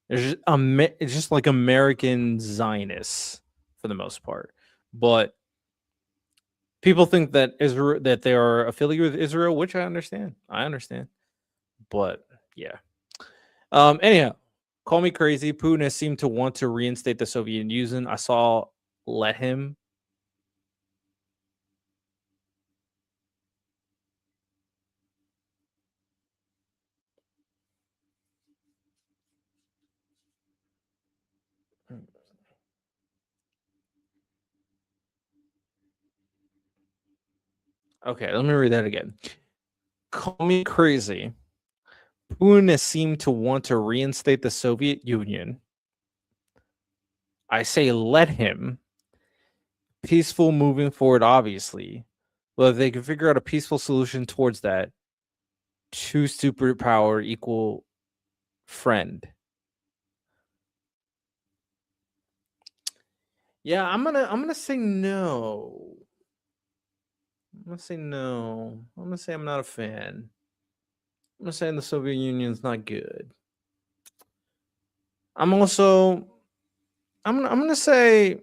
It's just like American Zionists for the most part, but people think that Israel, that they are affiliated with Israel, which I understand. But yeah. Anyhow, call me crazy. Putin has seemed to want to reinstate the Soviet Union. I saw let him. Okay, let me read that again. Call me crazy. Putin has seemed to want to reinstate the Soviet Union. I say let him. Peaceful moving forward, obviously. Well, if they can figure out a peaceful solution towards that, two superpower equal friend. Yeah, I'm gonna say no. I'm gonna say no. I'm gonna say I'm not a fan. I'm gonna say the Soviet Union's not good. I'm gonna say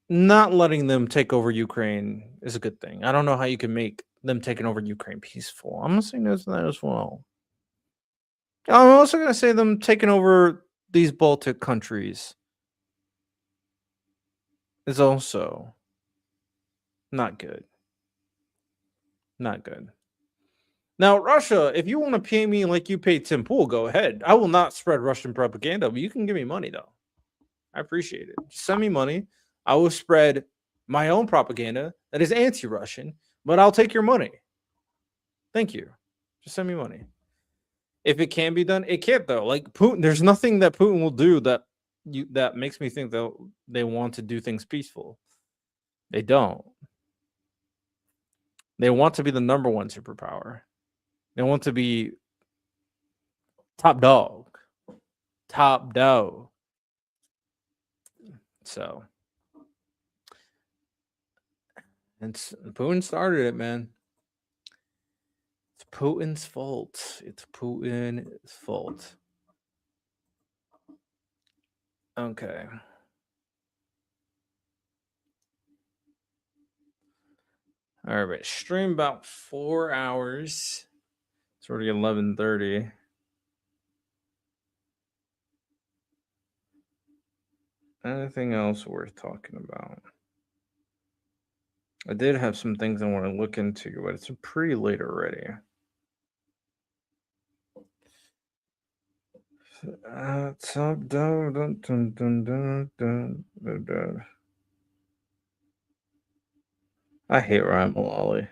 not letting them take over Ukraine is a good thing. I don't know how you can make them taking over Ukraine peaceful. I'm gonna say no to that as well. I'm also gonna say them taking over these Baltic countries is also not good. Not good. Now, Russia, if you want to pay me like you paid Tim Pool, go ahead. I will not spread Russian propaganda, but you can give me money, though. I appreciate it. Just send me money. I will spread my own propaganda that is anti-Russian, but I'll take your money. Thank you. Just send me money. If it can be done, it can't, though. Like Putin, there's nothing that Putin will do that makes me think that they want to do things peaceful. They don't. They want to be the number one superpower. They want to be top dog. Top dog. So, and Putin started it, man. It's Putin's fault. It's Putin's fault. Okay. All right, stream about 4 hours. It's already 11:30. Anything else worth talking about? I did have some things I want to look into, but it's pretty late already. Top down, I hate Ryan Mullally.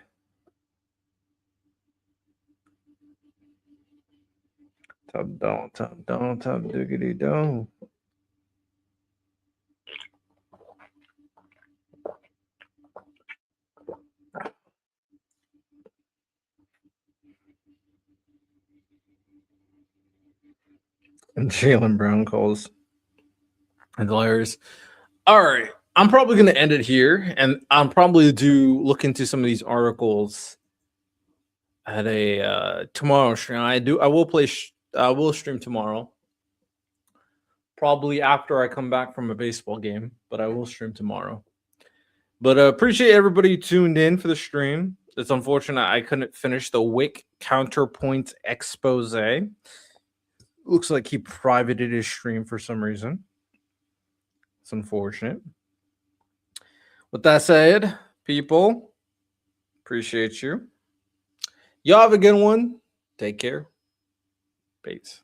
Top down, top diggity down. And Jalen Brown calls. And hilarious. All right. I'm probably going to end it here, and I'll probably look into some of these articles at a tomorrow stream. I will stream tomorrow. Probably after I come back from a baseball game, but I will stream tomorrow. But appreciate everybody tuned in for the stream. It's unfortunate I couldn't finish the Wick counterpoint expose. Looks like he privated his stream for some reason. It's unfortunate. With that said, people, appreciate you. Y'all have a good one. Take care. Peace.